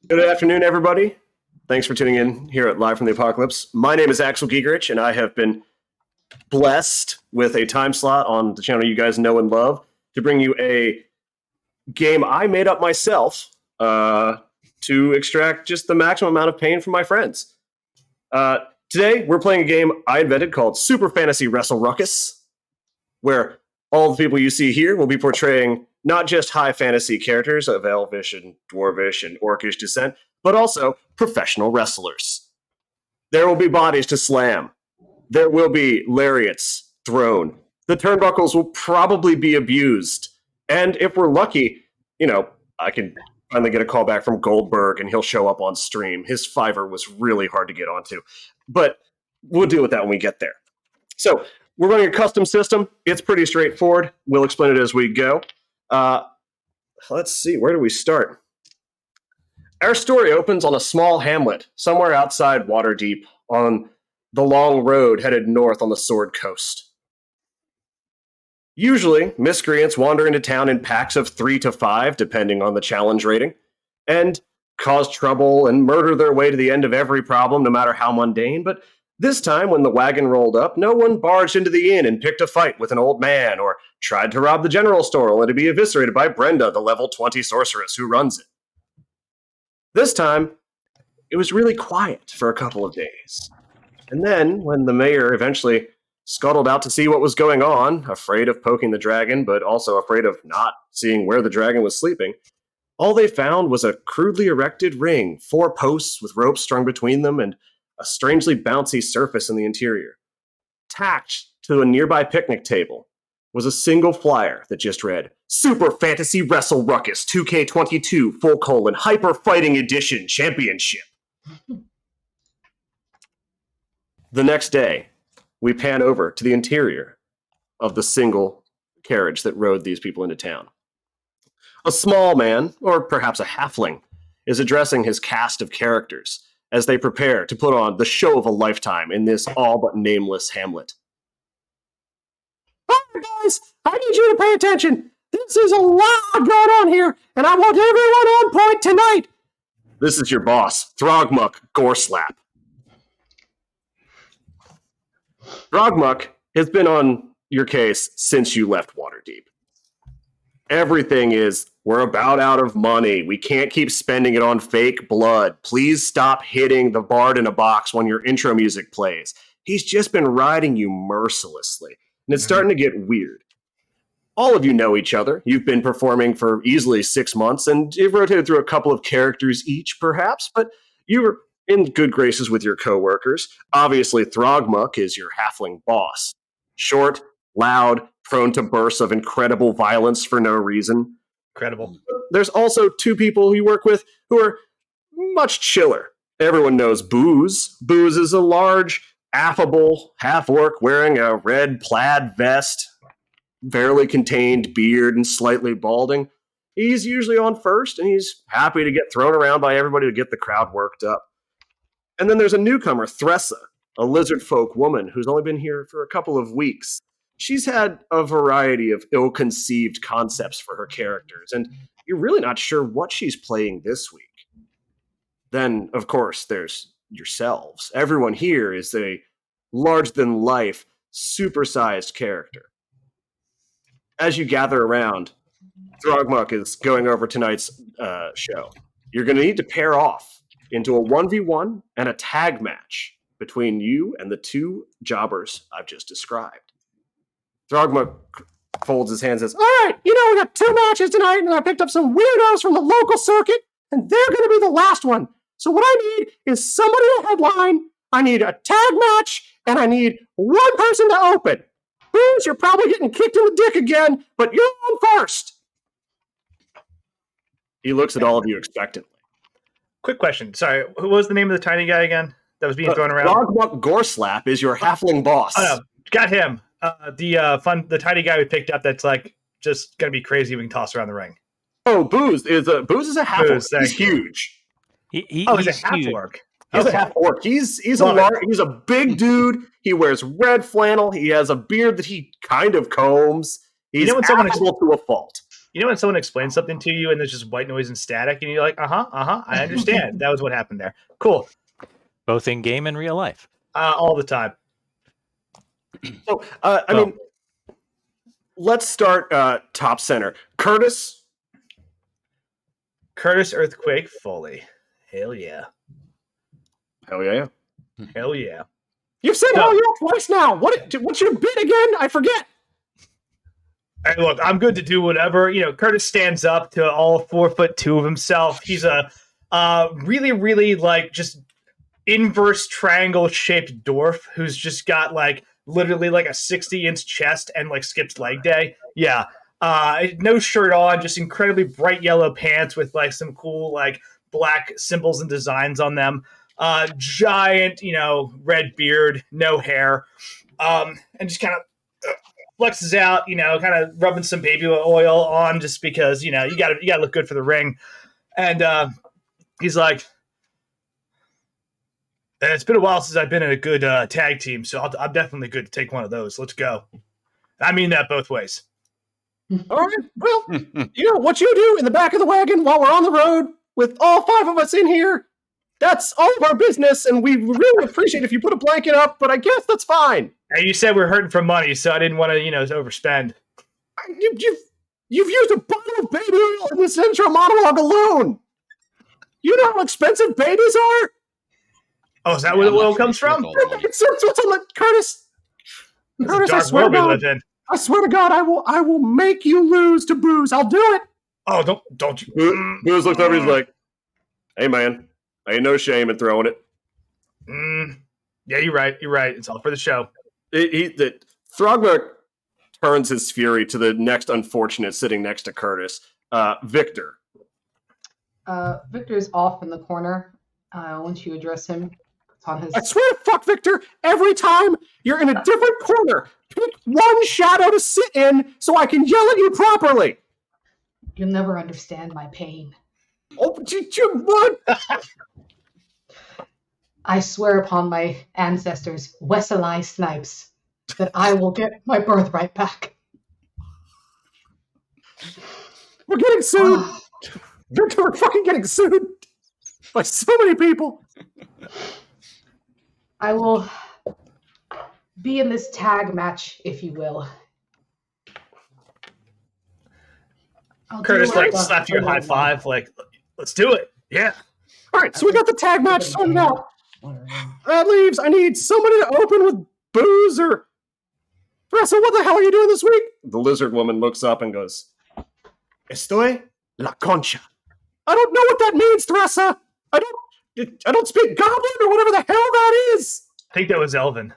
Good afternoon, everybody. Thanks for tuning in here at Live from the Apocalypse. My name is Axel Giegerich, and I have been blessed with a time slot on the channel you guys know and love to bring you a game I made up myself to extract just the maximum amount of pain from my friends. Today, we're playing a game I invented called Super Fantasy Wrestle Wruckus, where all the people you see here will be portraying not just high fantasy characters of elvish and dwarvish and orcish descent, but also professional wrestlers. There will be bodies to slam. There will be lariats thrown. The turnbuckles will probably be abused. And if we're lucky, I can finally get a call back from Goldberg and he'll show up on stream. His Fiverr was really hard to get onto. But we'll deal with that when we get there. So, we're running a custom system. It's pretty straightforward. We'll explain it as we go. Let's see, where do we start? Our story opens on a small hamlet somewhere outside Waterdeep on the long road headed north on the Sword Coast. Usually, miscreants wander into town in packs of 3 to 5, depending on the challenge rating, and cause trouble and murder their way to the end of every problem, no matter how mundane, but this time, when the wagon rolled up, no one barged into the inn and picked a fight with an old man or tried to rob the general store only to be eviscerated by Brenda, the level 20 sorceress who runs it. This time, it was really quiet for a couple of days. And then, when the mayor eventually scuttled out to see what was going on, afraid of poking the dragon, but also afraid of not seeing where the dragon was sleeping, all they found was a crudely erected ring, 4 posts with ropes strung between them, and a strangely bouncy surface in the interior. Tacked to a nearby picnic table was a single flyer that just read, Super Fantasy Wrestle Wruckus 2K22 : Hyper Fighting Edition Championship. The next day, we pan over to the interior of the single carriage that rode these people into town. A small man, or perhaps a halfling, is addressing his cast of characters as they prepare to put on the show of a lifetime in this all but nameless hamlet. All right, guys, I need you to pay attention. This is a lot going on here, and I want everyone on point tonight. This is your boss, Throgmuck Goreslap. Throgmuck has been on your case since you left Waterdeep. Everything is, we're about out of money. We can't keep spending it on fake blood. Please stop hitting the bard in a box when your intro music plays. He's just been riding you mercilessly, and it's starting to get weird. All of you know each other. You've been performing for easily 6 months, and you've rotated through a couple of characters each, perhaps, but you're in good graces with your coworkers. Obviously, Throgmuck is your halfling boss. Short, loud, prone to bursts of incredible violence for no reason. Incredible. There's also 2 people you work with who are much chiller. Everyone knows Booze. Booze is a large, affable half-orc wearing a red plaid vest, barely contained beard, and slightly balding. He's usually on first, and he's happy to get thrown around by everybody to get the crowd worked up. And then there's a newcomer, Thressa, a lizard folk woman who's only been here for a couple of weeks. She's had a variety of ill-conceived concepts for her characters, and you're really not sure what she's playing this week. Then, of course, there's yourselves. Everyone here is a large-than-life, supersized character. As you gather around, Throgmuck is going over tonight's show. You're going to need to pair off into a 1v1 and a tag match between you and the 2 jobbers I've just described. Throgmuck folds his hands and says, all right, we got 2 matches tonight, and I picked up some weirdos from the local circuit, and they're going to be the last one. So what I need is somebody to headline, I need a tag match, and I need 1 person to open. Booze, you're probably getting kicked in the dick again, but you're on first. He looks at all of you expectantly. Quick question. Sorry, who was the name of the tiny guy again that was being thrown around? Throgmuck Goreslap is your halfling boss. Oh, no. Got him. The tiny guy we picked up that's like just gonna be crazy. We can toss around the ring. Oh, Booze is a half orc. He's huge. He's a half orc. He's a half orc. He's a big dude. He wears red flannel. He has a beard that he kind of combs. He's affable to a fault. You know when someone explains something to you and there's just white noise and static, and you're like, I understand. That was what happened there. Cool. Both in game and real life. All the time. So, I mean, let's start top center. Curtis Earthquake Foley. Hell yeah. Hell yeah. Hell yeah. You've said hell yeah twice now. What's your bid again? I forget. Hey, look, I'm good to do whatever. You know, Curtis stands up to all 4'2" of himself. He's a really, really like just inverse triangle shaped dwarf who's just got like literally like a 60-inch chest and like skips leg day. Yeah. No shirt on, just incredibly bright yellow pants with like some cool like black symbols and designs on them. Giant, red beard, no hair, and just kind of flexes out, kind of rubbing some baby oil on just because, you gotta look good for the ring. And he's like, it's been a while since I've been in a good tag team, so I'm definitely good to take one of those. Let's go. I mean that both ways. All right. Well, what you do in the back of the wagon while we're on the road with all 5 of us in here, that's all of our business, and we really appreciate if you put a blanket up, but I guess that's fine. Hey, you said we're hurting for money, so I didn't want to, overspend. You've used a bottle of baby oil in this intro monologue alone. You know how expensive babies are? Oh, is that where the oil comes from? It's what's on the Curtis. Curtis, I swear to God. I swear to God, I will make you lose to Booze. I'll do it. Oh, don't you? Booze looked over. He's like, "Hey, man, ain't no shame in throwing it." Yeah, you're right. It's all for the show. Throgmorton turns his fury to the next unfortunate sitting next to Curtis, Victor. Victor's off in the corner. Once you address him, it's on his. I swear to fuck, Victor, every time you're in a different corner, pick one shadow to sit in so I can yell at you properly. You'll never understand my pain. Oh, but you would. I swear upon my ancestors, Wesley Snipes, that I will get my birthright back. We're getting sued. Victor, we're fucking getting sued by so many people. I will be in this tag match, if you will. Curtis slapped you a high five, like, let's do it. Yeah. All right, so we got the tag match sorted out. That leaves, I need somebody to open with Booze or Wrestle. What the hell are you doing this week? The lizard woman looks up and goes, Estoy la concha. I don't know what that means, Thressa. I don't speak Goblin or whatever the hell that is. I think that was Elven.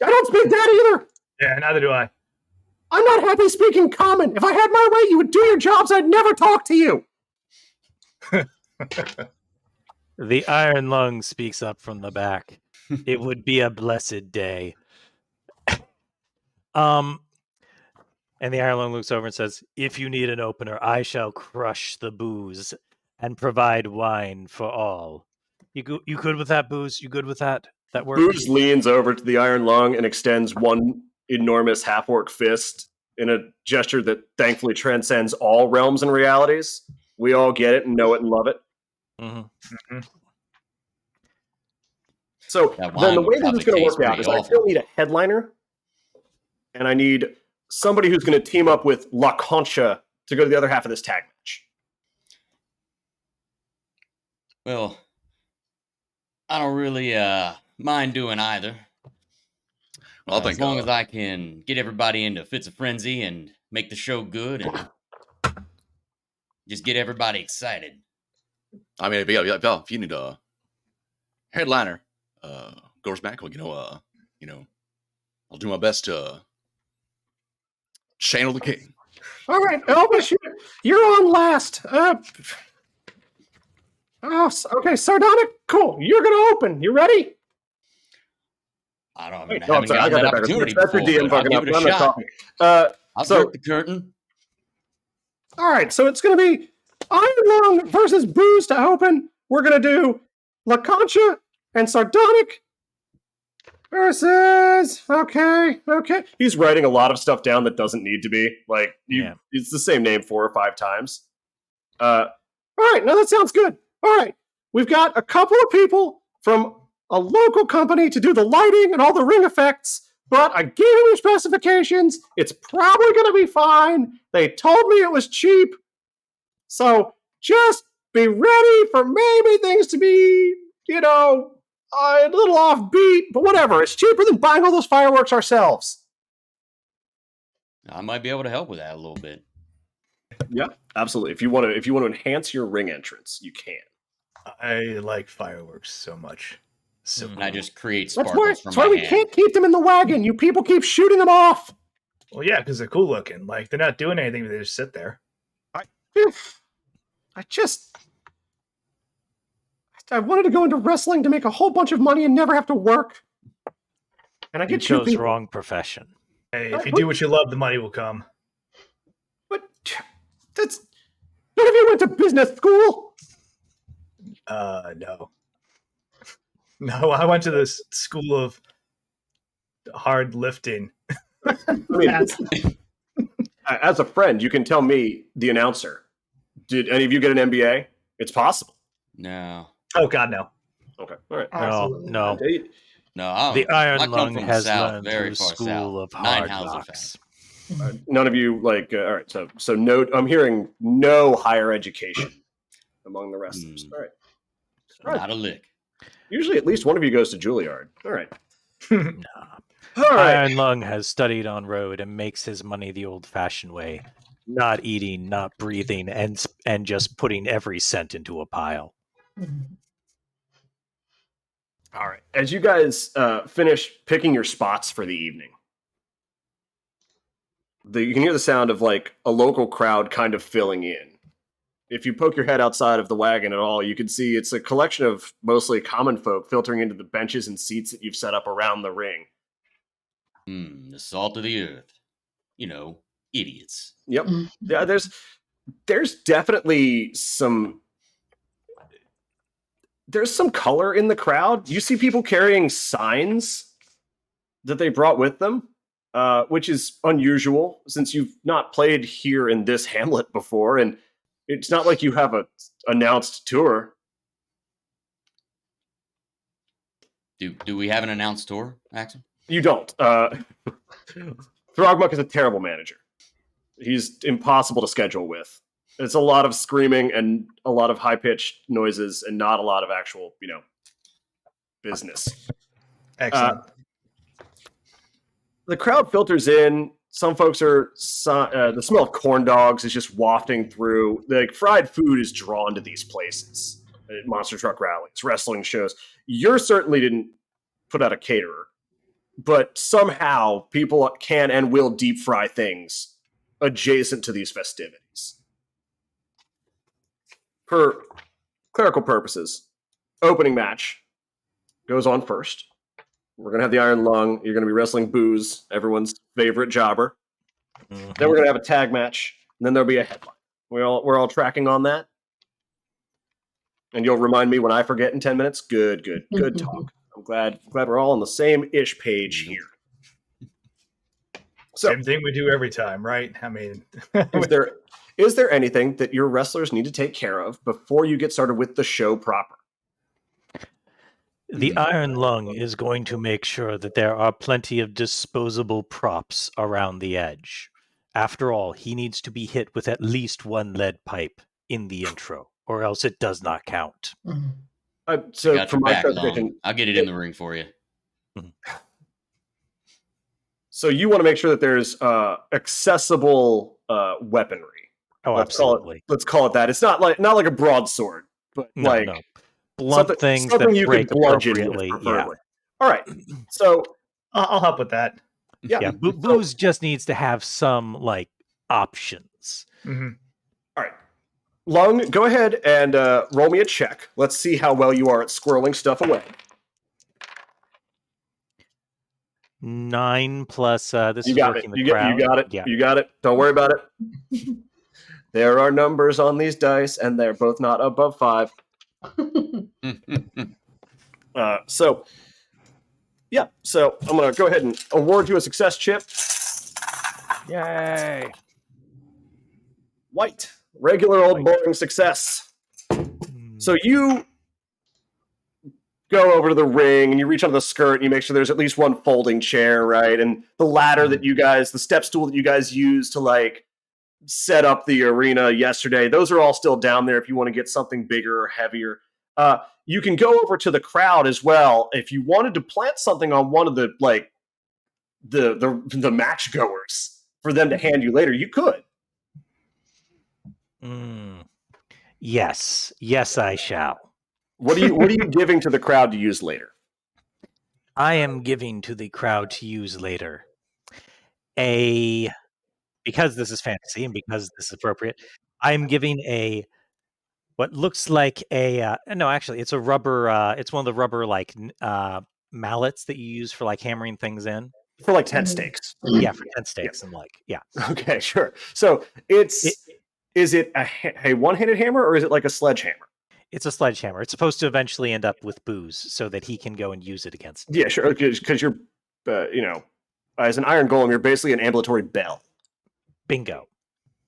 I don't speak that either. Yeah, neither do I. I'm not happy speaking Common. If I had my way, you would do your jobs. I'd never talk to you. The Iron Lung speaks up from the back. It would be a blessed day. And the Iron Lung looks over and says, if you need an opener, I shall crush the booze and provide wine for all. You good with that, Booze? You good with that? That works? Booze leans over to the Iron Lung and extends one enormous half-orc fist in a gesture that thankfully transcends all realms and realities. We all get it and know it and love it. Mm-hmm. So then the way this is going to work out is I still need a headliner, and I need somebody who's going to team up with La Concha to go to the other half of this tag match. Well, I don't really mind doing either. Well, I think as long as I can get everybody into fits of frenzy and make the show good and just get everybody excited. I mean, if you need a headliner, goes back. Well, I'll do my best to channel the king. All right, Elvis, you're on last. Okay, Sardonic, cool. You're going to open. You ready? I haven't gotten that opportunity That's before, your DM fucking I'll up. give it a I'm not shot. talking. I'll jerk the curtain. All right, so it's going to be Iron Lung versus Booze to open. We're going to do La Concha and Sardonic versus okay. He's writing a lot of stuff down that doesn't need to be. Like, it's the same name 4 or 5 times. All right, now that sounds good. All right, we've got a couple of people from a local company to do the lighting and all the ring effects, but I gave them your specifications. It's probably going to be fine. They told me it was cheap. So just be ready for maybe things to be, a little offbeat, but whatever. It's cheaper than buying all those fireworks ourselves. I might be able to help with that a little bit. Yeah, absolutely. If you want to enhance your ring entrance, you can. I like fireworks so much. So And I just create That's sparkles why from my we hand. can't keep them in the wagon. You people keep shooting them off. Well, yeah, because they're cool looking. Like, they're not doing anything, they just sit there. I wanted to go into wrestling to make a whole bunch of money and never have to work. And I You get chose people. wrong profession. Hey, if you do what you love, the money will come. But that's none of you went to business school. No. No, I went to the school of hard lifting. I mean, as a friend, you can tell me, the announcer. Did any of you get an MBA? It's possible. No. Oh, God, no. Okay, all right. Absolutely. No. No, The I Iron come Lung from has south, learned very through far school south. of hard 9 houses knocks. None of you all right. So no. I'm hearing no higher education among the wrestlers. All right. Not a lick. Usually, at least one of you goes to Juilliard. All right. Nah. All right. Iron Lung has studied on road and makes his money the old-fashioned way. Not eating, not breathing, and just putting every cent into a pile. All right. As you guys finish picking your spots for the evening, you can hear the sound of like a local crowd kind of filling in. If you poke your head outside of the wagon at all, you can see it's a collection of mostly common folk filtering into the benches and seats that you've set up around the ring. The salt of the earth. Idiots. Yep. Yeah, there's definitely some color in the crowd. You see people carrying signs that they brought with them, which is unusual since you've not played here in this hamlet before, and it's not like you have a announced tour. Do we have an announced tour, Axel? You don't. Throgmuck is a terrible manager. He's impossible to schedule with. It's a lot of screaming and a lot of high-pitched noises and not a lot of actual, business. Excellent. The crowd filters in. Some folks are... the smell of corn dogs is just wafting through. Like, fried food is drawn to these places. Monster truck rallies, wrestling shows. You certainly didn't put out a caterer. But somehow people can and will deep fry things adjacent to these festivities. For clerical purposes, opening match goes on first. We're going to have the Iron Lung. You're going to be wrestling Booze, everyone's favorite jobber. Mhm. Then we're going to have a tag match. And then there'll be a headline. We're all tracking on that. And you'll remind me when I forget in 10 minutes. Good talk. I'm glad we're all on the same-ish page here. So, Same thing we do every time, right? I mean, is there anything that your wrestlers need to take care of before you get started with the show proper? The Iron Lung is going to make sure that there are plenty of disposable props around the edge. After all, he needs to be hit with at least one lead pipe in the intro, or else it does not count. So, Got from your my back, clarification, Long. I'll get it in the ring for you. so you want to make sure that there's accessible weaponry. Oh, absolutely. Let's call it that. It's not like a broadsword, but No. Blunt things something that you break can bludgeon with, appropriately. preferably. All right. So I'll help with that. Yeah. Booze just needs to have some options. Mm-hmm. All right. Lung, go ahead and roll me a check. Let's see how well you are at squirreling stuff away. 9 plus this You is got it. working the You crowd. got it. Yeah. You got it. Don't worry about it. There are numbers on these dice, and they're both not above 5. So Yeah, so I'm going to go ahead and award you a success chip. Yay! White. Regular old boring success. So you go over to the ring and you reach under the skirt and you make sure there's at least one folding chair, right? And the ladder that you guys, the step stool that you guys used to like set up the arena yesterday, those are all still down there if you want to get something bigger or heavier. You can go over to the crowd as well. If you wanted to plant something on one of the like the match goers for them to hand you later, you could. Yes, I shall. What are you giving to the crowd to use later? I am giving to the crowd to use later because this is fantasy and because this is appropriate, I'm giving what looks like no, actually, it's a rubber. It's one of the rubber like mallets that you use for like hammering things in for like tent stakes. Yeah, for tent stakes and like Okay, sure. So is it a one-handed hammer or is it like a sledgehammer? It's a sledgehammer. It's supposed to eventually end up with booze so that he can go and use it against him. Yeah, sure. Because you're, as an iron golem, you're basically an ambulatory bell. Bingo.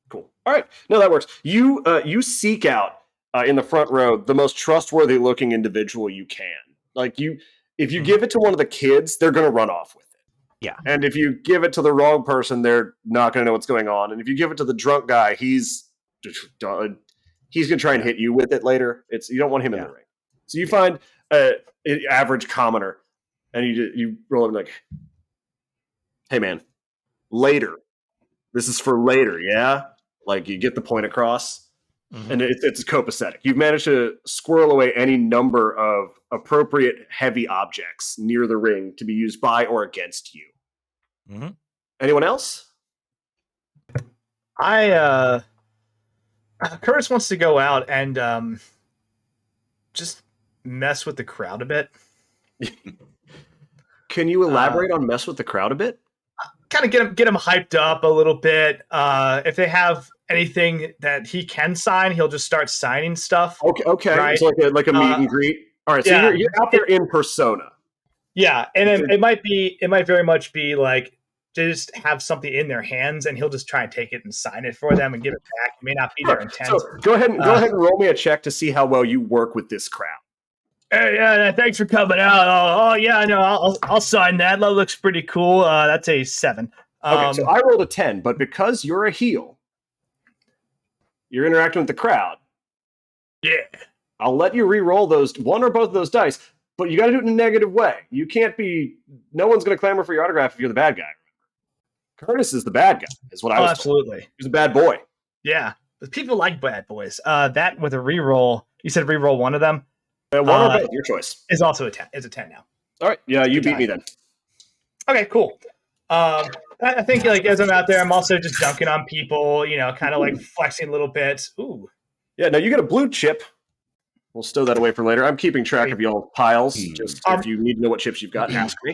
Cool. All right. No, that works. You seek out in the front row the most trustworthy looking individual you can. Like if you give it to one of the kids, they're going to run off with it. Yeah. And if you give it to the wrong person, they're not going to know what's going on. And if you give it to the drunk guy, he's going to try and hit you with it later. You don't want him in the ring. So you find an average commoner, and you roll him like, "Hey man, later. This is for later, yeah." Like you get the point across, and it's copacetic. You've managed to squirrel away any number of appropriate heavy objects near the ring to be used by or against you. Anyone else? Curtis wants to go out and just mess with the crowd a bit. Can you elaborate on mess with the crowd a bit? Kind of get him hyped up a little bit. If they have anything that he can sign, he'll just start signing stuff. Okay. Right? It's like a meet and greet. All right, so you're out there in persona. Yeah, and it might very much be like just have something in their hands, and he'll just try and take it and sign it for them and give it back. It may not be their intent. So go ahead and roll me a check to see how well you work with this crowd. Hey, yeah, thanks for coming out. Oh yeah, no, I'll sign that. That looks pretty cool. That's a 7. Okay, so I rolled a 10, but because you're a heel, you're interacting with the crowd. Yeah, I'll let you re-roll those one or both of those dice, but you got to do it in a negative way. You can't be. No one's going to clamor for your autograph if you're the bad guy. Curtis is the bad guy, is what I was absolutely. Told. He's a bad boy. Yeah, but people like bad boys. That with a re-roll, you said re-roll one of them. One or both, your choice. Is also a 10. It's a 10 now. All right, yeah, you beat me then. Okay, cool. I think like as I'm out there, I'm also just dunking on people. Kind of like flexing a little bit. Ooh. Yeah, no, you get a blue chip. We'll stow that away for later. I'm keeping track of y'all piles. Just if you need to know what chips you've got, ask me.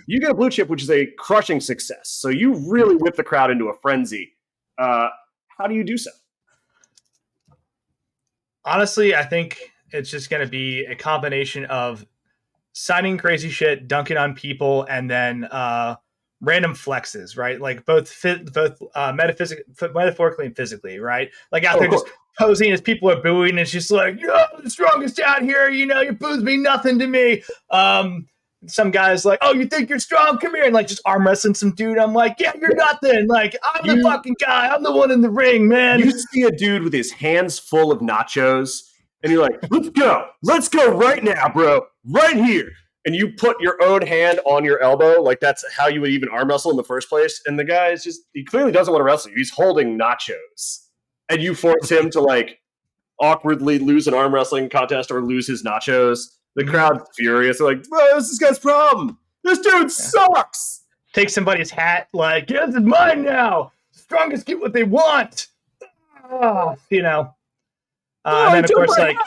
You get a blue chip, which is a crushing success. So you really whip the crowd into a frenzy. How do you do so? Honestly, I think it's just going to be a combination of signing crazy shit, dunking on people, and then random flexes, right? Like both metaphorically and physically, right? Like out there just posing as people are booing, and it's just like, "You're the strongest out here. Your boos mean nothing to me." Some guy's like, "Oh, you think you're strong? Come here," and like just arm wrestling some dude. I'm like, "Yeah, you're nothing. Like I'm the fucking guy. I'm the one in the ring, man." You see a dude with his hands full of nachos, and you're like, let's go right now, bro, right here. And you put your own hand on your elbow, like that's how you would even arm wrestle in the first place. And the guy he clearly doesn't want to wrestle you. He's holding nachos. And you force him to like awkwardly lose an arm wrestling contest or lose his nachos. The crowd's furious. They're like, "What's this guy's problem? This dude sucks." Take somebody's hat, like, "Yeah, this is mine now. The strongest get what they want." And then of course, like,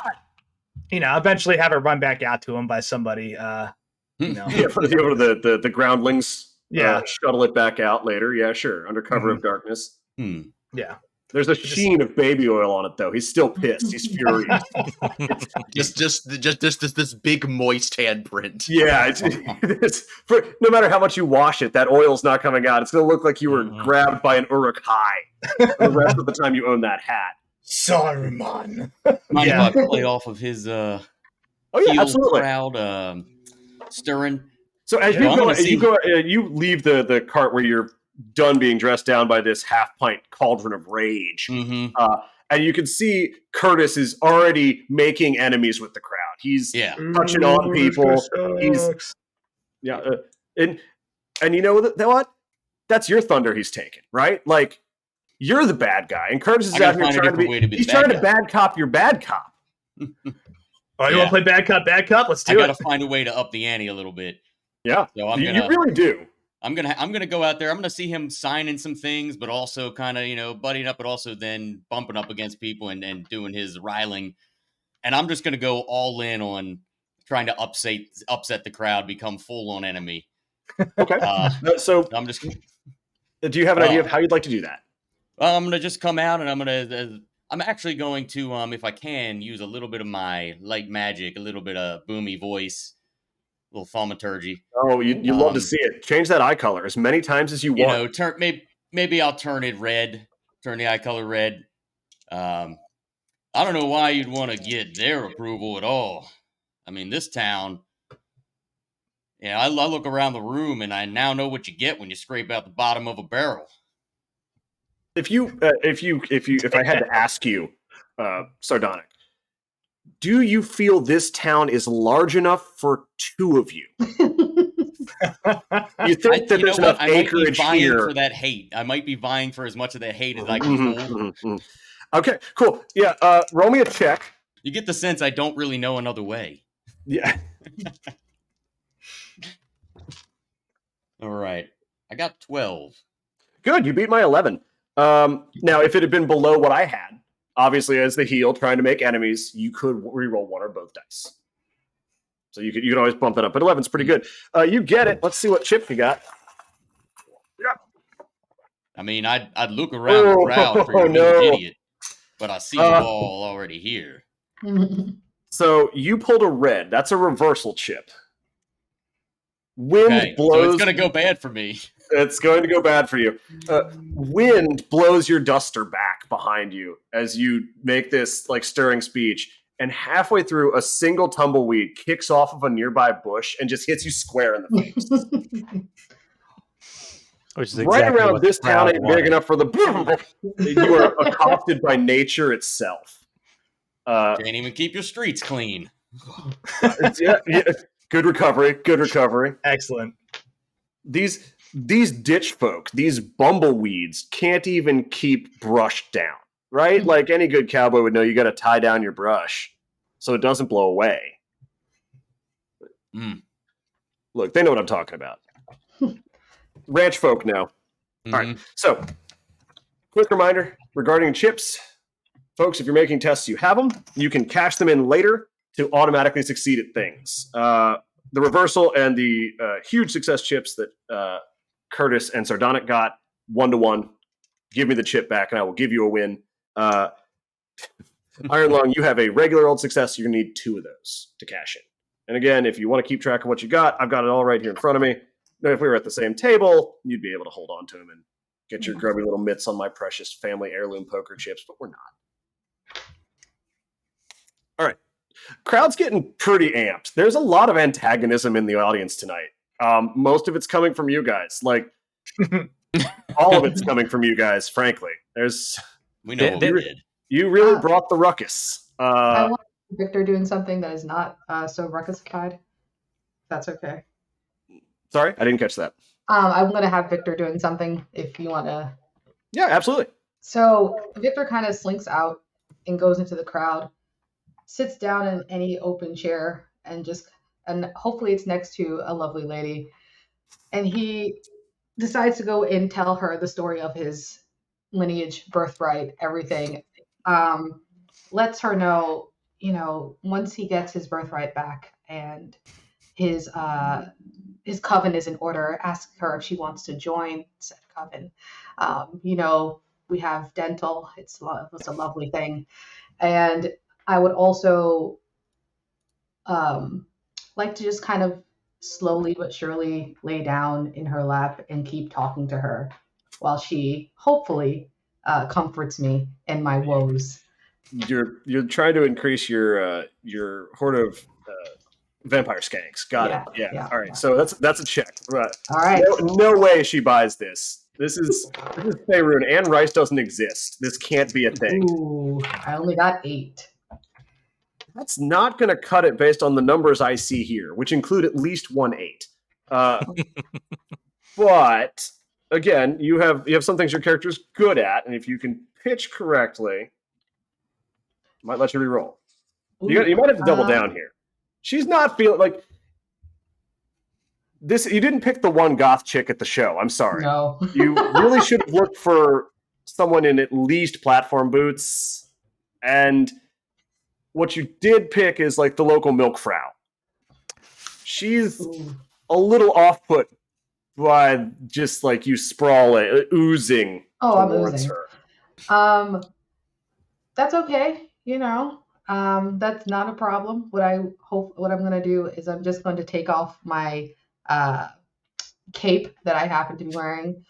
eventually have it run back out to him by somebody. Yeah, over to the groundlings. Yeah, shuttle it back out later. Yeah, sure. Under cover of darkness. Yeah. There's a sheen of baby oil on it, though. He's still pissed. He's furious. This big moist handprint. Yeah, no matter how much you wash it, that oil's not coming out. It's going to look like you were grabbed by an Uruk-hai the rest of the time you own that hat. Saruman. Mind if I play off of his absolutely. crowd stirring? So as you leave the cart where you're done being dressed down by this half-pint cauldron of rage, and you can see Curtis is already making enemies with the crowd. He's touching on people. And you know what? That's your thunder he's taking, right? Like, you're the bad guy, and Curtis is out here trying to bad cop your bad cop. You want to play bad cop? Let's do it. I got to find a way to up the ante a little bit. Yeah, so you really do. I'm gonna go out there. I'm gonna see him signing some things, but also kind of buddying up, but also then bumping up against people and doing his riling. And I'm just gonna go all in on trying to upset the crowd, become full on enemy. Okay. So I'm just. Do you have an idea of how you'd like to do that? I'm gonna just come out and I'm actually going to if I can use a little bit of my light magic, a little bit of boomy voice. Little thaumaturgy. Oh, you love to see it. Change that eye color as many times as you want. Maybe I'll turn it red. Turn the eye color red. I don't know why you'd want to get their approval at all. I mean, this town. Yeah, I look around the room and I now know what you get when you scrape out the bottom of a barrel. If I had to ask you, Sardonic, do you feel this town is large enough for two of you? You think that there's enough acreage here for that hate? I might be vying for as much of that hate as I can hold. Okay, cool. Yeah, roll me a check. You get the sense I don't really know another way. Yeah. All right, I got 12. Good, you beat my 11. Now, if it had been below what I had, obviously, as the heel trying to make enemies, you could reroll one or both dice. So you could always bump that up. But 11's pretty good. You get it. Let's see what chip you got. Yeah. I mean, I'd look around the crowd for you idiot, but I see you all already here. So you pulled a red. That's a reversal chip. Wind blows. So it's going to go bad for me. It's going to go bad for you. Wind blows your duster back behind you as you make this stirring speech, and halfway through, a single tumbleweed kicks off of a nearby bush and just hits you square in the face. Which is right around this town ain't big enough for the boom. You are accosted by nature itself. Can't even keep your streets clean. Yeah. Good recovery. Excellent. These ditch folk, these bumbleweeds, can't even keep brush down, right? Like any good cowboy would know, you got to tie down your brush so it doesn't blow away. Look, they know what I'm talking about. Ranch folk know. All right, so quick reminder regarding chips. Folks, if you're making tests, you have them. You can cash them in later to automatically succeed at things. The reversal and the huge success chips that Curtis and Sardonic got 1-to-1. Give me the chip back, and I will give you a win. Iron Lung, you have a regular old success. You're going to need 2 of those to cash in. And again, if you want to keep track of what you got, I've got it all right here in front of me. Now, if we were at the same table, you'd be able to hold on to them and get your grubby little mitts on my precious family heirloom poker chips, but we're not. All right. Crowd's getting pretty amped. There's a lot of antagonism in the audience tonight. Most of it's coming from you guys. All of it's coming from you guys, frankly. We know what we did. You really brought the ruckus. I want Victor doing something that is not so ruckusified. That's okay. Sorry, I didn't catch that. I'm going to have Victor doing something if you want to. Yeah, absolutely. So Victor kind of slinks out and goes into the crowd, sits down in any open chair, and hopefully it's next to a lovely lady. And he decides to go and tell her the story of his lineage, birthright, everything. Lets her know, once he gets his birthright back and his coven is in order, asks her if she wants to join said coven. we have dental. It's a lovely thing. And I would also like to just kind of slowly but surely lay down in her lap and keep talking to her while she hopefully comforts me in my woes. You're trying to increase your horde of vampire skanks. Got it. Yeah. All right. So that's a check. Right. All right. No way she buys this. This is Faerun, and rice doesn't exist. This can't be a thing. Ooh, I only got 8. That's not going to cut it based on the numbers I see here, which include at least 1 8. But again, you have some things your character's good at, and if you can pitch correctly, might let you reroll. You might have to double down here. She's not feeling like this. You didn't pick the one goth chick at the show. I'm sorry. No. You really should have looked for someone in at least platform boots. And what you did pick is like the local milk frau. She's a little off-put by just like you sprawl it, oozing towards her. That's okay. That's not a problem. What I'm going to do is I'm just going to take off my cape that I happen to be wearing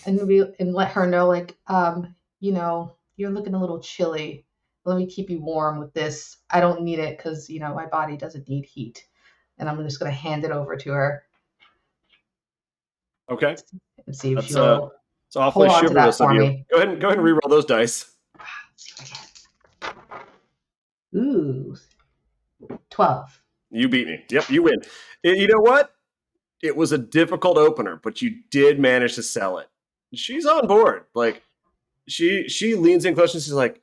and let her know, like, you're looking a little chilly. Let me keep you warm with this. I don't need it because, my body doesn't need heat. And I'm just going to hand it over to her. Okay. And see if she'll it's awfully hold on to that chivalrous of for you. me. Go ahead and reroll those dice. Ooh. 12. You beat me. Yep, you win. You know what? It was a difficult opener, but you did manage to sell it. She's on board. Like, she leans in close and she's like,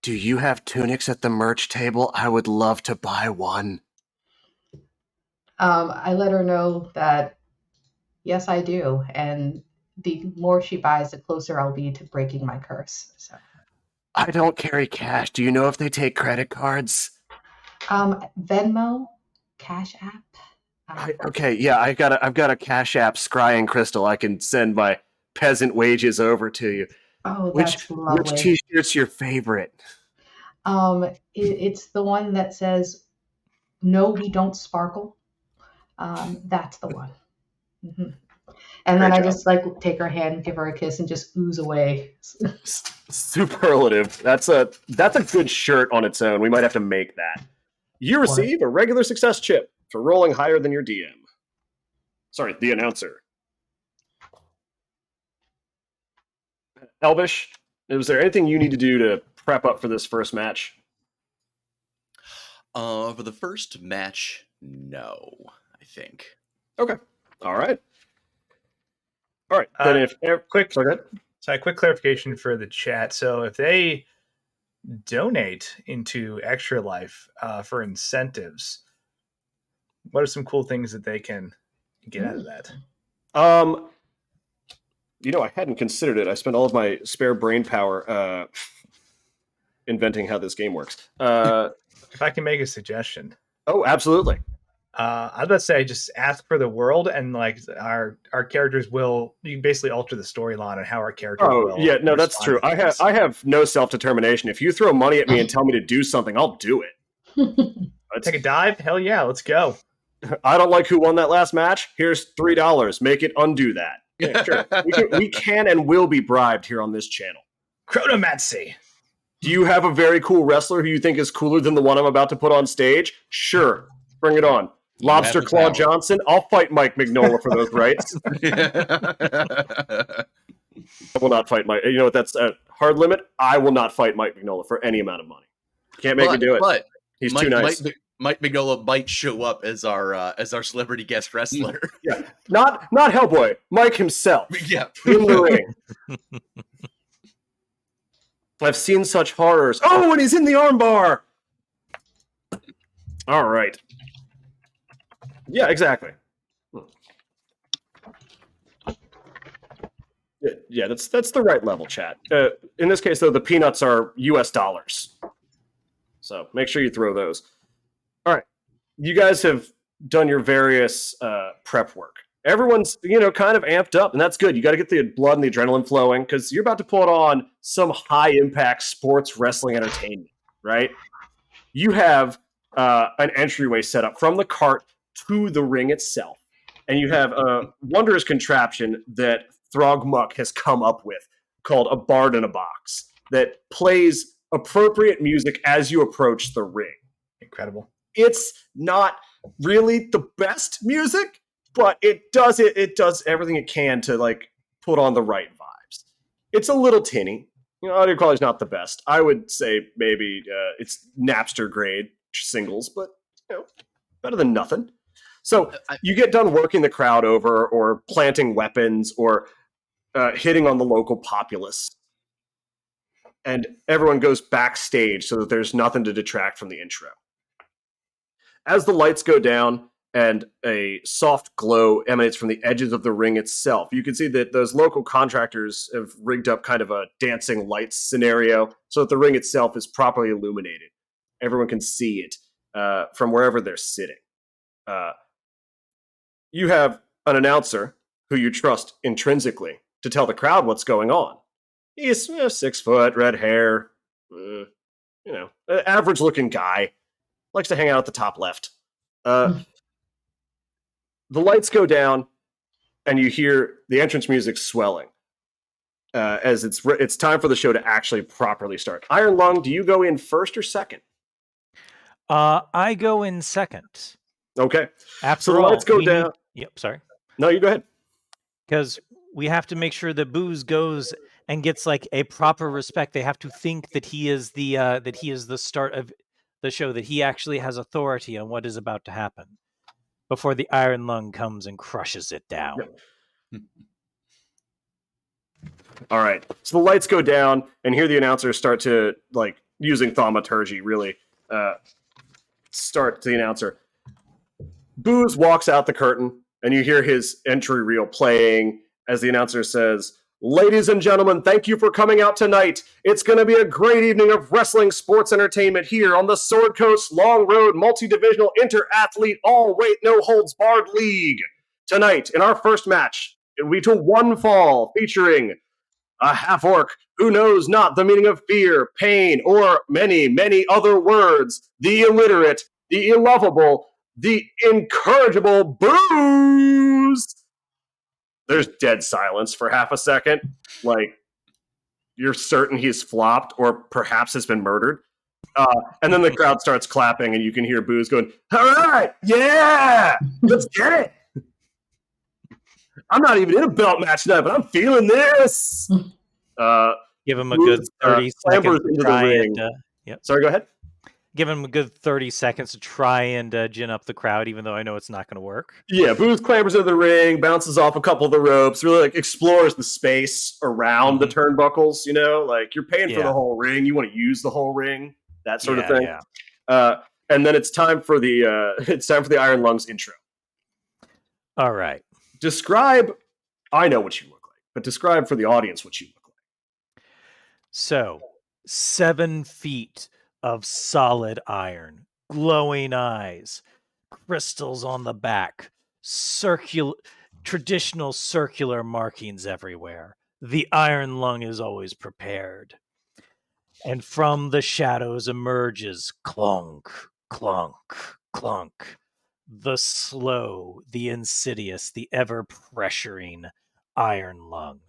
"Do you have tunics at the merch table? I would love to buy one." I let her know that, yes, I do. And the more she buys, the closer I'll be to breaking my curse. So, I don't carry cash. Do you know if they take credit cards? Venmo, Cash App. I've got a Cash App scrying crystal. I can send my peasant wages over to you. Oh, that's lovely. Which t-shirt's your favorite? It's the one that says, "No, we don't sparkle." That's the one. Mm-hmm. And then I just take her hand, give her a kiss, and just ooze away. Superlative. That's a good shirt on its own. We might have to make that. You receive a regular success chip for rolling higher than your DM. Sorry, the announcer. Elvish, is there anything you need to do to prep up for this first match? For the first match, no, I think. Okay. All right. Then quick clarification for the chat. So if they donate into Extra Life for incentives, what are some cool things that they can get out of that? I hadn't considered it. I spent all of my spare brain power inventing how this game works. If I can make a suggestion. Oh, absolutely. I'd let's say just ask for the world, and like our characters will. You can basically alter the storyline and how our characters will. Yeah, no, that's true. I have no self-determination. If you throw money at me and tell me to do something, I'll do it. Take a dive? Hell yeah, let's go. I don't like who won that last match. Here's $3. Make it undo that. Yeah, sure. we can and will be bribed here on this channel. Chronomancy. Do you have a very cool wrestler who you think is cooler than the one I'm about to put on stage? Sure. Bring it on. Lobster Claw Johnson. I'll fight Mike Mignola for those rights. I will not fight Mike. You know what? That's a hard limit. I will not fight Mike Mignola for any amount of money. Can't make me do it. But he's too nice. Mike Mignola might show up as our celebrity guest wrestler. Yeah, not Hellboy. Mike himself. Yeah, in the ring. I've seen such horrors. Oh, and he's in the armbar. All right. Yeah, exactly. Yeah, that's the right level, chat. In this case, though, the peanuts are US dollars. So make sure you throw those. All right. You guys have done your various prep work. everyone's, kind of amped up, and that's good. You got to get the blood and the adrenaline flowing because you're about to put on some high-impact sports wrestling entertainment, right? You have an entryway set up from the cart to the ring itself, and you have a wondrous contraption that Throgmuck has come up with called a Bard in a Box that plays appropriate music as you approach the ring. Incredible. It's not really the best music, but it does everything it can to like put on the right vibes. It's a little tinny. Audio quality's not the best. I would say maybe it's Napster grade singles, but better than nothing. So you get done working the crowd over or planting weapons or hitting on the local populace. And everyone goes backstage so that there's nothing to detract from the intro. As the lights go down and a soft glow emanates from the edges of the ring itself, you can see that those local contractors have rigged up kind of a dancing lights scenario so that the ring itself is properly illuminated. Everyone can see it from wherever they're sitting. You have an announcer who you trust intrinsically to tell the crowd what's going on. He's 6 foot, red hair, average-looking guy. Likes to hang out at the top left. The lights go down, and you hear the entrance music swelling as it's time for the show to actually properly start. Iron Lung, do you go in first or second? I go in second. Okay. After so the lights go down. Yep, sorry. No, you go ahead. Because we have to make sure that Booze goes and gets like a proper respect. They have to think that he is the start of the show, that he actually has authority on what is about to happen before the Iron Lung comes and crushes it down. Yep. All right. So the lights go down, and here the announcers start to, like, using thaumaturgy, really start the announcer. Booze walks out the curtain, and you hear his entry reel playing as the announcer says, "Ladies and gentlemen, thank you for coming out tonight. It's going to be a great evening of wrestling sports entertainment here on the Sword Coast Long Road Multi-Divisional Inter-Athlete All-Weight No-Holds-Barred League. Tonight, in our first match, it will be to one fall, featuring a half-orc who knows not the meaning of fear, pain, or many, many other words, the illiterate, the illovable, the incorrigible Booze." There's dead silence for half a second. Like, you're certain he's flopped or perhaps has been murdered. And then the crowd starts clapping, and you can hear Booze going, "All right, yeah, let's get it. I'm not even in a belt match tonight, but I'm feeling this." Give him a good 30 seconds to try and... Sorry, go ahead. Give him a good 30 seconds to try and gin up the crowd, even though I know it's not going to work. Yeah, Booth clambers into the ring, bounces off a couple of the ropes, really like explores the space around the turnbuckles, like you're paying for the whole ring. You want to use the whole ring, that sort of thing. Yeah. And then it's time for the Iron Lungs intro. All right. I know what you look like, but describe for the audience what you look like. So, 7 feet of solid iron, glowing eyes, crystals on the back, traditional circular markings everywhere. The Iron Lung is always prepared. And from the shadows emerges clunk, clunk, clunk. The slow, the insidious, the ever-pressuring Iron Lung.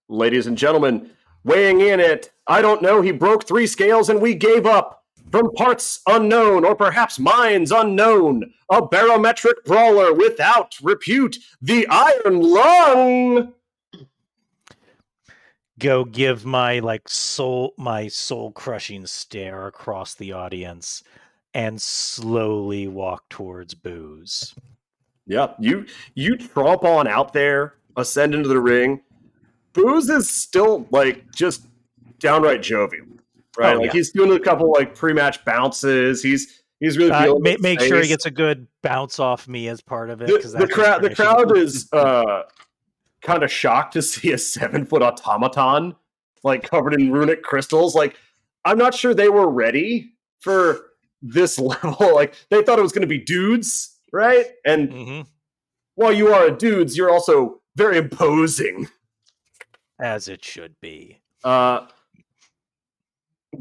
Ladies and gentlemen, weighing in at, I don't know, he broke 3 scales and we gave up. From parts unknown, or perhaps minds unknown, a barometric brawler without repute, the Iron Lung. Go give my soul-crushing stare across the audience and slowly walk towards Booze. Yep, you tromp on out there, ascend into the ring. Booze is still, just downright jovial, right? He's doing a couple, pre-match bounces. He's really feeling make sure he gets a good bounce off me as part of it. The crowd is kind of shocked to see a 7-foot automaton, covered in runic crystals. I'm not sure they were ready for this level. They thought it was going to be dudes, right? And while you are a dudes, you're also very imposing. As it should be. The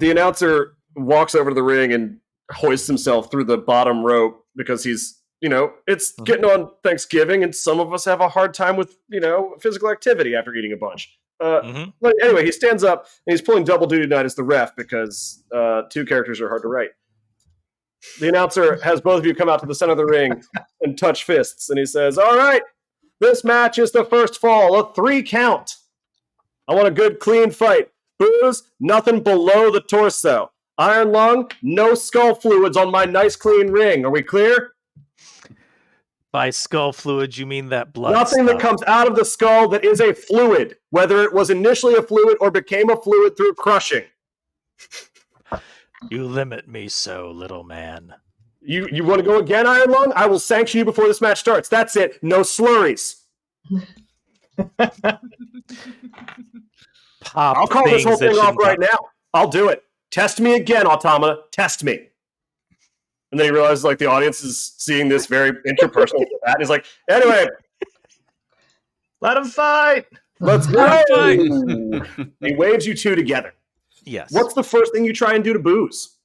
announcer walks over to the ring and hoists himself through the bottom rope because he's, it's getting on Thanksgiving and some of us have a hard time with, physical activity after eating a bunch. But anyway, he stands up and he's pulling double duty tonight as the ref because 2 characters are hard to write. The announcer has both of you come out to the center of the ring and touch fists, and he says, all right, this match is the first fall, a 3 count. I want a good, clean fight. Booze, nothing below the torso. Iron lung, no skull fluids on my nice, clean ring. Are we clear? By skull fluids, you mean that blood Nothing stuff. that comes out of the skull that is a fluid, whether it was initially a fluid or became a fluid through crushing. You limit me so, little man. You want to go again, Iron Lung? I will sanction you before this match starts. That's it. No slurries. I'll call this whole thing off right now. I'll do it. Test me again, Automata. Test me. And then he realizes, the audience is seeing this very interpersonal chat. And he's like, anyway. Let him fight. Let's go. He waves you 2 together. Yes. What's the first thing you try and do to Booze?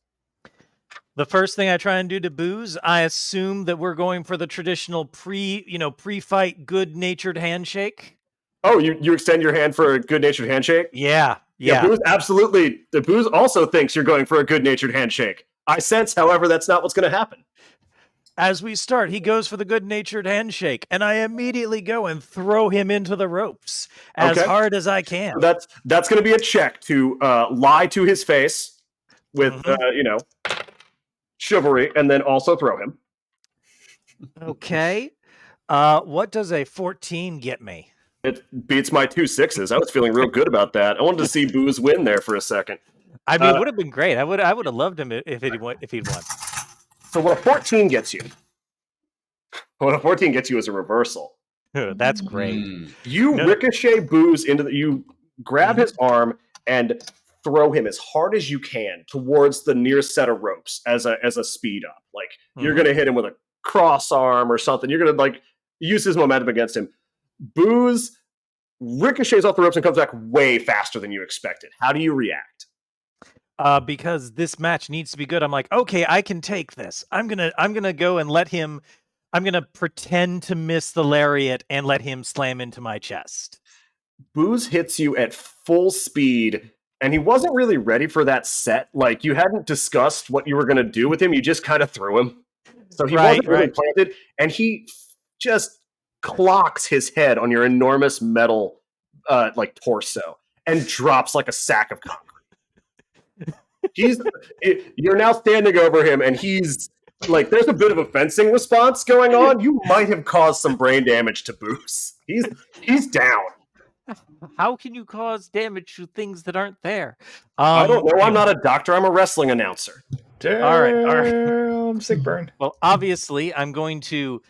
The first thing I try and do to Booze, I assume that we're going for the traditional pre-fight good-natured handshake. Oh, you extend your hand for a good-natured handshake? Yeah. Booze, absolutely. The Booze also thinks you're going for a good-natured handshake. I sense, however, that's not what's going to happen. As we start, he goes for the good-natured handshake, and I immediately go and throw him into the ropes as hard as I can. That's going to be a check to lie to his face with, chivalry, and then also throw him. Okay. What does a 14 get me? It beats my 2 6s. I was feeling real good about that. I wanted to see Booze win there for a second. I mean, it would have been great. I would have loved him if he'd won. So what a 14 gets you? What a 14 gets you is a reversal. That's great. You ricochet Booze you grab his arm and throw him as hard as you can towards the nearest set of ropes as a speed up. You're going to hit him with a cross arm or something. You're going to use his momentum against him. Booze ricochets off the ropes and comes back way faster than you expected. How do you react? Because this match needs to be good. I'm like, okay, I can take this. I'm gonna go and let him. I'm gonna pretend to miss the lariat and let him slam into my chest. Booze hits you at full speed, and he wasn't really ready for that set. You hadn't discussed what you were gonna do with him. You just kind of threw him, so he wasn't really planted, and he just clocks his head on your enormous metal torso and drops like a sack of concrete. You're now standing over him, and he's there's a bit of a fencing response going on. You might have caused some brain damage to Booze. He's down. How can you cause damage to things that aren't there? I don't know. I'm not a doctor. I'm a wrestling announcer. Damn, all right. Sick burn. Well, obviously, I'm going to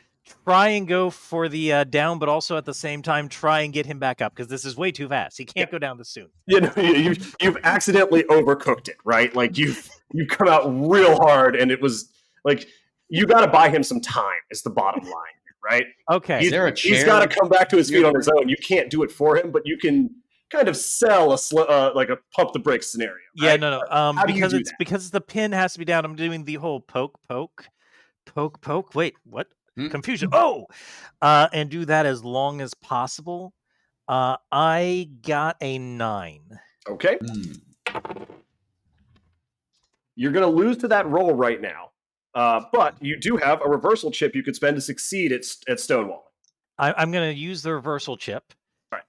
try and go for the down, but also at the same time try and get him back up because this is way too fast. He can't go down this soon. You've accidentally overcooked it, right? You've come out real hard, and it was you got to buy him some time. Is the bottom line, right? Okay. Is there a chair? He's got to come back to his feet on his own. You can't do it for him, but you can kind of sell a pump the brakes scenario. Right? Yeah, no. Because the pin has to be down. I'm doing the whole poke. Wait, what? Confusion. And do that as long as possible. I got a 9. Okay. You're going to lose to that roll right now. But you do have a reversal chip you could spend to succeed at stonewalling. I'm going to use the reversal chip. Right.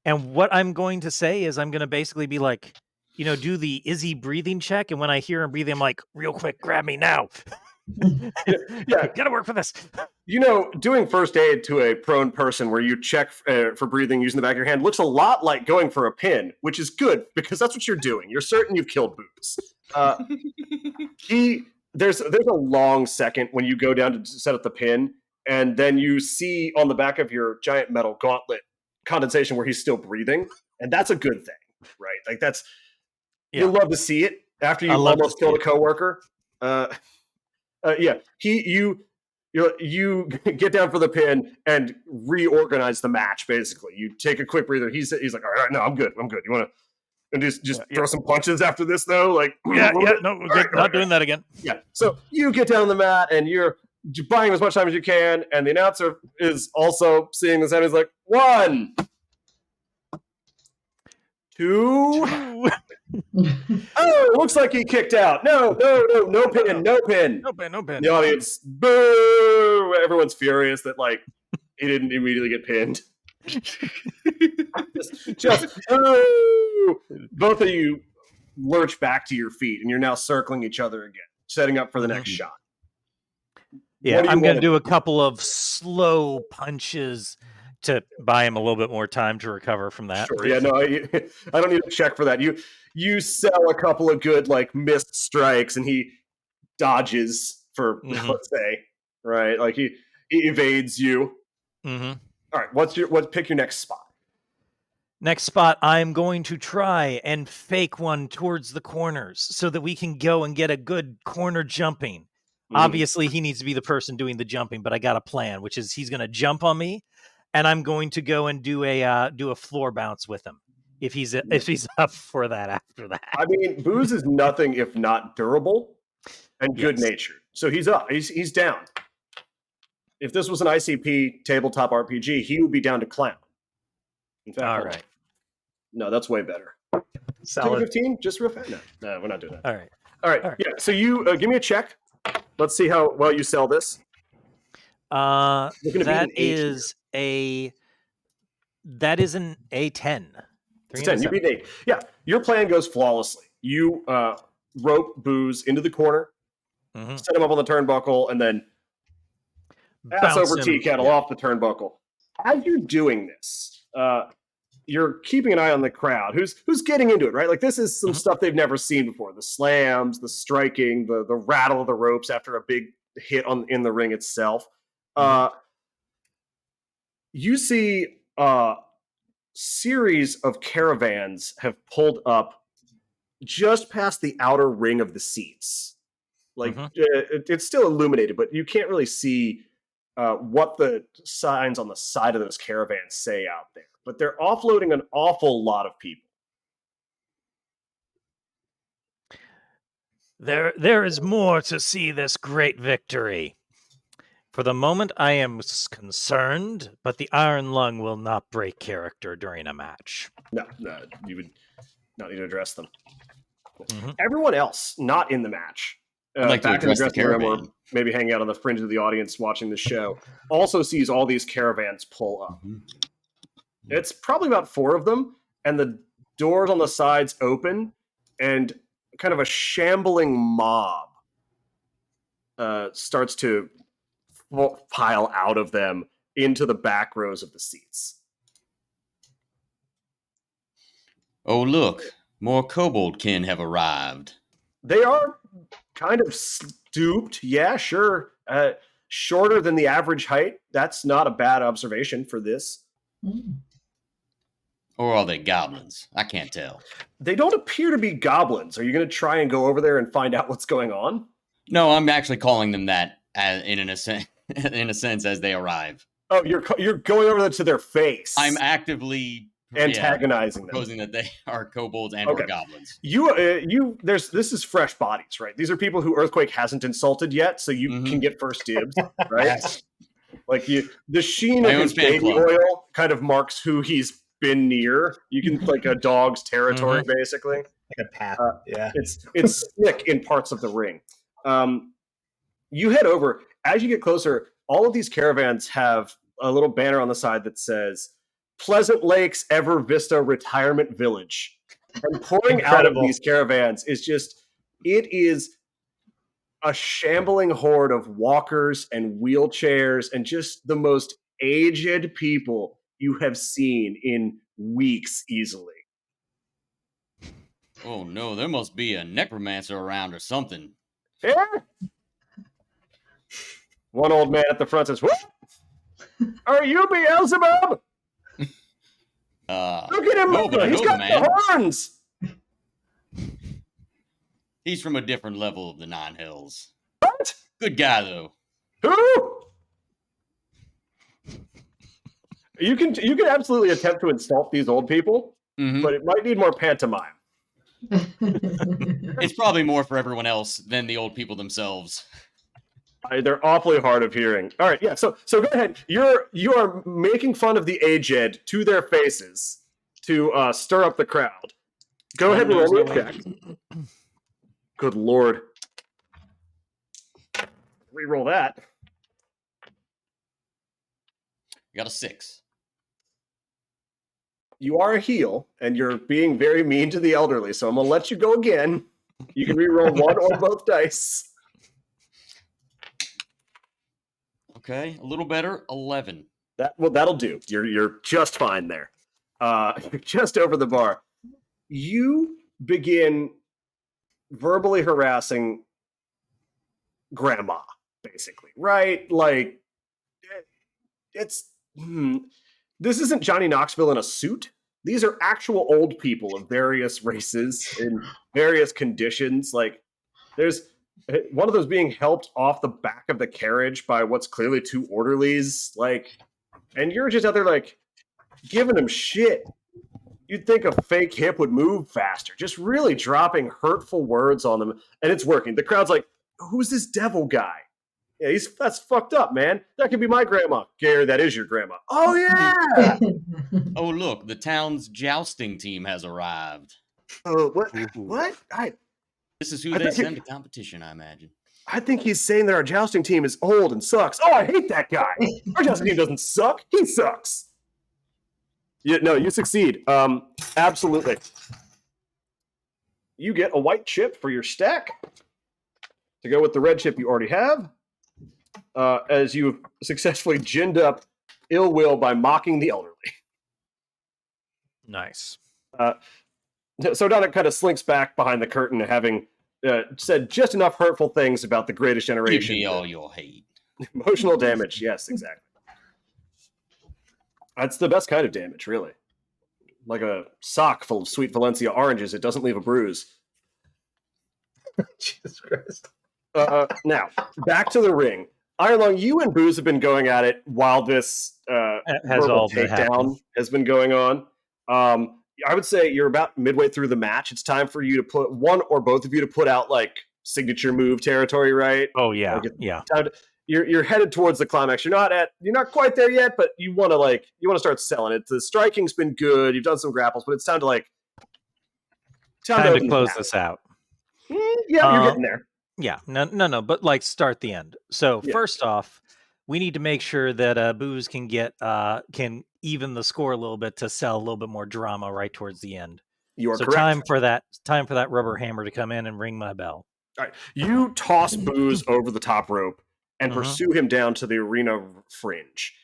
And what I'm going to say is I'm going to basically be do the Izzy breathing check. And when I hear him breathing, I'm like, real quick, grab me now. Yeah, gotta work for this. Doing first aid to a prone person where you check for breathing using the back of your hand looks a lot like going for a pin, which is good because that's what you're doing. You're certain you've killed Booze. There's a long second when you go down to set up the pin, and then you see on the back of your giant metal gauntlet condensation where he's still breathing, and that's a good thing, right? You love to see it after you almost killed a coworker. You you get down for the pin and reorganize the match. Basically, you take a quick breather. He's like, all right, no, I'm good. You want to and just throw some punches after this though? Like, no, we're good. Not doing that again. Yeah. So you get down on the mat and you're buying as much time as you can, and the announcer is also seeing this, and he's like, 1, 2. Oh, looks like he kicked out. No pin. The audience, boo! Everyone's furious that like he didn't immediately get pinned. just boo! Both of you lurch back to your feet, and you're now circling each other again, setting up for the next shot. Yeah, I'm going to do a couple of slow punches to buy him a little bit more time to recover from that. Sure. Yeah, no, I don't need to check for that. You sell a couple of good like missed strikes, and he dodges for let's say, right? Like he evades you. Mm-hmm. All right, pick your next spot. Next spot, I'm going to try and fake one towards the corners so that we can go and get a good corner jumping. Obviously, he needs to be the person doing the jumping, but I got a plan, which is he's going to jump on me, and I'm going to go and do a floor bounce with him if he's up for that after that. I mean, Booze is nothing if not durable and good-natured. So he's up. He's down. If this was an ICP tabletop RPG, he would be down to clown. In fact, all right. No, that's way better. Solid. 15, just real fast. No, we're not doing that. All right. Yeah. So you give me a check. Let's see how well you sell this. That is an A10. It's 10. You beat an 8. Yeah. Your plan goes flawlessly. You rope Booze into the corner, set him up on the turnbuckle, and then ass over tea kettle off the turnbuckle. As you're doing this, you're keeping an eye on the crowd. Who's getting into it, right? Like this is some stuff they've never seen before. The slams, the striking, the rattle of the ropes after a big hit in the ring itself. You see a series of caravans have pulled up just past the outer ring of the seats. Like it's still illuminated, but you can't really see what the signs on the side of those caravans say out there. But they're offloading an awful lot of people. There is more to see this great victory. For the moment, I am concerned, but the Iron Lung will not break character during a match. No, you would not need to address them. Everyone else not in the match, I'd like to address the caravan. Or maybe hanging out on the fringe of the audience watching the show, also sees all these caravans pull up. It's probably about 4 of them, and the doors on the sides open, and kind of a shambling mob starts to pile out of them into the back rows of the seats. Oh, look, more kobold kin have arrived. They are kind of stooped, yeah, sure. Shorter than the average height. That's not a bad observation for this. Or are they goblins? I can't tell. They don't appear to be goblins. Are you going to try and go over there and find out what's going on? No, I'm actually calling them that in a sense as they arrive. Oh, you're going over to their face. I'm actively antagonizing them, proposing that they are kobolds and or goblins. This is fresh bodies, right? These are people who Earthquake hasn't insulted yet, so you can get first dibs, right? Like the sheen of his baby oil kind of marks who he's been near. You can like a dog's territory, basically. Like a path. It's slick in parts of the ring. You head over. As you get closer, all of these caravans have a little banner on the side that says Pleasant Lakes Ever Vista Retirement Village. And pouring out of these caravans is it is a shambling horde of walkers and wheelchairs and just the most aged people you have seen in weeks easily. Oh no, there must be a necromancer around or something. Yeah. One old man at the front says, "What? Are you Beelzebub?" Look at him! He's got the horns! He's from a different level of the Nine Hills. What? Good guy, though. Who? You can absolutely attempt to insult these old people, but it might need more pantomime. It's probably more for everyone else than the old people themselves. They're awfully hard of hearing. All right, yeah. So go ahead. You are making fun of the aged to their faces to stir up the crowd. Go ahead and roll me a check. Good lord. Reroll that. You got a 6. You are a heel, and you're being very mean to the elderly, so I'm going to let you go again. You can reroll one or both dice. Okay, a little better. 11. That'll do. You're just fine there. You're just over the bar. You begin verbally harassing grandma, basically, right? Like, it's... This isn't Johnny Knoxville in a suit. These are actual old people of various races in various conditions. Like, there's one of those being helped off the back of the carriage by what's clearly 2 orderlies. Like, and you're just out there, like, giving them shit. You'd think a fake hip would move faster. Just really dropping hurtful words on them. And it's working. The crowd's like, who's this devil guy? Yeah, that's fucked up, man. That could be my grandma. Gary, that is your grandma. Oh, yeah! Oh, look, the town's jousting team has arrived. Oh, what? What? This is who they send to competition, I imagine. I think he's saying that our jousting team is old and sucks. Oh, I hate that guy. Our jousting team doesn't suck. He sucks. No, you succeed. Absolutely. You get a white chip for your stack to go with the red chip you already have. As you've successfully ginned up ill will by mocking the elderly. Nice. So Donna kind of slinks back behind the curtain, having said just enough hurtful things about the greatest generation. Give me all your hate. Emotional damage, yes, exactly. That's the best kind of damage, really. Like a sock full of sweet Valencia oranges, it doesn't leave a bruise. Jesus Christ. Now, back to the ring. Ironlong, you and Booze have been going at it while this verbal takedown has been going on. I would say you're about midway through the match. It's time for you to put one or both of you to put out like signature move territory, right? Oh yeah, like yeah. You're headed towards the climax. You're not quite there yet, but you want to start selling it. The striking's been good. You've done some grapples, but it's time to close this out. Yeah, you're getting there. Yeah, no, but like start the end. So first off, we need to make sure that Booze can can even the score a little bit to sell a little bit more drama right towards the end. You are so correct. Time for that rubber hammer to come in and ring my bell. All right, you toss Booze over the top rope and pursue him down to the arena fringe.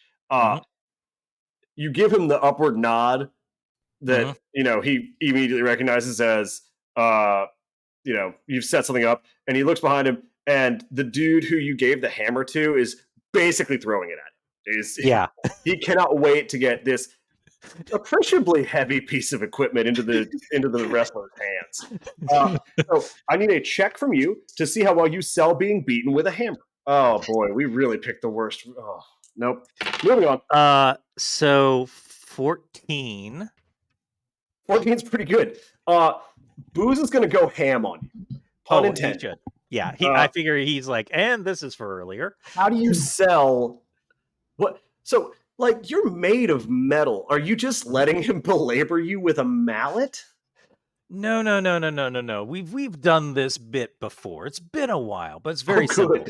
You give him the upward nod that he immediately recognizes as you've set something up, and he looks behind him, and the dude who you gave the hammer to is basically throwing it at him. He cannot wait to get this appreciably heavy piece of equipment into the wrestler's hands. So I need a check from you to see how well you sell being beaten with a hammer. Oh boy, we really picked the worst. Oh, nope. Moving on. So 14. 14's pretty good. Booze is going to go ham on you. Pun intended. Yeah, I figure he's like, and this is for earlier. How do you sell? What? So, like, you're made of metal. Are you just letting him belabor you with a mallet? No. We've done this bit before. It's been a while, but it's very simple.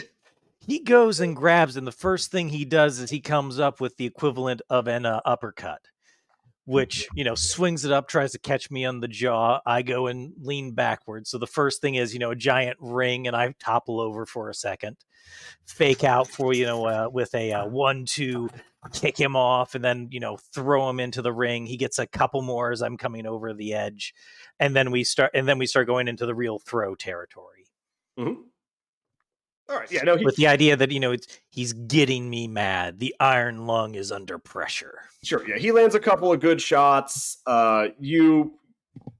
He goes and grabs, and the first thing he does is he comes up with the equivalent of an uppercut, which, swings it up, tries to catch me on the jaw. I go and lean backwards. So the first thing is, a giant ring, and I topple over for a second, fake out for, with a 1-2, kick him off, and then, throw him into the ring. He gets a couple more as I'm coming over the edge. And then we start going into the real throw territory. Mm-hmm. All right. Yeah. With the idea that, he's getting me mad. The iron lung is under pressure. Sure. Yeah. He lands a couple of good shots. You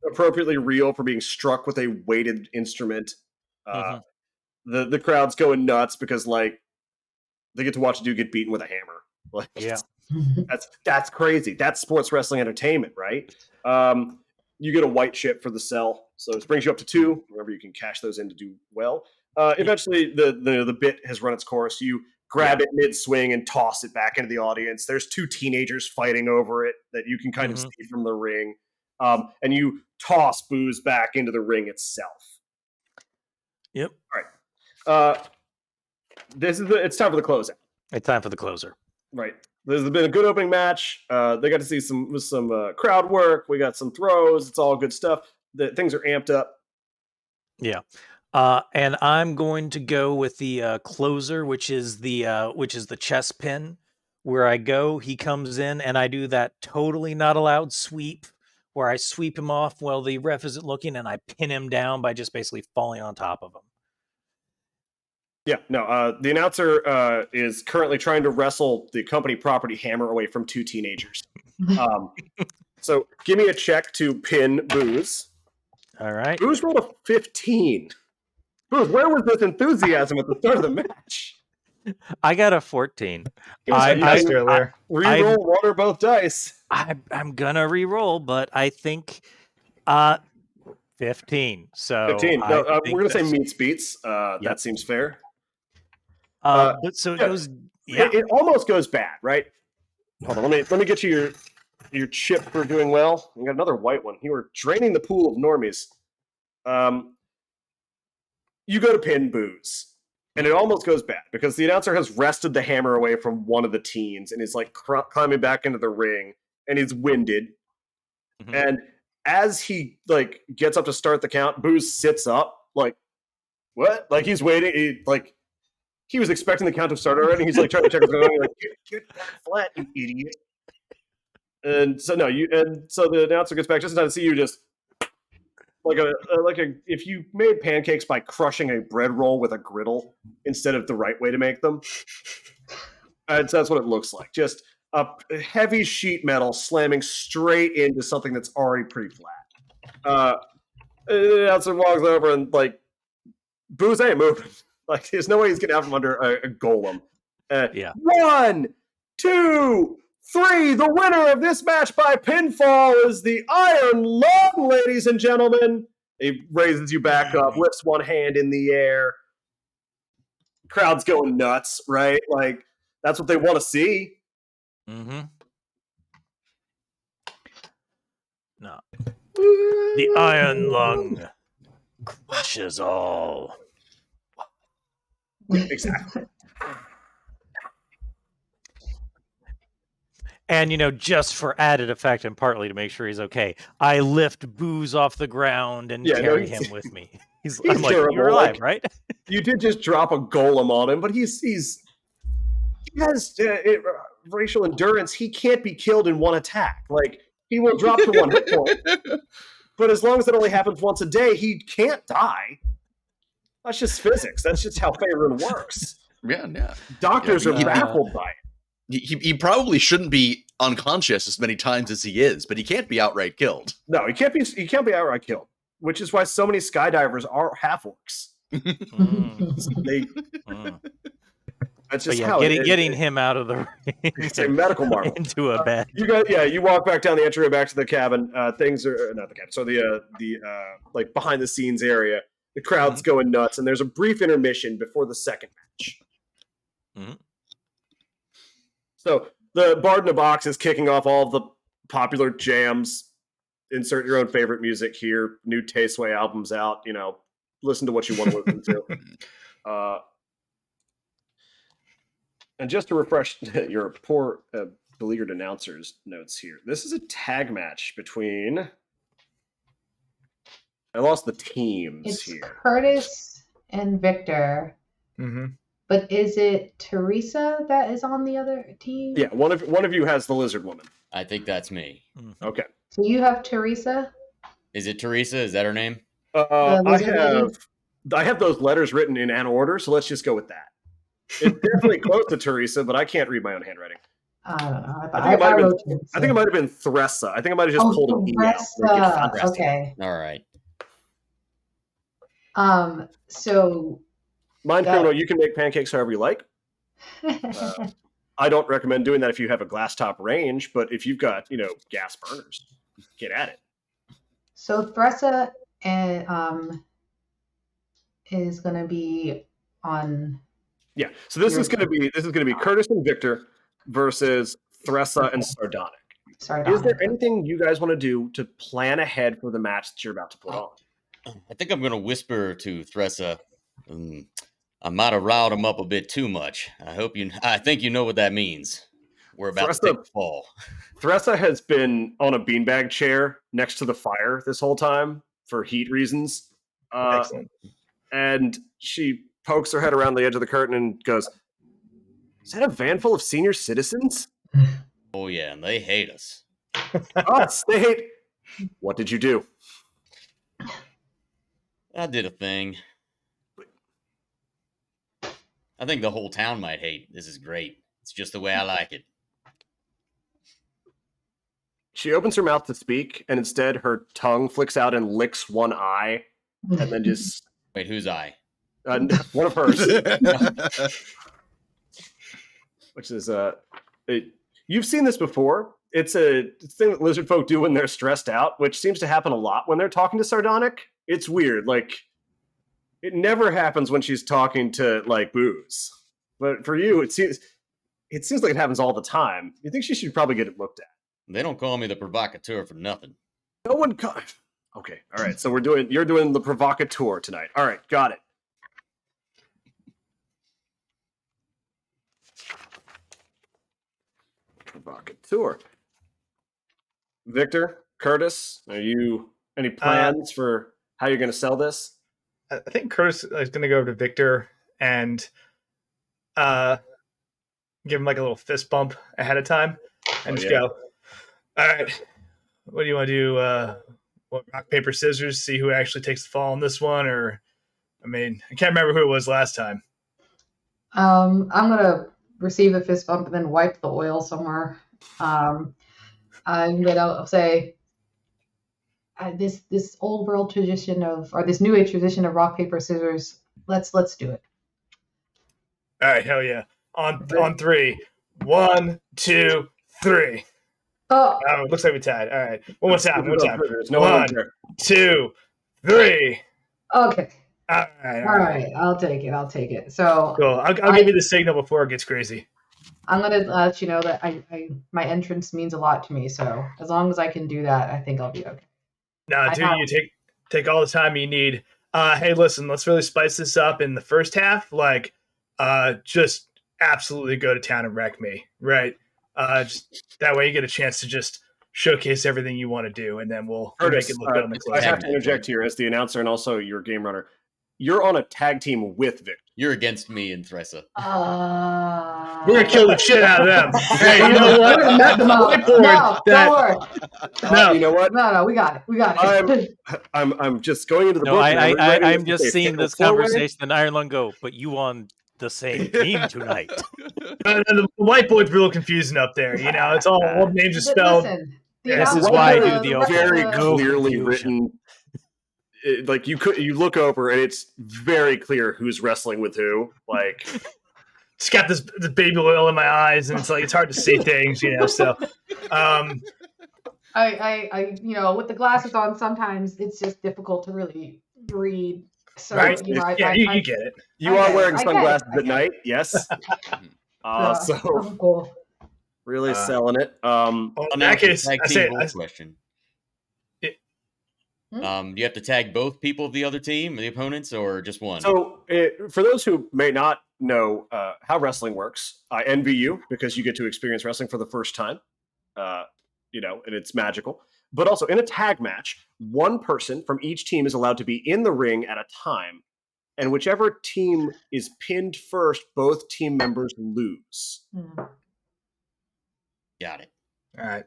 appropriately reel for being struck with a weighted instrument. The crowd's going nuts because, like, they get to watch a dude get beaten with a hammer. Like, yeah. That's crazy. That's sports wrestling entertainment, right? You get a white chip for the sell, so this brings you up to 2. Remember, you can cash those in to do well. Eventually, the bit has run its course. You grab it mid-swing and toss it back into the audience. There's 2 teenagers fighting over it that you can kind of see from the ring. And you toss Booze back into the ring itself. Yep. All right. It's time for the closeout. It's time for the closer. Right. There's been a good opening match. They got to see some crowd work. We got some throws. It's all good stuff. Things are amped up. Yeah. And I'm going to go with the closer, which is the chess pin. Where I go, he comes in, and I do that totally not allowed sweep, where I sweep him off while the ref isn't looking, and I pin him down by just basically falling on top of him. Yeah, no. The announcer is currently trying to wrestle the company property hammer away from 2 teenagers. So give me a check to pin Booze. All right. Booze rolled a 15. Booze, where was this enthusiasm at the start of the match? I got a 14. Reroll one or both dice. I'm gonna re-roll, but I think 15. So 15. No, we're gonna say meets beats. Yep. That seems fair. But so it goes. Yeah. It almost goes bad, right? Hold on, let me get you your chip for doing well. You got another white one. You were draining the pool of normies. You go to pin Booze, and it almost goes bad because the announcer has wrested the hammer away from one of the teens and is like climbing back into the ring, and he's winded. Mm-hmm. And as he like gets up to start the count, Booze sits up, like, what? Like he's waiting, he was expecting the count to start already. He's like trying to check what's going on. Like, get that flat, you idiot. And so so the announcer gets back just in time to see you just like if you made pancakes by crushing a bread roll with a griddle instead of the right way to make them. And so that's what it looks like. Just a heavy sheet metal slamming straight into something that's already pretty flat. The announcer walks over and like, Booze ain't moving. Like, there's no way he's getting out from under a golem. 1, 2, 3. The winner of this match by pinfall is the Iron Lung, ladies and gentlemen. He raises you back up, lifts one hand in the air. Crowd's going nuts, right? Like, that's what they want to see. Mm-hmm. No. The Iron Lung crushes all. Exactly. And, just for added effect and partly to make sure he's okay, I lift Booze off the ground and carry him with me. I'm like, terrible. You're alive, right? You did just drop a golem on him, but he has racial endurance. He can't be killed in one attack. Like, he will drop to 1 hit point. But as long as it only happens once a day, he can't die. That's just physics. That's just how Faerun works. Yeah. Doctors are baffled by it. He probably shouldn't be unconscious as many times as he is, but he can't be outright killed. No, he can't be outright killed. Which is why so many skydivers are half orcs. That's just how getting him out of the ring. It's a medical marvel. Into a bed. You walk back down the entryway back to the cabin. Things are not the cabin. So the like behind the scenes area. The crowd's going nuts, and there's a brief intermission before the second match. Mm-hmm. So the Bard in a Box is kicking off all of the popular jams. Insert your own favorite music here. New Tasteway albums out. Listen to what you want to listen to. And just to refresh your poor beleaguered announcer's notes here, this is a tag match between... I lost the teams here. It's Curtis and Victor. Mm-hmm. But is it Teresa that is on the other team? Yeah, one of you has the lizard woman. I think that's me. Okay. So you have Teresa? Is it Teresa? Is that her name? I have those letters written in an order, so let's just go with that. It's definitely close to Teresa, but I can't read my own handwriting. I don't know. I think it might have been Thressa. I think I might have just pulled an email. Okay. All right. So Mind criminal, you can make pancakes however you like. I don't recommend doing that if you have a glass top range, but if you've got, gas burners, get at it. So Thressa is going to be on. Yeah. So this is going to be Curtis and Victor versus Thressa and Sardonic. Is there anything you guys want to do to plan ahead for the match that you're about to put on? I think I'm going to whisper to Thressa. I might have riled him up a bit too much. I think you know what that means. We're about to take the fall. Thressa has been on a beanbag chair next to the fire this whole time for heat reasons. Excellent. And she pokes her head around the edge of the curtain and goes, "Is that a van full of senior citizens?" Oh, yeah, and they hate us. Us? They hate... What did you do? I did a thing. I think the whole town might hate. This is great. It's just the way I like it. She opens her mouth to speak, and instead her tongue flicks out and licks one eye, and then just... Wait, whose eye? One of hers. Which is... You've seen this before. It's a thing that lizard folk do when they're stressed out, which seems to happen a lot when they're talking to Sardonic. It's weird. Like, it never happens when she's talking to, like, Booze. But for you, it seems like it happens all the time. You think she should probably get it looked at. They don't call me the provocateur for nothing. No one... Okay, all right. So you're doing the provocateur tonight. All right, got it. Provocateur. Victor, Curtis, are you any plans for how you're going to sell this? I think Curtis is going to go over to Victor and give him like a little fist bump ahead of time and go, "All right, what do you want to do? Rock, paper, scissors, see who actually takes the fall on this one?" Or, I can't remember who it was last time. I'm going to receive the fist bump and then wipe the oil somewhere. I'm going to say this old world tradition or this new age tradition of rock, paper, scissors. Let's do it. All right, hell yeah! On three. 1, 2, 3. Oh, looks like we tied. All right, one more time. There's no 1, 2, 3. Okay. All right. I'll take it. So cool. I'll give you the signal before it gets crazy. I'm gonna let you know that my entrance means a lot to me. So as long as I can do that, I think I'll be okay. No, dude, you take all the time you need. Hey, listen, let's really spice this up in the first half. Like, just absolutely go to town and wreck me, right? Just that way you get a chance to just showcase everything you want to do, and then we'll make it look good on the close. I have to interject here as the announcer and also your game runner. You're on a tag team with Victor. You're against me and Thressa. We're gonna kill the shit out of them. Hey, you know what? Don't worry. No, you know what? No, we got it. I'm just going into the book. I'm just seeing this conversation and Iron Lung go, but you on the same team tonight. The whiteboard's real confusing up there. You know, it's all names are spelled. Listen, this is why I do the very clearly written. Like you look over and it's very clear who's wrestling with who. Like, it's got this baby oil in my eyes, and it's like it's hard to see things, you know. So, I with the glasses on, sometimes it's just difficult to really read. So, right? You get it. You are wearing sunglasses at night, yes. So cool. Really selling it. In that case, I say question. Do you have to tag both people of the other team, the opponents, or just one? So, for those who may not know how wrestling works, I envy you because you get to experience wrestling for the first time. And it's magical. But also, in a tag match, one person from each team is allowed to be in the ring at a time. And whichever team is pinned first, both team members lose. Got it. All right.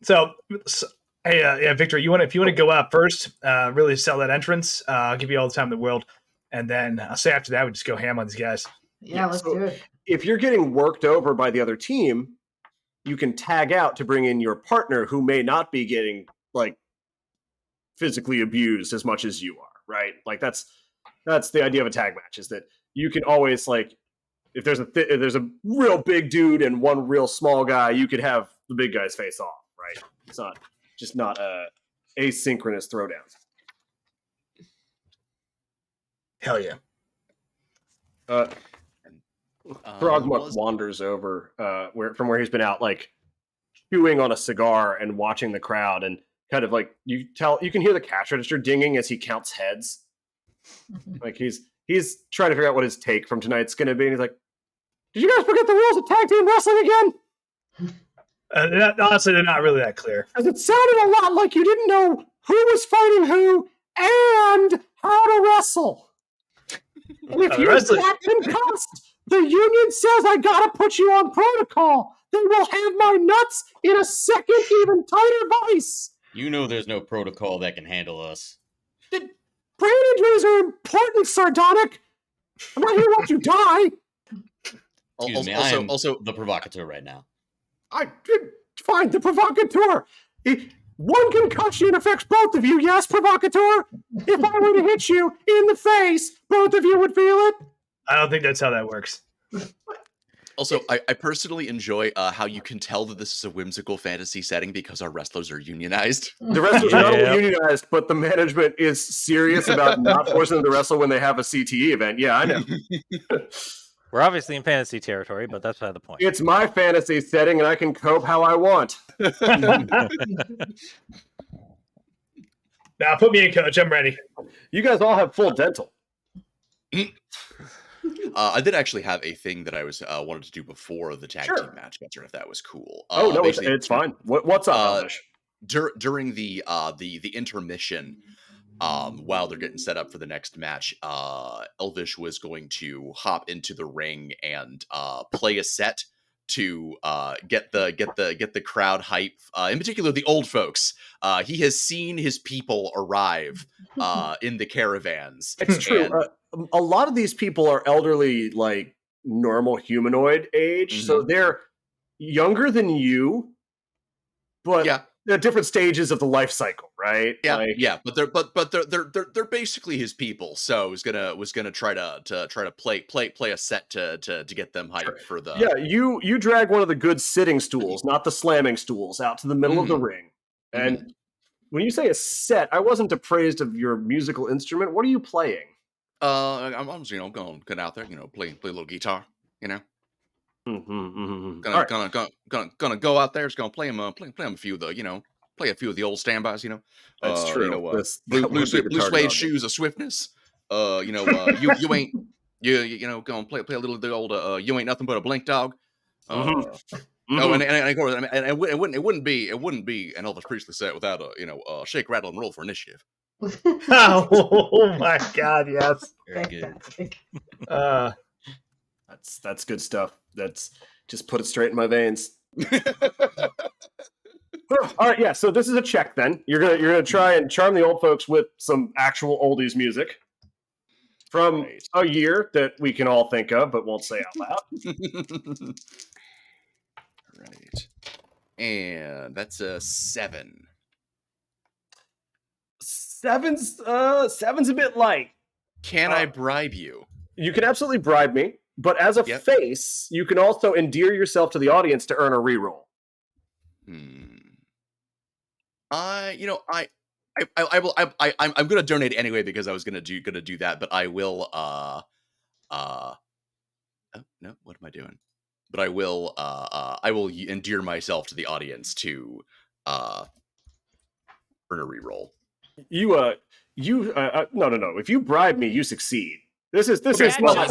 So hey, Victor, if you want to go out first, really sell that entrance, I'll give you all the time in the world, and then I'll say after that we just go ham on these guys. Yeah, let's do it. If you're getting worked over by the other team, you can tag out to bring in your partner who may not be getting like physically abused as much as you are, right? Like that's the idea of a tag match, is that you can always like if there's a real big dude and one real small guy, you could have the big guys face off, right? It's not asynchronous throwdowns. Hell yeah. Throgmuck wanders over from where he's been out, like chewing on a cigar and watching the crowd, and kind of like you can hear the cash register dinging as he counts heads. Like he's trying to figure out what his take from tonight's going to be. And he's like, "Did you guys forget the rules of tag team wrestling again?" Honestly, they're not really that clear. Because it sounded a lot like you didn't know who was fighting who and how to wrestle. And if you're that concussed, the union says I gotta put you on protocol. Then we'll have my nuts in a second, even tighter vice. You know there's no protocol that can handle us. Brain injuries are important, Sardonic. I'm not here to watch you die. Excuse me, I am the provocateur right now. Fine, the provocateur. One concussion affects both of you, yes, provocateur? If I were to hit you in the face, both of you would feel it? I don't think that's how that works. Also, I personally enjoy how you can tell that this is a whimsical fantasy setting because our wrestlers are unionized. The wrestlers are not only unionized, but the management is serious about not forcing them to wrestle when they have a CTE event. Yeah, I know. We're obviously in fantasy territory, but that's not the point. It's my fantasy setting, and I can cope how I want. Now, put me in, coach. I'm ready. You guys all have full dental. I did actually have a thing that I was wanted to do before the tag team match, if that was cool. No, it's fine. What's up, Elvish? During the intermission, while they're getting set up for the next match, Elvish was going to hop into the ring and play a set to get the crowd hype. In particular, the old folks. He has seen his people arrive in the caravans. It's true. A lot of these people are elderly, like normal humanoid age, so they're younger than you, but at different stages of the life cycle, right? Yeah, but they're basically his people. So was gonna try to play a set to get them hyped for the. Yeah, you drag one of the good sitting stools, not the slamming stools, out to the middle of the ring, and when you say a set, I wasn't appraised of your musical instrument. What are you playing? I'm going out there, play a little guitar, Gonna go out there. Just gonna play him a few of the, play a few of the old standbys, That's true. Blue suede shoes of swiftness. You ain't gonna play a little of the old you ain't nothing but a blink dog. Oh, and of course, it wouldn't be an Elvis Presley set without a shake, rattle, and roll for initiative. Oh my God! Yes, very good. That's good stuff. That's just put it straight in my veins. All right, yeah. So this is a check. Then you're gonna try and charm the old folks with some actual oldies music from a year that we can all think of, but won't say out loud. Right, and that's a 7. Seven's a bit light. Can I bribe you? You can absolutely bribe me, but as a face, you can also endear yourself to the audience to earn a reroll. I'm going to donate anyway because I was going to do that, but I will. Oh no, what am I doing? But I will endear myself to the audience to earn a reroll. No. If you bribe me, you succeed. This is not a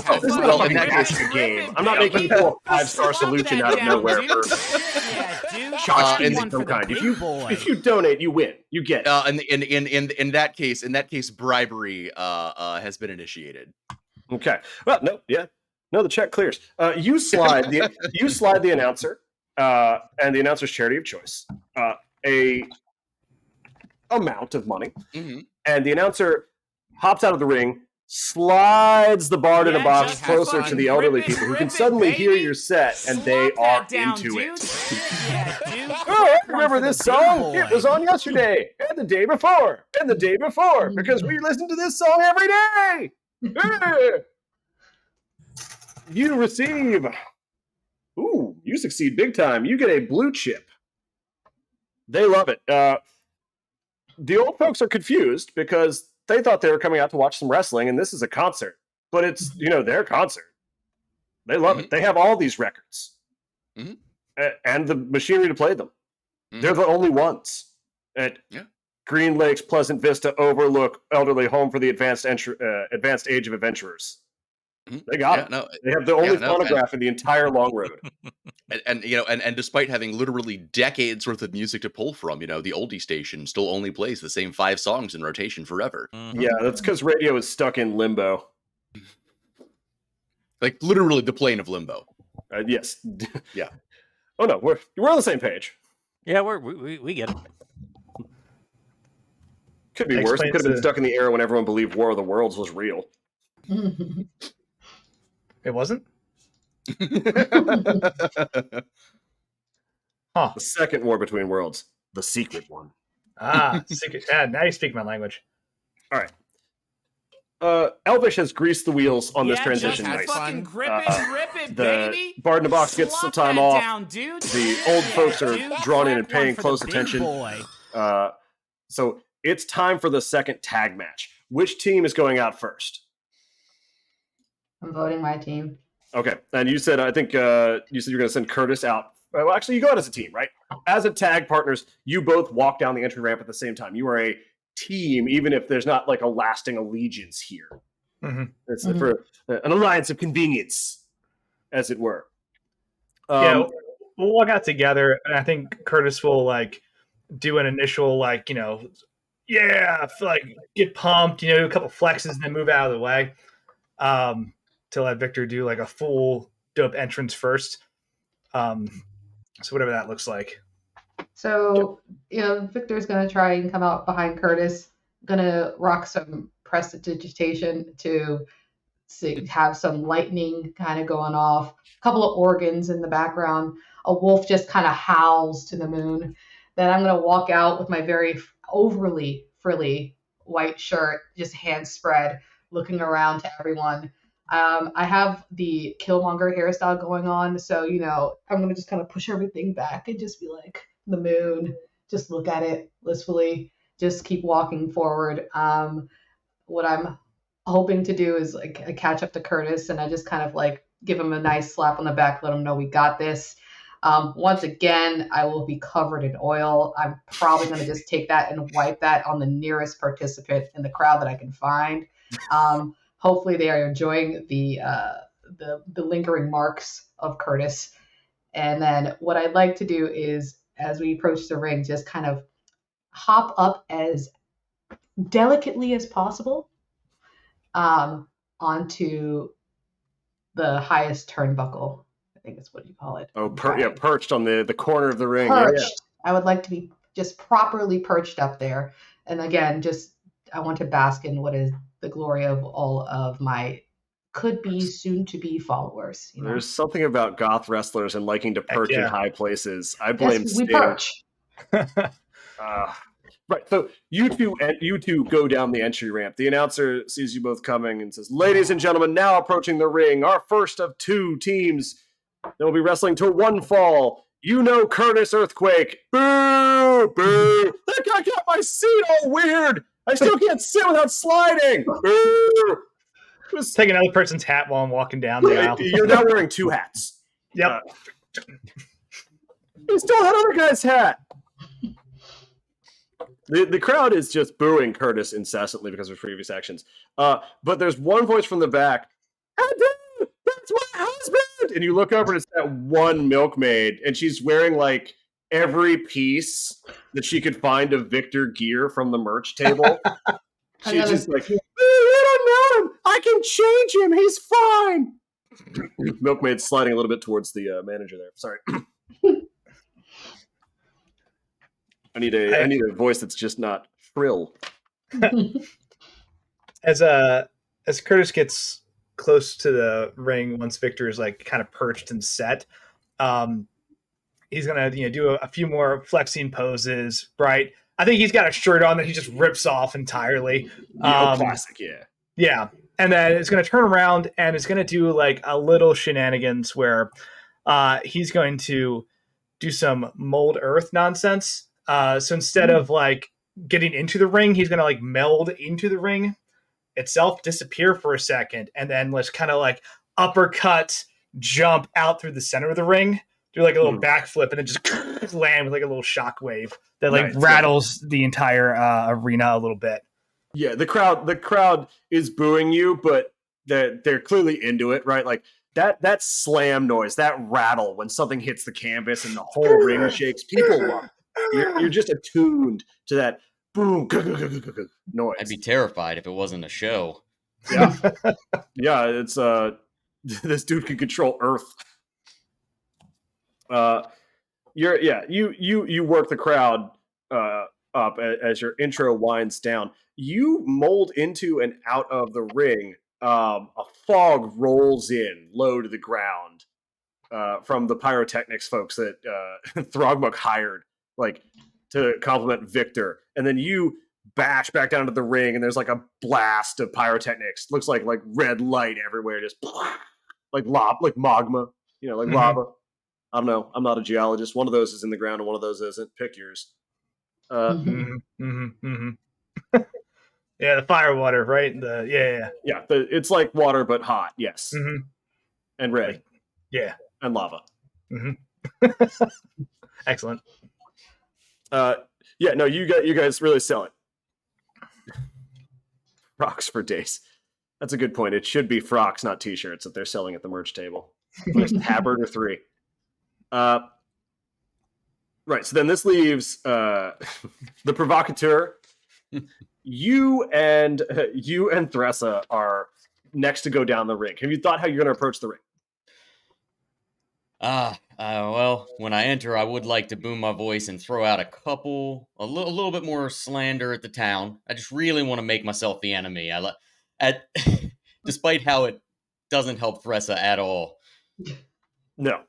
game. I'm not making you a 5-star solution out of nowhere for shot of some kind. If you donate, you win. You get it. In that case, bribery has been initiated. Okay. Well, no, the check clears. You slide the announcer, and the announcer's charity of choice, a amount of money, and the announcer hops out of the ring, slides the bar in a box closer to the elderly people who can suddenly hear your set, and they are into it. I remember this song. It was on yesterday, and the day before, and the day before, because we listen to this song every day. You receive. Ooh, you succeed big time. You get a blue chip. They love it. The old folks are confused because they thought they were coming out to watch some wrestling, and this is a concert. But it's, their concert. They love it. They have all these records. And the machinery to play them. They're the only ones at Green Lakes, Pleasant Vista, Overlook, elderly home for the advanced age of adventurers. They got it. No, they have the only phonograph in the entire long road. And despite having literally decades worth of music to pull from, the oldie station still only plays the same 5 songs in rotation forever. Yeah, that's because radio is stuck in limbo. Like literally the plane of limbo. Yes. Yeah. Oh no, we're on the same page. Yeah, we get it. Could be worse. It could have been stuck in the era when everyone believed War of the Worlds was real. It wasn't? The second war between worlds. The secret one. Secret. Yeah, now you speak my language. All right. Elvish has greased the wheels on this transition. Nice. Fucking grip it, baby. The Bard in the Box gets some time off. The old folks are drawn in and paying close attention. So it's time for the second tag match. Which team is going out first? I'm voting my team. Okay. And you said, I think you said you're going to send Curtis out. Well, actually, you go out as a team, right? As a tag partners, you both walk down the entry ramp at the same time. You are a team, even if there's not like a lasting allegiance here. It's for an alliance of convenience, as it were. We'll walk out together, and I think Curtis will do an initial get pumped, a couple flexes, and then move out of the way to let Victor do a full dope entrance first. So whatever that looks like. So, Victor's going to try and come out behind Curtis, going to rock some prestidigitation to have some lightning kind of going off, a couple of organs in the background. A wolf just kind of howls to the moon. Then I'm going to walk out with my very overly frilly white shirt, just hands spread, looking around to everyone. I have the Killmonger hairstyle going on, so, I'm going to just kind of push everything back and just be like, the moon, just look at it blissfully, just keep walking forward. What I'm hoping to do is I catch up to Curtis and I just kind of give him a nice slap on the back, let him know we got this. Once again, I will be covered in oil. I'm probably going to just take that and wipe that on the nearest participant in the crowd that I can find. Hopefully they are enjoying the lingering marks of Curtis. And then what I'd like to do is, as we approach the ring, just kind of hop up as delicately as possible onto the highest turnbuckle. I think that's what you call it. Oh, perched on the corner of the ring. Perched. Yeah. I would like to be just properly perched up there. And again, I want to bask in what is the glory of all of my could-be, soon-to-be followers. There's something about goth wrestlers and liking to perch in high places. I blame Sting. We perch. Right. So you two go down the entry ramp. The announcer sees you both coming and says, "Ladies and gentlemen, now approaching the ring, our first of 2 teams that will be wrestling to one fall. Curtis Earthquake. Boo! Boo! That guy got my seat all weird. I still can't sit without sliding. Boo! Take another person's hat while I'm walking down the aisle. You're now wearing 2 hats. Yep. He still had other guy's hat. The crowd is just booing Curtis incessantly because of his previous actions. But there's one voice from the back. That's my husband! And you look over and it's that one milkmaid, and she's wearing every piece that she could find of Victor gear from the merch table. She's just like, you don't know him. I can change him. He's fine. Milkmaid's sliding a little bit towards the manager there. Sorry. I need a voice that's just not shrill. As Curtis gets close to the ring, once Victor is kind of perched and set, he's gonna do a few more flexing poses. Right. I think he's got a shirt on that he just rips off entirely. Classic, yeah. Yeah. And then it's going to turn around and it's going to do like a little shenanigans where he's going to do some mold earth nonsense. So instead of like getting into the ring, he's going to like meld into the ring itself, disappear for a second, and then let's kind of like uppercut, jump out through the center of the ring, do like a little backflip, and then just land with like a little shockwave that like rattles the entire arena a little bit. Yeah, the crowd is booing you, but they're clearly into it, right? Like that slam noise, that rattle when something hits the canvas and the whole ring shakes. People love it. You're just attuned to that boom noise. I'd be terrified if it wasn't a show. Yeah, yeah. It's this dude can control Earth. You work the crowd up as your intro winds down. You mold into and out of the ring. A fog rolls in low to the ground from the Pyrotechnics folks that Throgmuck hired, like to compliment Victor, and then you bash back down to the ring, and there's like a blast of Pyrotechnics. Looks like red light everywhere, just like magma, like lava. I don't know. I'm not a geologist. One of those is in the ground, and one of those isn't. Pick yours. Yeah, the fire water, right? It's like water but hot. Yes, and red. Yeah, and lava. Excellent. You guys really sell it. Frocks for days. That's a good point. It should be frocks, not t-shirts, that they're selling at the merch table. Just Haberd or 3. Right. So then this leaves the provocateur. You and Thressa are next to go down the ring. Have you thought how you're going to approach the ring? Well, when I enter, I would like to boom my voice and throw out a little bit more slander at the town. I just really want to make myself the enemy. Despite how it doesn't help Thressa at all. No.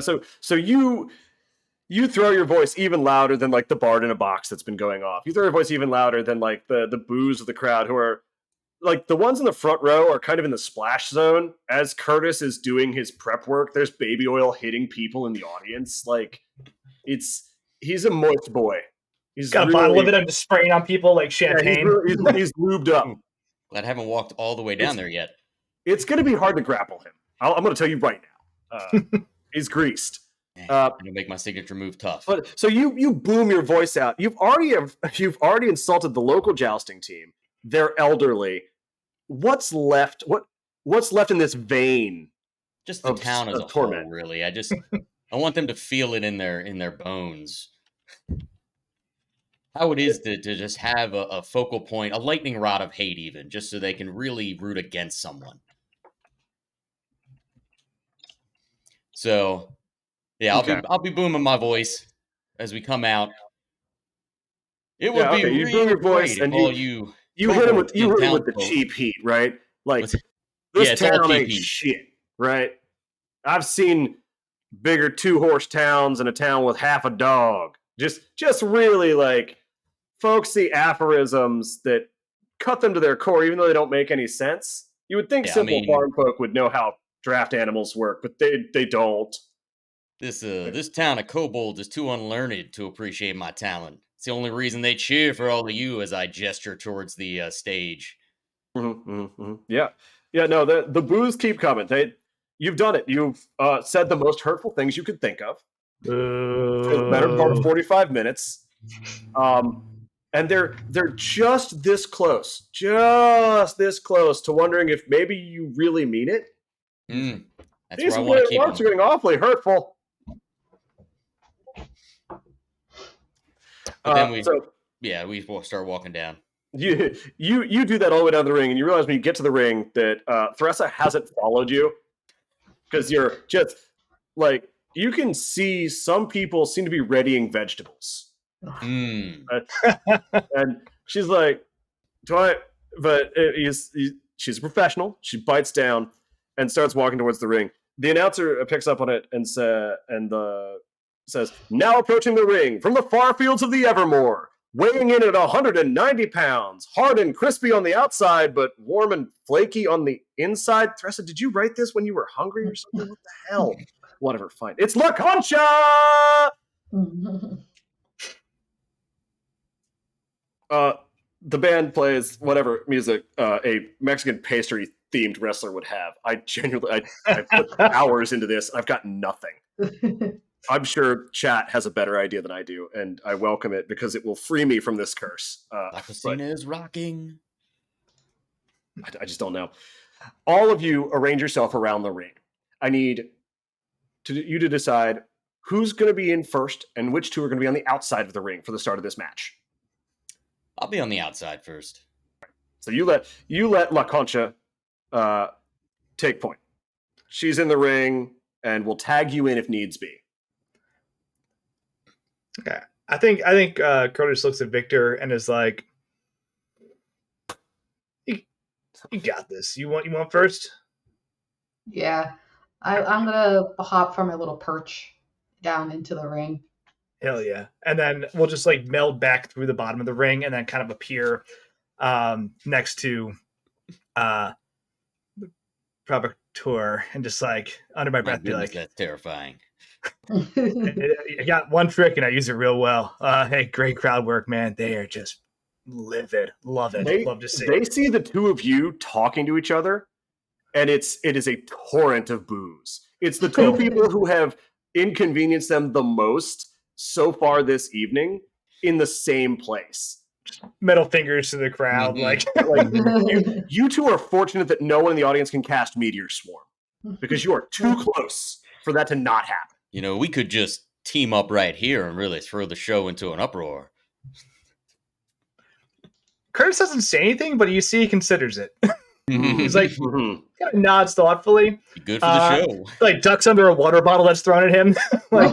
So you throw your voice even louder than like the bard in a box that's been going off. You throw your voice even louder than like the boos of the crowd, who are like the ones in the front row are kind of in the splash zone. As Curtis is doing his prep work, there's baby oil hitting people in the audience. Like he's a moist boy. He's got a bottle of it. I'm just spraying on people like champagne. Yeah, he's lubed up. Glad I haven't walked all the way down there yet. It's going to be hard to grapple him. I'm going to tell you right now. He's greased. I'm gonna make my signature move tough. But so you boom your voice out. You've already insulted the local jousting team. They're elderly. What's left? What's left in this vein? Just the town as a torment. Whole, really. I want them to feel it in their bones. How it is to just have a focal point, a lightning rod of hate, even just so they can really root against someone. So. Yeah, I'll be booming my voice as we come out. It would be you really boom your voice great and if all you hit him with the cheap heat, right? Like this town ain't shit, right? I've seen bigger 2-horse towns and a town with half a dog. Just really like folksy aphorisms that cut them to their core, even though they don't make any sense. You would think simple farm folk would know how draft animals work, but they don't. This town of kobolds is too unlearned to appreciate my talent. It's the only reason they cheer for all of you as I gesture towards the stage. Yeah. No, the boos keep coming. You've done it. You've said the most hurtful things you could think of. For the better part of 45 minutes. And they're just this close to wondering if maybe you really mean it. That's These where I want to keep them. Words are getting awfully hurtful. But then we start walking down. You do that all the way down the ring, and you realize when you get to the ring that Thressa hasn't followed you, because you're just like, you can see some people seem to be readying vegetables. And she's like, she's a professional. She bites down and starts walking towards the ring. The announcer picks up on it and says, "Now approaching the ring from the far fields of the Evermore, weighing in at 190 pounds, hard and crispy on the outside, but warm and flaky on the inside. Theresa, did you write this when you were hungry or something? What the hell? Whatever, fine. It's La Concha! The band plays whatever music a Mexican pastry-themed wrestler would have. I genuinely, I put hours into this. I've got nothing. I'm sure chat has a better idea than I do, and I welcome it because it will free me from this curse. La Cocina is rocking. I just don't know. All of you arrange yourself around the ring. I need you to decide who's going to be in first and which two are going to be on the outside of the ring for the start of this match. I'll be on the outside first. So you let La Concha take point. She's in the ring, and we'll tag you in if needs be. Okay. I think Curtis looks at Victor and is like, you got this. You want first? Yeah. I'm gonna hop from my little perch down into the ring. Hell yeah. And then we'll just like meld back through the bottom of the ring and then kind of appear next to the provocateur and just like under my breath be like, that's terrifying. I got one trick and I use it real well. Hey, great crowd work, man. They are just livid. Love it. Love to see They it. see the two of you talking to each other, and it is a torrent of booze. It's the two people who have inconvenienced them the most so far this evening in the same place. Middle fingers to the crowd. Mm-hmm. Like you two are fortunate that no one in the audience can cast Meteor Swarm because you are too close for that to not happen. You know, we could just team up right here and really throw the show into an uproar. Curtis doesn't say anything, but you see he considers it. He's like, Mhm. kind of nods thoughtfully. Be good for the show. Like ducks under a water bottle that's thrown at him. Like,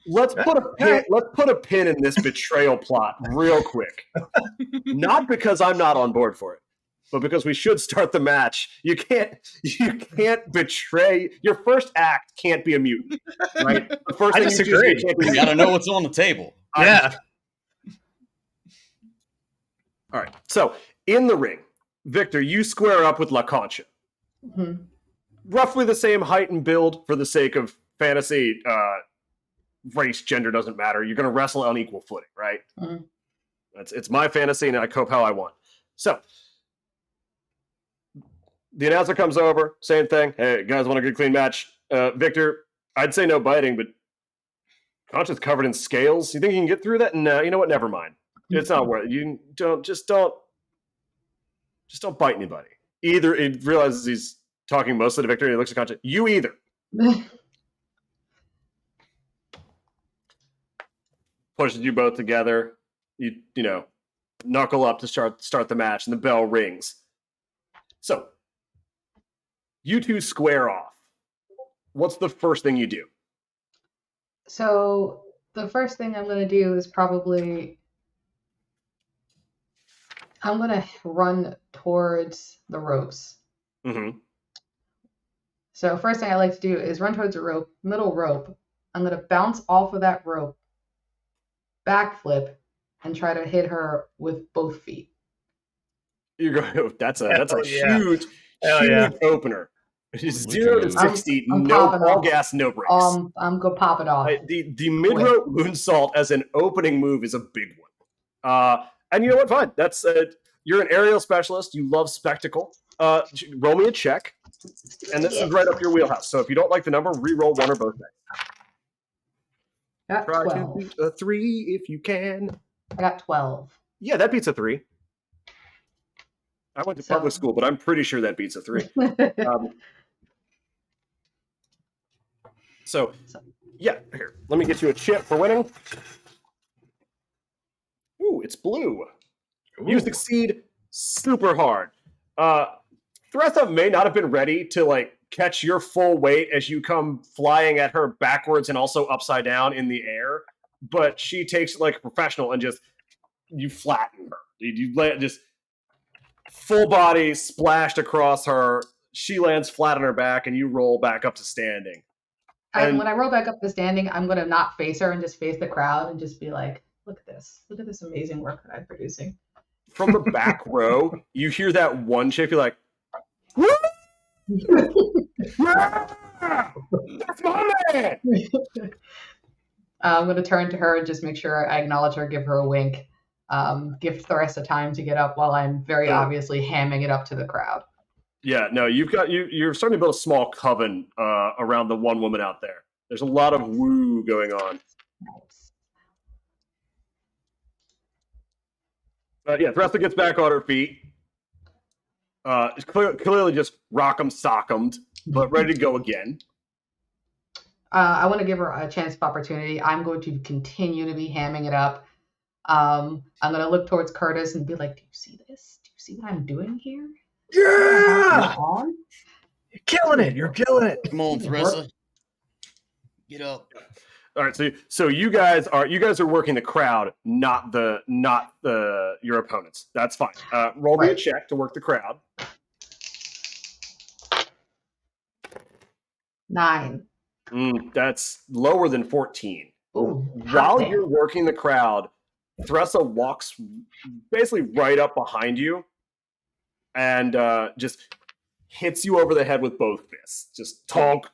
Let's put a pin in this betrayal plot real quick. Not because I'm not on board for it, but because we should start the match. You can't betray. Your first act can't be a mutant, right? The first I thing disagree. You can't be a You mutant. gotta know what's on the table. yeah. All right. So in the ring, Victor, you square up with La Concha. Mhm. Roughly the same height and build for the sake of fantasy. Race, gender doesn't matter. You're going to wrestle on equal footing, right? Mhm. It's my fantasy, and I cope how I want. So the announcer comes over, same thing. Hey, guys, want a good clean match? Victor, I'd say no biting, but Concha's covered in scales. You think you can get through that? No, you know what? Never mind. It's not worth it. You don't bite anybody. Either he realizes he's talking mostly to Victor, and he looks at Concha. You either. Pushes you both together. You know, knuckle up to start the match, and the bell rings. So, you two square off. What's the first thing you do? So the first thing I'm gonna do is probably I'm gonna run towards the ropes. Mm-hmm. So first thing I like to do is run towards the middle rope. I'm gonna bounce off of that rope, backflip, and try to hit her with both feet. You're going. That's a yeah. huge Yeah. opener. 0 to 60, I'm no popping all off. gas, no brakes. I'm gonna pop it off. The mid-rope moonsault as an opening move is a big one. And you know what? Fine. That's you're an aerial specialist. You love spectacle. Roll me a check, and this is right up your wheelhouse. So if you don't like the number, re-roll one or both dice. Got Try 12. to beat a 3 if you can. I got 12. Yeah, that beats a 3. I went to public school, but I'm pretty sure that beats a 3. So, yeah, here. Let me get you a chip for winning. Ooh, it's blue. You succeed super hard. Theresa may not have been ready to like catch your full weight as you come flying at her backwards and also upside down in the air, but she takes it like a professional and just you flatten her. You let just full body splashed across her. She lands flat on her back, and you roll back up to standing. And when I roll back up the standing, I'm gonna not face her and just face the crowd and just be like, Look at this. Look at this amazing work that I'm producing. From the back row, you hear that one chick be like, "Woo! Yeah! That's my man!" I'm going to turn to her and just make sure I acknowledge her, give her a wink, give the rest of time to get up while I'm very obviously hamming it up to the crowd. Yeah, no, you're starting to build a small coven around the one woman out there. There's a lot of woo going on. Yeah, Thresta gets back on her feet. It's clearly just rock'em sock'emed, but ready to go again. I want to give her a chance of opportunity. I'm going to continue to be hamming it up. I'm going to look towards Curtis and be like, do you see this? Do you see what I'm doing here? Yeah! You're killing it. You're killing it. Come on, Thressa. Get up. All right, so you guys are working the crowd, not your opponents. That's fine. Roll me a check to work the crowd. 9. That's lower than 14. Ooh, While you're working the crowd, Thressa walks basically right up behind you and just hits you over the head with both fists. Just tonk.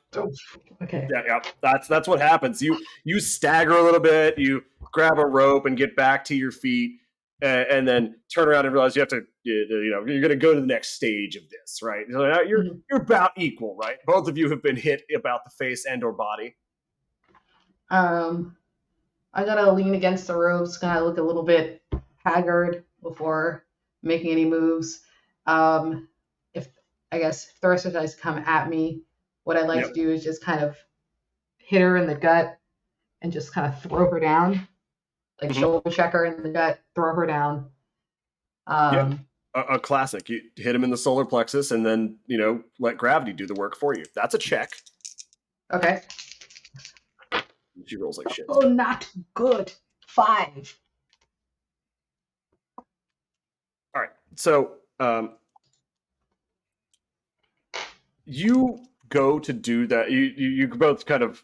Okay. Yeah. That's what happens. You stagger a little bit. You grab a rope and get back to your feet, and then turn around and realize you have to. You're going to go to the next stage of this, right? So now you're about equal, right? Both of you have been hit about the face and/or body. I'm gonna lean against the ropes, kind of look a little bit haggard before making any moves. If Thressa tries to come at me, what I'd like to do is just kind of hit her in the gut and just kind of throw her down, like shoulder check her in the gut, throw her down. A classic. You hit him in the solar plexus and then, let gravity do the work for you. That's a check. Okay. She rolls like shit. Oh, not good. 5. All right. So, you go to do that. You both kind of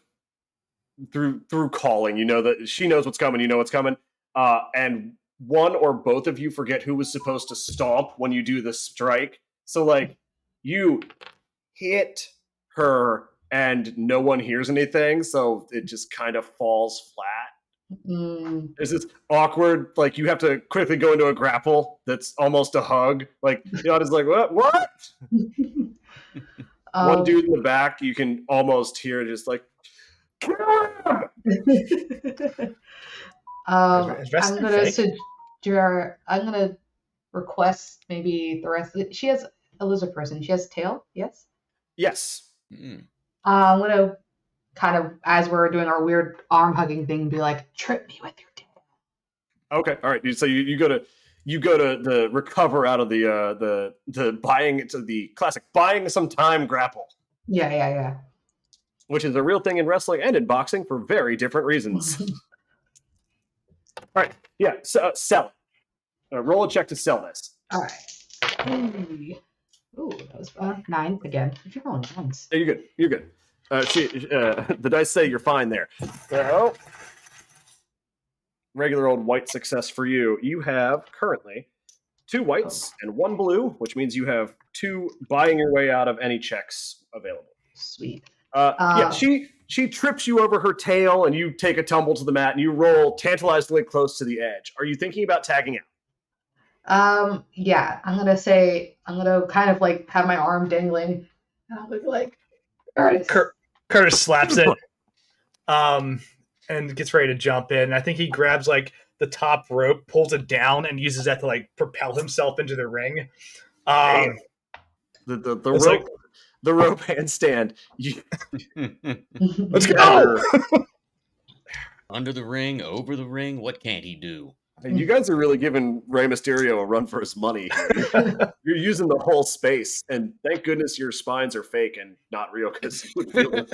through calling. You know that she knows what's coming. You know what's coming. And one or both of you forget who was supposed to stomp when you do the strike. So, you hit her and no one hears anything, so it just kind of falls flat. There's this awkward, you have to quickly go into a grapple that's almost a hug. Yada's like, what? One dude in the back, you can almost hear just kill him! I'm gonna request maybe the rest of it. She has a lizard person. She has a tail, yes? Yes. I'm gonna kind of, as we're doing our weird arm hugging thing, be like, trip me with your tail. Okay, all right. So you go to the recover out of the buying to the classic buying some time grapple. Yeah. Which is a real thing in wrestling and in boxing for very different reasons. All right. Yeah. So sell it. Roll a check to sell this. All right. Ooh, that was 9 again. If you're rolling 9s. Yeah, you're good. The dice say you're fine there. So, regular old white success for you. You have currently 2 whites and 1 blue, which means you have 2 buying your way out of any checks available. Sweet. She trips you over her tail, and you take a tumble to the mat, and you roll tantalizingly close to the edge. Are you thinking about tagging out? Yeah, I'm gonna kind of have my arm dangling. And I'll be like, all right. Curtis slaps it, and gets ready to jump in. I think he grabs the top rope, pulls it down, and uses that to propel himself into the ring. The rope, the rope handstand. Let's go. Under the ring, over the ring. What can't he do? You guys are really giving Rey Mysterio a run for his money. You're using the whole space, and thank goodness your spines are fake and not real, because you would feel it.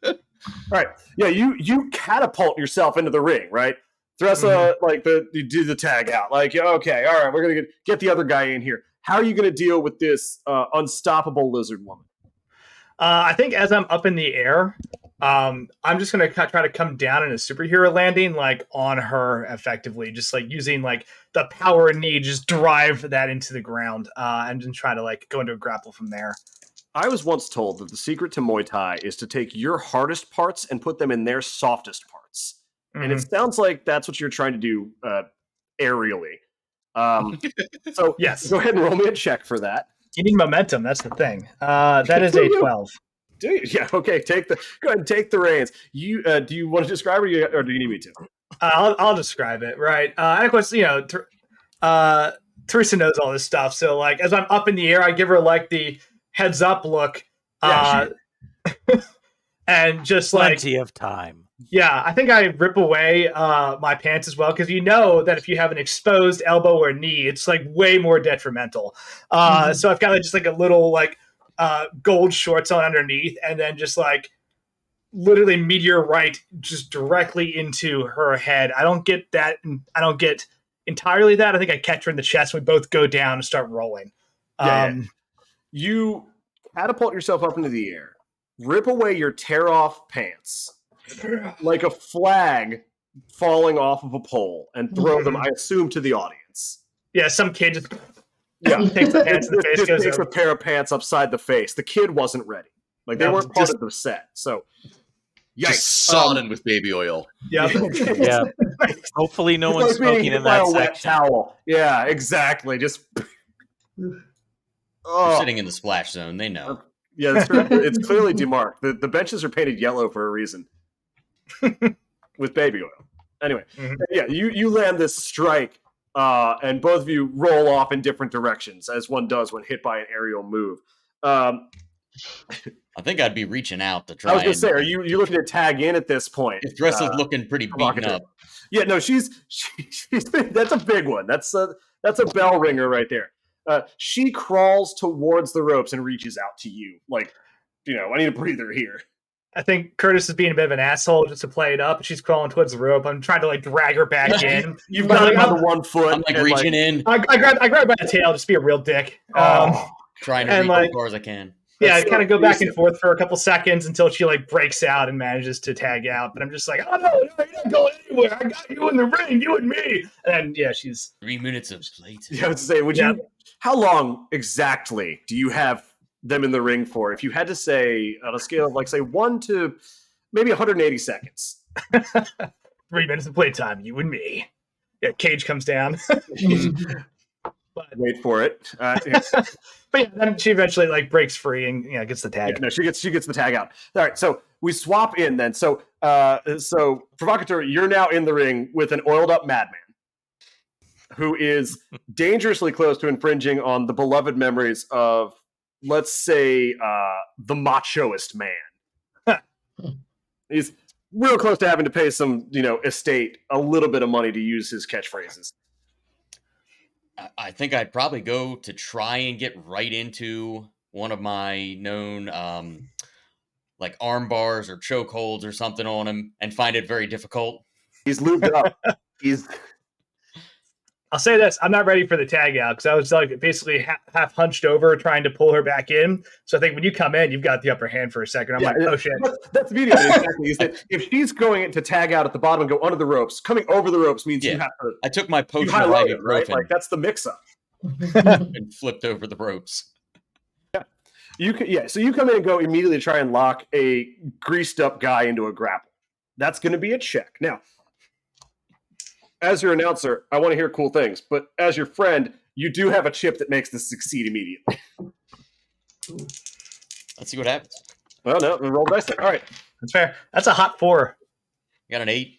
All right, yeah, you catapult yourself into the ring, right? Thressa, you do the tag out, okay, all right, we're gonna get the other guy in here. How are you gonna deal with this unstoppable lizard woman? I think as I'm up in the air, I'm just gonna try to come down in a superhero landing, like on her effectively, just like using like the power and need, just drive that into the ground, and then try to like go into a grapple from there. I was once told that the secret to Muay Thai is to take your hardest parts and put them in their softest parts. And it sounds like that's what you're trying to do aerially. So yes, go ahead and roll me a check for that. You need momentum. That's the thing. That is a 12. Do you? Yeah. Okay. Go ahead and take the reins. You do you want to describe it, or do you need me to? I'll describe it. Right. And of course, Teresa knows all this stuff. So like, as I'm up in the air, I give her like the heads up look, and just plenty of time. Yeah, I think I rip away my pants as well, because you know that if you have an exposed elbow or knee, it's like way more detrimental. So I've got just like a little like gold shorts on underneath, and then just like literally meteor right just directly into her head. I don't get that. I don't get entirely that. I think I catch her in the chest. And we both go down and start rolling. You catapult yourself up into the air, rip away your tear off pants like a flag falling off of a pole, and throw them, I assume, to the audience. Yeah, some kid just takes the pants in the face. Just takes a pair of pants upside the face. The kid wasn't ready. Like, they weren't part of the set. So, yikes. Just sodden with baby oil. Yeah. Yeah. Hopefully no one's smoking in that section. Towel. Yeah, exactly. Just... We're sitting in the splash zone. They know. Yeah, it's clearly demarked. The benches are painted yellow for a reason. With baby oil. Anyway, yeah, you land this strike, and both of you roll off in different directions, as one does when hit by an aerial move. I think I'd be reaching out to try. I was going to say, are you looking to tag in at this point? If Dressa's looking pretty beaten up. Yeah, no, she's that's a big one. That's a bell ringer right there. She crawls towards the ropes and reaches out to you, like, I need a breather here. I think Curtis is being a bit of an asshole just to play it up. She's crawling towards the rope. I'm trying to like drag her back in. You've got her on the 1 foot. I'm like reaching in. I grab her by the tail, just be a real dick. Trying to reach as far as I can. Yeah, I kind of go back and forth for a couple seconds until she like breaks out and manages to tag out. But I'm just like, oh no, you're not going anywhere. I got you in the ring, you and me. And yeah, she's 3 minutes of plate. Yeah, I would say, how long exactly do you have them in the ring for? If you had to say on a scale of like say 1 to maybe 180 seconds. 3 minutes of playtime, you and me. Yeah, cage comes down. Wait for it. But yeah, then she eventually like breaks free and gets the tag. Yeah, no, she gets the tag out. All right, so we swap in then. So Provocateur, you're now in the ring with an oiled up madman who is dangerously close to infringing on the beloved memories of, let's say, the machoist man. He's real close to having to pay some, estate a little bit of money to use his catchphrases. I think I'd probably go to try and get right into one of my known, like arm bars or chokeholds or something on him, and find it very difficult. He's lubed up. I'll say this: I'm not ready for the tag out because I was like basically half hunched over trying to pull her back in. So I think when you come in, you've got the upper hand for a second. I'm like, oh shit. That's the beauty of it, exactly. Is that if she's going to tag out at the bottom and go under the ropes, coming over the ropes means you have to. I took my potion of ibuprofen, right? Like that's the mix-up. And flipped over the ropes. Yeah. So you come in and go immediately to try and lock a greased up guy into a grapple. That's going to be a check. Now, as your announcer, I want to hear cool things, but as your friend, you do have a chip that makes this succeed immediately. Let's see what happens. Well, no, roll dice then. All right. That's fair. That's a hot 4. You got an 8.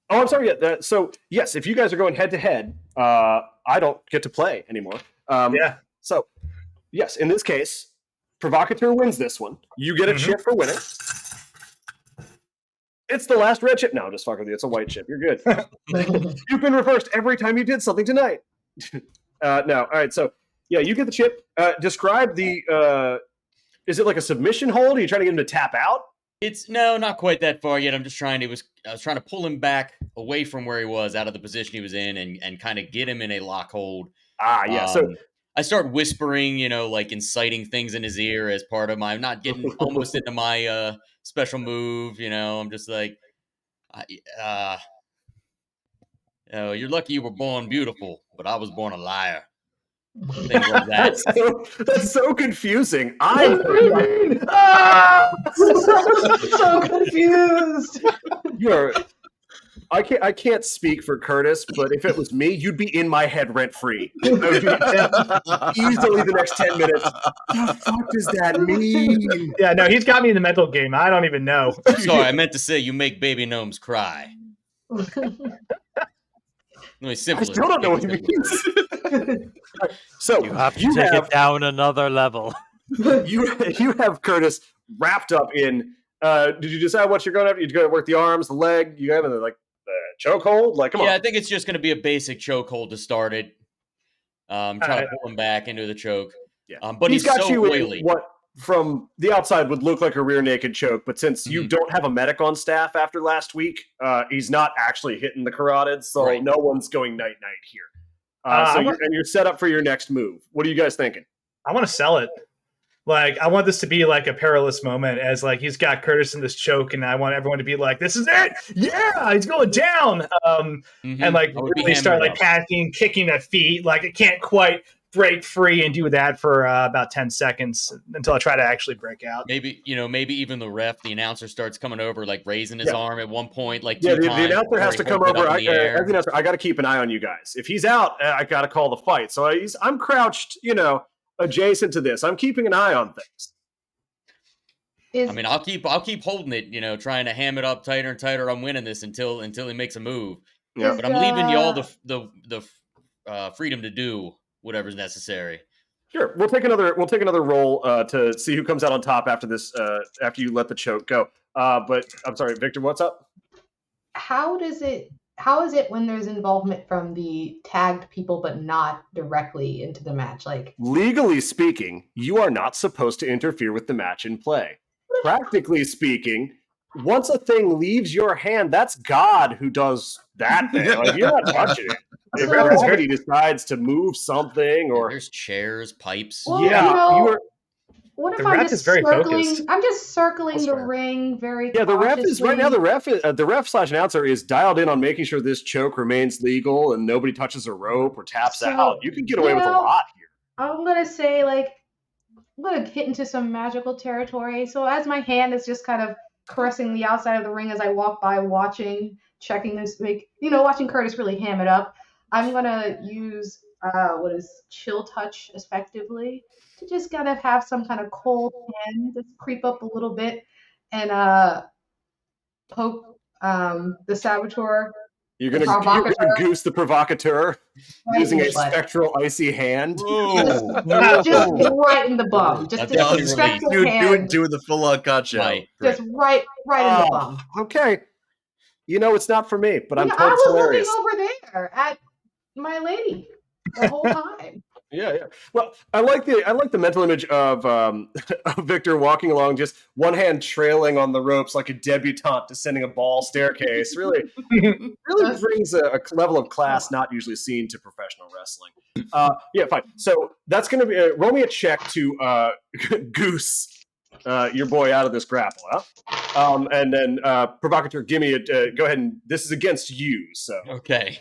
Oh, I'm sorry. Yeah. So, yes, if you guys are going head to head, I don't get to play anymore. Yeah. So, yes, in this case, Provocateur wins this one. You get a chip for winning. It's the last red chip. No, just fuck with you. It's a white chip. You're good. You've been reversed every time you did something tonight. No. All right. So, yeah, you get the chip. Describe the... is it like a submission hold? Are you trying to get him to tap out? It's not quite that far yet. I'm just trying to... I was trying to pull him back away from where he was, out of the position he was in, and kind of get him in a lock hold. Yeah. So I start whispering, like inciting things in his ear as part of my, I'm not getting almost into my special move. I'm just like, you're lucky you were born beautiful, but I was born a liar. Things like that. That's so confusing. So confused. I can't speak for Curtis, but if it was me, you'd be in my head rent free. Easily the next 10 minutes. The fuck does that mean? Yeah, no, he's got me in the mental game. I don't even know. Sorry, I meant to say you make baby gnomes cry. I still don't know what he means. So you have to take it down another level. You have Curtis wrapped up in. Did you decide what you're going after? You're going to work the arms, the leg. You have the chokehold. Come on. Yeah, I think it's just going to be a basic chokehold to start it. Try to pull him back into the choke. Yeah, but he's got so you oily. In what from the outside would look like a rear naked choke, but since you don't have a medic on staff after last week, he's not actually hitting the carotids, so no one's going night here. You're set up for your next move. What are you guys thinking? I want to sell it. I want this to be like a perilous moment, as he's got Curtis in this choke, and I want everyone to be like, "This is it! Yeah, he's going down!" And really start panicking, kicking at feet. It can't quite break free and do that for about 10 seconds until I try to actually break out. Maybe even the announcer starts coming over, raising his arm at one point, the announcer has to come over. I got to keep an eye on you guys. If he's out, I got to call the fight. So I'm crouched, adjacent to this. I'm keeping an eye on things. I'll keep holding it, trying to ham it up tighter and tighter. I'm winning this until he makes a move. Yeah. But I'm leaving y'all the freedom to do whatever's necessary. Sure, we'll take another roll to see who comes out on top after this. After you let the choke go. But I'm sorry, Victor. What's up? How is it when there's involvement from the tagged people, but not directly into the match? Legally speaking, you are not supposed to interfere with the match in play. Practically speaking, once a thing leaves your hand, that's God who does that thing. You're not touching it. If somebody decides to move something, or there's chairs, pipes. Well, what if I'm just circling? Focused. I'm just circling the ring very. Yeah, the ref is right now. The ref/announcer is dialed in on making sure this choke remains legal and nobody touches a rope or taps out. You can get away with a lot here. I'm gonna say I'm gonna hit into some magical territory. So as my hand is just kind of caressing the outside of the ring as I walk by, checking this, watching Curtis really ham it up. I'm gonna use chill touch effectively to just kind of have some kind of cold hand just creep up a little bit and poke the saboteur. You're gonna goose the provocateur using a spectral icy hand. Just right in the bum. Just a spectral hand. Doing the full on gotcha. Just right in the bum. Okay. It's not for me, but I'm told I it's was hilarious. looking over there at my lady the whole time. Yeah. Well, I like the mental image of Victor walking along, just one hand trailing on the ropes like a debutante descending a ball staircase. Really brings a level of class not usually seen to professional wrestling. Yeah, fine. So that's going to be roll me a check to goose your boy out of this grapple, huh? And then provocateur, give me go ahead and this is against you. So okay.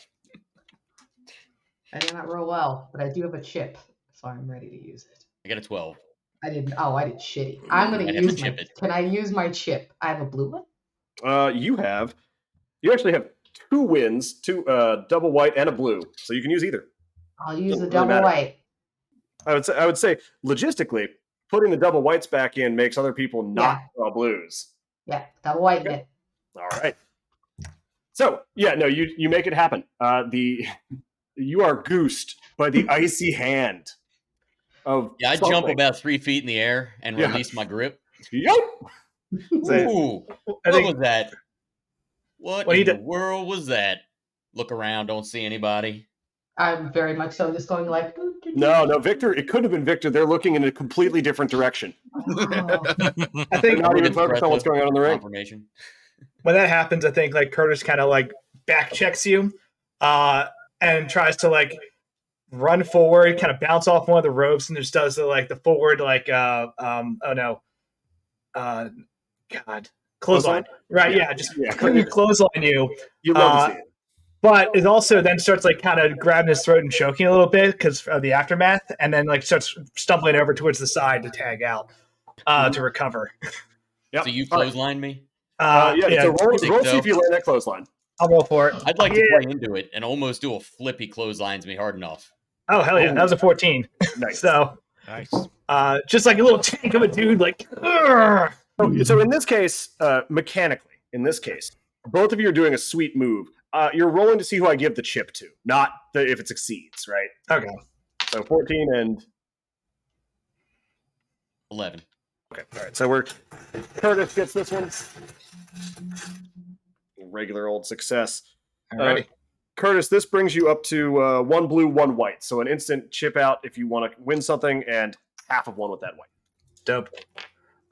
I did not roll well, but I do have a chip, so I'm ready to use it. I got a 12. I did shitty. I'm going to use my. Can I use my chip? I have a blue one. You actually have 2 wins, 2 double white and a blue, so you can use either. I'll use the double white. I would say logistically, putting the double whites back in makes other people not draw blues. Yeah, double white. Okay. All right. So you make it happen. You are goosed by the icy hand of I jump about 3 feet in the air and release my grip. Yep. Ooh, what was that? What in the world was that? Look around, don't see anybody. I'm very much so just going like... No, Victor, it could have been Victor. They're looking in a completely different direction. I think not even focused on what's going on in the ring. Confirmation. When that happens, I think Curtis kind of back checks you and tries to run forward, kind of bounce off one of the ropes, and just does the forward clothesline. Right? Yeah, just clothesline you. You love to see it. But it also then starts kind of grabbing his throat and choking a little bit because of the aftermath, and then starts stumbling over towards the side to tag out to recover. Yep. So you clothesline me? So roll see if you land that clothesline. I'll roll for it. I'd like to play into it and almost do a flip. He clotheslines me hard enough. Oh, hell yeah. That was a 14. Nice. So, Nice. just like a little tank of a dude, So in this case, mechanically, both of you are doing a sweet move. You're rolling to see who I give the chip to, not if it succeeds, right? Okay. So 14 and 11. Okay, all right. So Curtis gets this one. Regular old success. Alrighty. Curtis, this brings you up to 1 blue, 1 white. So an instant chip out if you want to win something, and half of one with that white. Dope.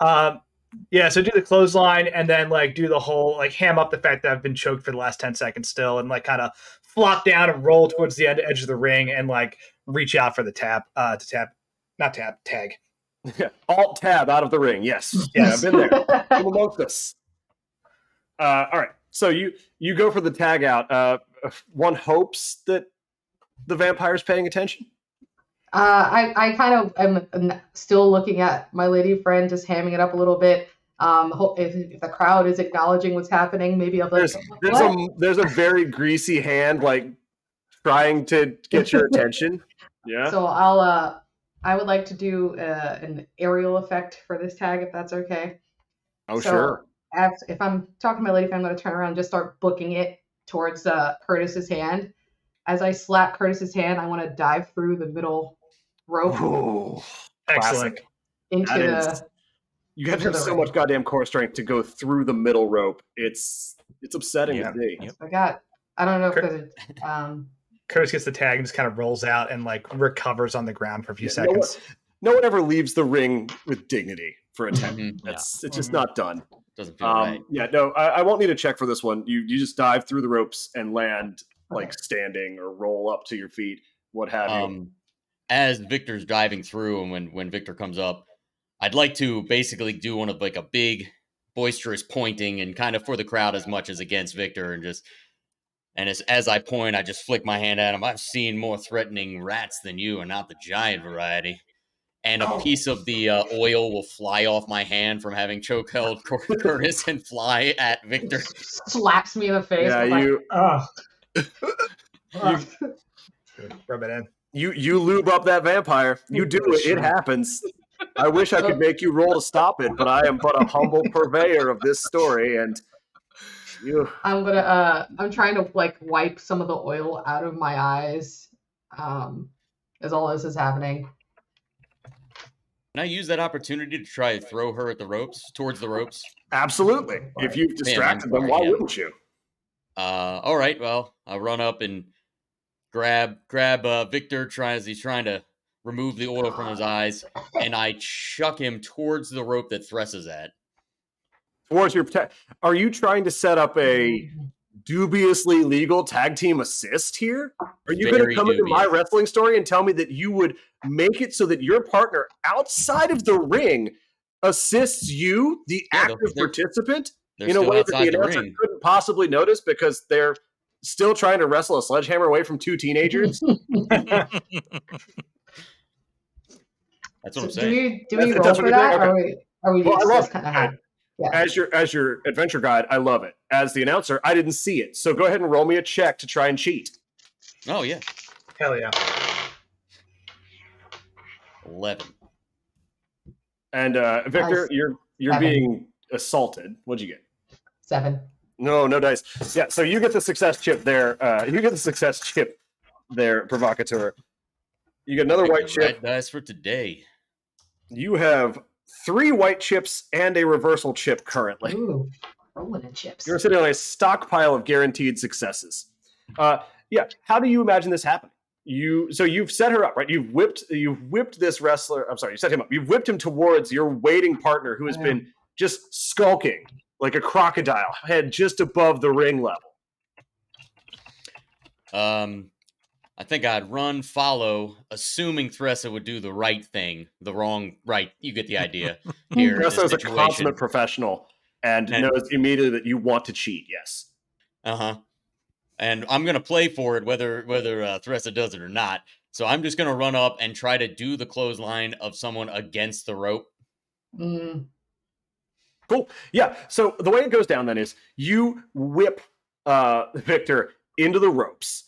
So do the clothesline and then do the whole ham up the fact that I've been choked for the last 10 seconds still, and kind of flop down and roll towards the edge of the ring and reach out for the tag. Yeah, alt tab out of the ring. Yes. Yeah, I've been there. Come amongst us. All right. So you go for the tag out. One hopes that the vampire's paying attention. I kind of am still looking at my lady friend, just hamming it up a little bit. If the crowd is acknowledging what's happening, maybe I'll be there's a very greasy hand trying to get your attention. Yeah. So I would like to do an aerial effect for this tag, if that's okay. Oh, sure. If I'm talking to my lady friend, I'm going to turn around and just start booking it towards Curtis's hand. As I slap Curtis's hand, I want to dive through the middle rope. Ooh, excellent. You have to have so much goddamn core strength to go through the middle rope. It's upsetting to see. Yep. I don't know if there's Curtis gets the tag and just kind of rolls out and recovers on the ground for a few seconds. No one ever leaves the ring with dignity for a tag. It's just not done. Doesn't feel right. Yeah, no, I won't need a check for this one. You just dive through the ropes and land standing or roll up to your feet, what have you. As Victor's diving through, and when Victor comes up, I'd like to basically do one of a big boisterous pointing and kind of for the crowd as much as against Victor, and as I point, I just flick my hand at him. I've seen more threatening rats than you, and not the giant variety. And a piece of the oil will fly off my hand from having choke held Curtis and fly at Victor. Slaps me in the face. Yeah, rub it in. You lube up that vampire. You do it. It happens. I wish I could make you roll to stop it, but I am but a humble purveyor of this story, and I'm trying to wipe some of the oil out of my eyes as all this is happening. Can I use that opportunity to try to throw her at towards the ropes? Absolutely. If you've distracted them, why wouldn't you? All right. Well, I'll run up and grab Victor as he's trying to remove the oil from his eyes, and I chuck him towards the rope that Thress is at. Towards your Are you trying to set up a dubiously legal tag team assist here? Are you going to come into my wrestling story and tell me that you would make it so that your partner outside of the ring assists you, the active participant, in a way that the announcer couldn't possibly notice because they're still trying to wrestle a sledgehammer away from two teenagers? That's what I'm saying. Do we roll for that? Okay. Or are we just kind of As your adventure guide, I love it. As the announcer, I didn't see it. So go ahead and roll me a check to try and cheat. Oh, yeah. Hell yeah. 11. And Victor, you're 7. being assaulted. What'd you get? 7. No dice. Yeah, so you get the success chip there. Provocateur. You get another white chip. Red dice for today. You have 3 white chips and a reversal chip currently. Ooh, rolling in chips. You're sitting on a stockpile of guaranteed successes. How do you imagine this happening? You've set her up, right? You've whipped this wrestler. I'm sorry, you set him up. You've whipped him towards your waiting partner who has been just skulking like a crocodile, head just above the ring level. I think I'd run, follow, assuming Thressa would do the right thing, the wrong right. You get the idea here. in this Tressa's a situation. consummate professional and knows immediately that you want to cheat. Yes. And I'm gonna play for it whether Thressa does it or not. So I'm just gonna run up and try to do the clothesline of someone against the rope. Cool. Yeah. So the way it goes down then is you whip Victor into the ropes.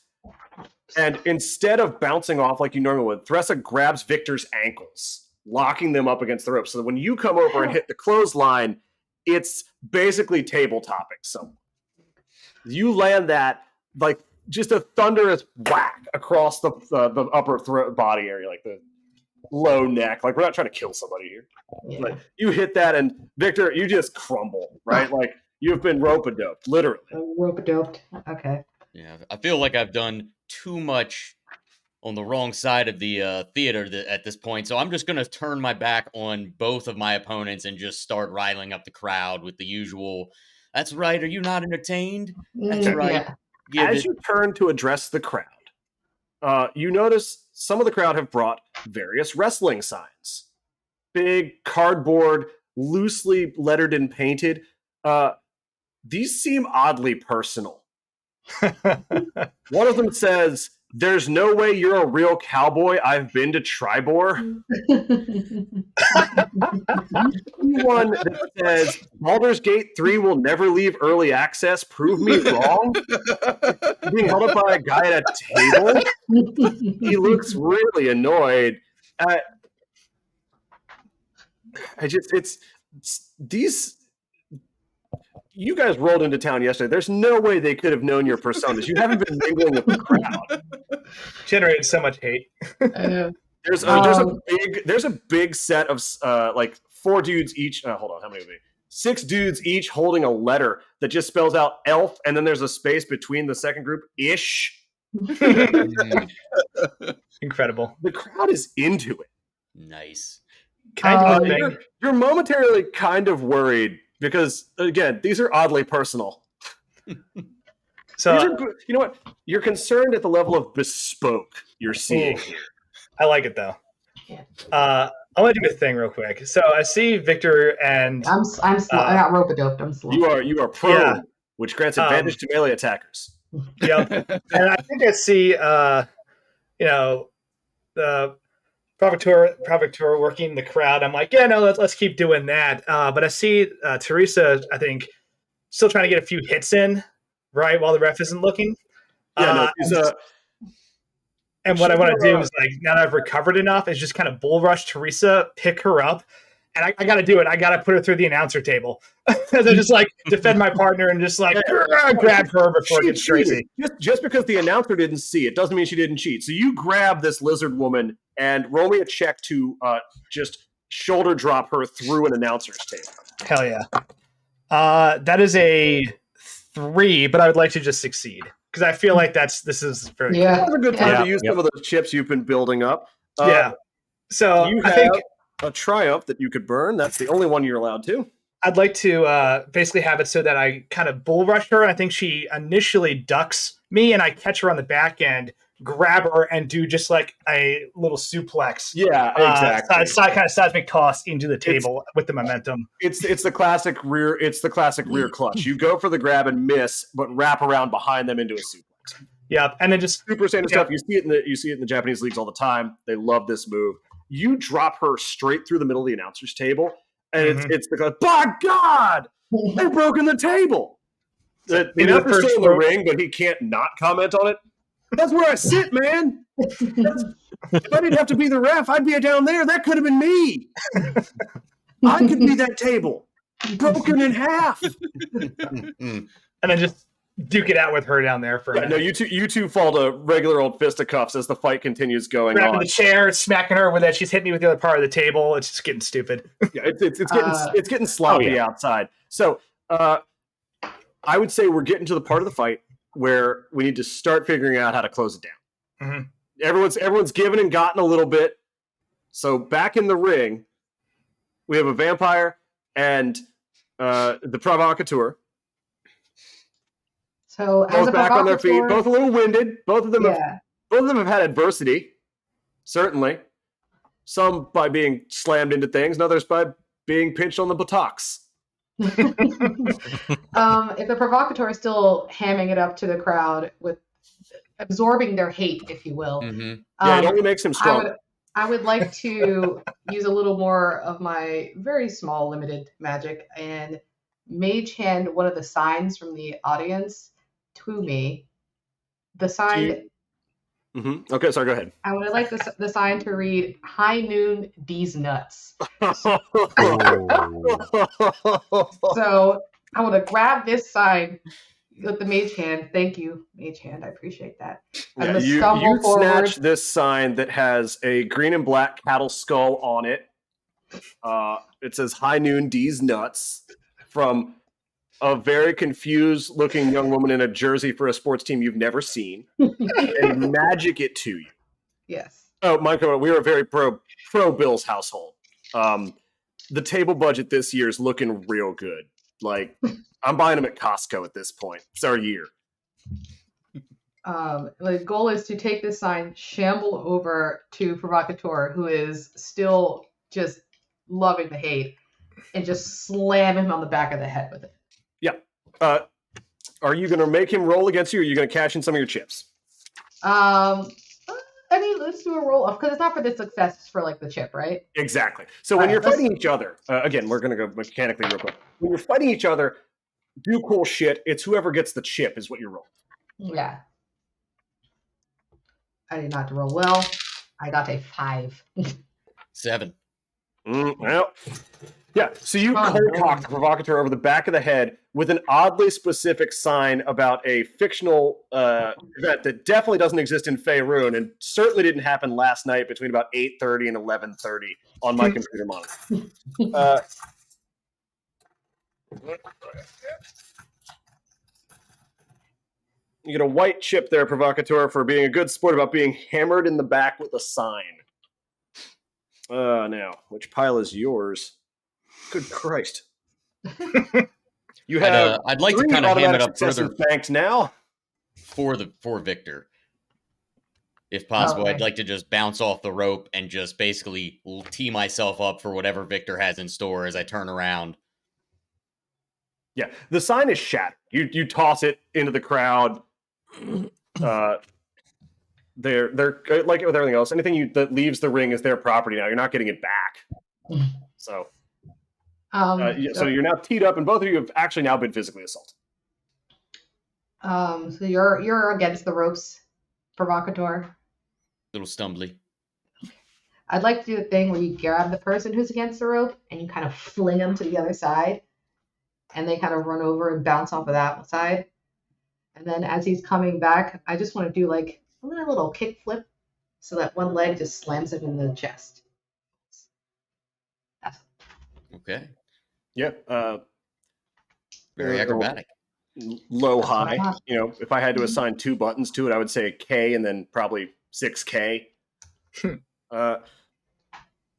And instead of bouncing off like you normally would, Thressa grabs Victor's ankles, locking them up against the ropes. So that when you come over and hit the clothesline, it's basically tabletoping someone. You land that like just a thunderous whack across the upper body area, like the low neck. Like, we're not trying to kill somebody here. Yeah. But you hit that, and Victor, you just crumble, right? Like, you've been rope-a-doped, literally. Rope-a-doped. Okay. Yeah, I feel like I've done too much on the wrong side of the theater at this point. So I'm just going to turn my back on both of my opponents and just start riling up the crowd with the usual, "That's right, are you not entertained? That's right." Yeah. As you turn to address the crowd, you notice some of the crowd have brought various wrestling signs. Big cardboard, loosely lettered and painted. These seem oddly personal. One of them says, "There's no way you're a real cowboy. I've been to Tribor." One that says, "Baldur's Gate 3 will never leave early access. Prove me wrong." Being held up by a guy at a table. He looks really annoyed. It's these. You guys rolled into town yesterday. There's no way they could have known your personas. You haven't been mingling with the crowd. Generated so much hate. There's a big set of like 4 dudes each. Hold on, how many of me? 6 dudes each holding a letter that just spells out elf, and then there's a space between the second group. Ish. Incredible. The crowd is into it. Nice. Can I do a thing? You're momentarily kind of worried because, again, these are oddly personal. So you know what? You're concerned at the level of bespoke you're seeing here. I like it though. I want to do a thing real quick. So I see Victor and I'm slow. I got rope-a-doped. I'm slow. You are prone, which grants advantage to melee attackers. Yep. And I think I see the Provocateur working the crowd. I'm like, yeah, no, let's keep doing that. But I see Teresa, I think, still trying to get a few hits in, right, while the ref isn't looking. And what I want to do is, like, now that I've recovered enough, is just kind of bull rush Teresa, pick her up, and I got to do it. I got to put her through the announcer table. As I just, like, defend my partner and just, like, grab her before it gets crazy. Just because the announcer didn't see it doesn't mean she didn't cheat. So you grab this lizard woman and roll me a check to just shoulder drop her through an announcer's table. Hell yeah. That is a 3, but I would like to just succeed. Because I feel like this is very Yeah. That's a good time to use some of those chips you've been building up. Yeah. So you I have think a triumph that you could burn. That's the only one you're allowed to. I'd like to basically have it so that I kind of bull rush her. I think she initially ducks me, and I catch her on the back end, grab her, and do just like a little suplex. Yeah, exactly. Kind of seismic toss into the table with the momentum. It's the classic rear. It's the classic rear clutch. You go for the grab and miss, but wrap around behind them into a suplex. Yeah, and then just super standard stuff. You see it in the Japanese leagues all the time. They love this move. You drop her straight through the middle of the announcer's table, and it's the by God, they've broken the table. The announcer's still in the ring, but he can't not comment on it. That's where I sit, man. If I didn't have to be the ref, I'd be down there. That could have been me. I could be that table, broken in half. And then just duke it out with her down there for a minute. No, you two fall to regular old fisticuffs as the fight continues going grabbing on. the chair, smacking her with that. She's hitting me with the other part of the table. It's just getting stupid. Yeah, it's getting sloppy outside. So I would say we're getting to the part of the fight where we need to start figuring out how to close it down. Mm-hmm. Everyone's given and gotten a little bit. So back in the ring, we have a vampire and the Provocateur. So Both back on their feet, both a little winded. Both of them Both of them have had adversity, certainly. Some by being slammed into things, and others by being pinched on the buttocks. If the provocateur is still hamming it up to the crowd with absorbing their hate, if you will, Yeah, it only makes him strong. I would like to use a little more of my very small, limited magic and mage hand one of the signs from the audience to me. The sign. Okay, sorry, go ahead. I would like the sign to read "High Noon, These Nuts." So I want to grab this sign with the mage hand. Thank you, mage hand. I appreciate that. Yeah, you snatch this sign that has a green and black cattle skull on it. It says "High Noon, These Nuts" from a very confused looking young woman in a jersey for a sports team you've never seen, and magic it to you. Yes. Oh, Michael, we are a very pro Bills household. The table budget this year is looking real good. Like, I'm buying them at Costco at this point. It's our year. The goal is to take this sign, shamble over to Provocateur, who is still just loving the hate, and just slam him on the back of the head with it. Yeah. Are you going to make him roll against you, or are you going to cash in some of your chips? I mean, let's do a roll off, because it's not for the success, it's for, like, the chip, right? Exactly. So when you're fighting each other, again, we're going to go mechanically real quick. When you're fighting each other, do cool shit. It's whoever gets the chip is what you roll. Yeah. I did not roll well. I got a 5. 7. Well, yeah. So you cold-cock the provocateur over the back of the head with an oddly specific sign about a fictional event that definitely doesn't exist in Faerun and certainly didn't happen last night between about 8:30 and 11:30 on my computer monitor. You get a white chip there, provocateur, for being a good sport about being hammered in the back with a sign. Now, which pile is yours? Good Christ. You have. I'd like to kind of ham it up further. Banked now for Victor, if possible. I'd like to just bounce off the rope and just basically tee myself up for whatever Victor has in store as I turn around. Yeah, the sign is shattered. You toss it into the crowd. They're like with everything else. Anything that leaves the ring is their property now. You're not getting it back. So you're now teed up, and both of you have actually now been physically assaulted. So you're against the ropes, provocateur. Little stumbly. I'd like to do the thing where you grab the person who's against the rope and you kind of fling them to the other side, and they kind of run over and bounce off of that side. And then as he's coming back, I just want to do like a little kick flip so that one leg just slams him in the chest. Okay. Yeah. Very acrobatic. Low, high. You know, if I had to assign 2 buttons to it, I would say a K and then probably 6K.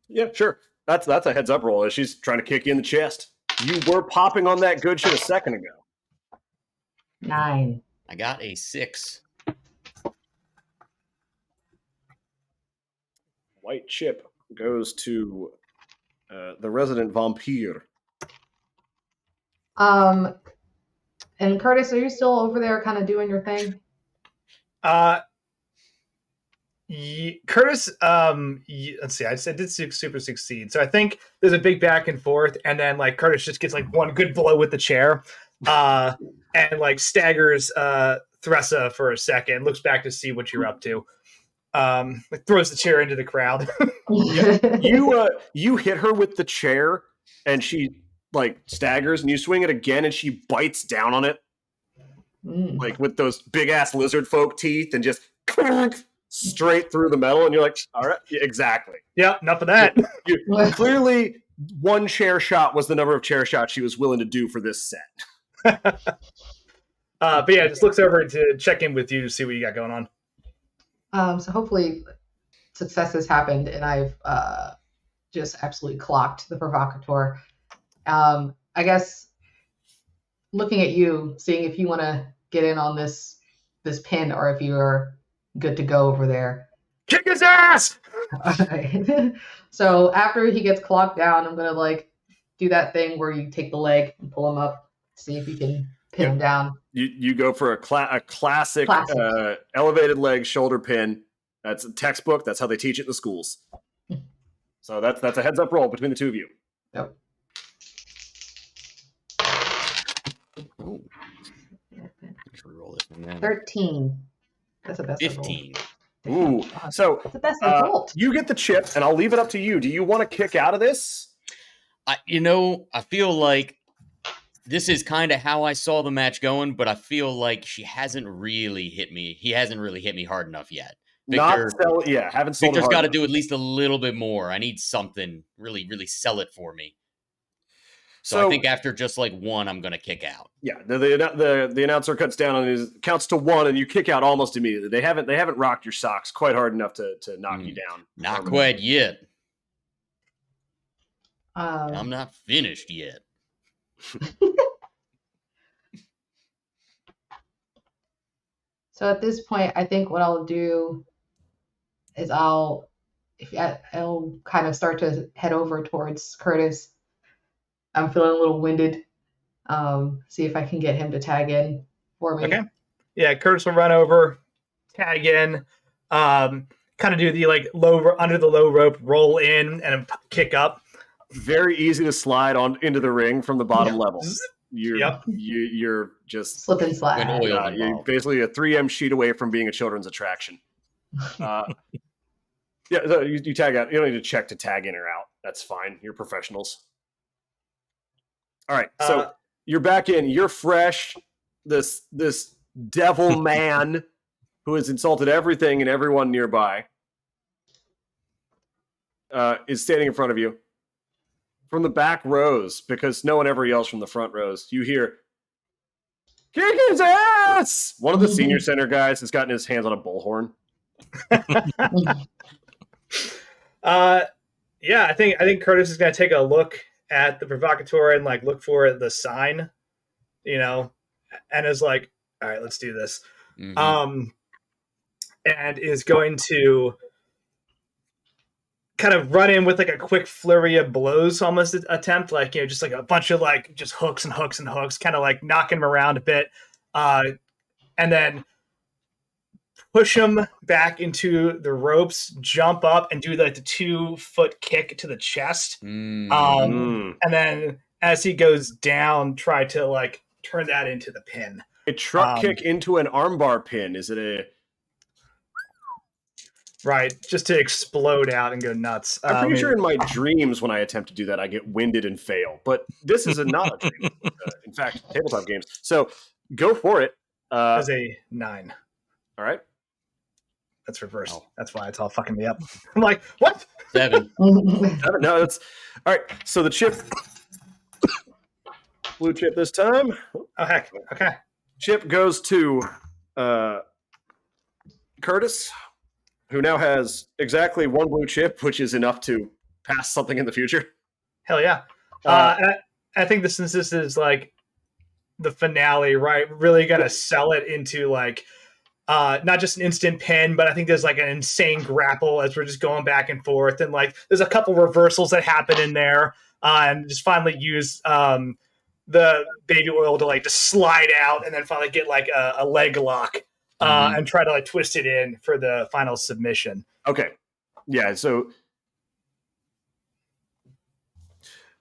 Yeah, sure. That's a heads up roll. She's trying to kick you in the chest. You were popping on that good shit a second ago. 9. I got a 6. White chip goes to the resident vampire. And Curtis, are you still over there kind of doing your thing? Curtis, let's see, I did super succeed. So I think there's a big back and forth, and then like Curtis just gets like one good blow with the chair, and like staggers Thressa for a second, looks back to see what you're up to. Like throws the chair into the crowd. You hit her with the chair, and she like staggers, and you swing it again, and she bites down on it, like with those big ass lizard folk teeth, and just straight through the metal. And you're like, all right, yeah, exactly. Yep, enough of that. Clearly, one chair shot was the number of chair shots she was willing to do for this set. But yeah, just looks over to check in with you to see what you got going on. So hopefully success has happened, and I've just absolutely clocked the provocateur. I guess looking at you, seeing if you want to get in on this pin, or if you're good to go over there. Kick his ass! Okay. So after he gets clocked down, I'm gonna like do that thing where you take the leg and pull him up, see if you can pin him down. You go for a classic. Elevated leg shoulder pin. That's a textbook. That's how they teach it in the schools. So that's a heads up roll between the two of you. Yep. Ooh. Roll this one down. 13. That's the best. 15. Ooh. So that's the best I rolled. you get the chip, and I'll leave it up to you. Do you want to kick out of this? I feel like this is kind of how I saw the match going, but I feel like she hasn't really hit me. He hasn't really hit me hard enough yet. Haven't sold Victor's got to do at least a little bit more. I need something really, really sell it for me. So I think after just like one, I'm going to kick out. Yeah, the announcer cuts down on his counts to one, and you kick out almost immediately. They haven't rocked your socks quite hard enough to knock you down. Not quite yet. I'm I'm not finished yet. So at this point, I think what I'll do is I'll kind of start to head over towards Curtis. I'm feeling a little winded. See if I can get him to tag in for me. Okay. Yeah, Curtis will run over, tag in, kind of do the like under the low rope, roll in, and kick up. Very easy to slide on into the ring from the bottom level. You're just slip and slide. You're basically a 3M sheet away from being a children's attraction. So you tag out. You don't need to check to tag in or out. That's fine. You're professionals. All right, so you're back in. You're fresh. This devil man who has insulted everything and everyone nearby is standing in front of you. From the back rows, because no one ever yells from the front rows, you hear, "Kick his ass!" One of the senior center guys has gotten his hands on a bullhorn. Yeah, I think Curtis is going to take a look at the provocateur and like look for the sign, and is like, all right, let's do this. Mm-hmm. And is going to kind of run in with like a quick flurry of blows, almost attempt, like, just like a bunch of like just hooks and hooks and hooks, kind of like knocking him around a bit, and then push him back into the ropes, jump up, and do like the 2-foot kick to the chest. And then as he goes down, try to like turn that into the pin. A truck kick into an armbar pin. Is it a... Right, just to explode out and go nuts. I'm pretty sure in my dreams when I attempt to do that, I get winded and fail. But this is not a dream. In fact, tabletop games. So go for it. As a 9. All right. That's reversed. Oh. That's why it's all fucking me up. I'm like, what? 7. 7. No, that's... All right, so the chip... Blue chip this time. Oh, heck. Okay. Chip goes to Curtis, who now has exactly 1 blue chip, which is enough to pass something in the future. Hell yeah. And I think since this is like the finale, right? Really going to sell it into like not just an instant pin, but I think there's like an insane grapple as we're just going back and forth. And like there's a couple reversals that happen in there, and just finally use the baby oil to like just slide out and then finally get like a leg lock. And try to like twist it in for the final submission. Okay. Yeah. So.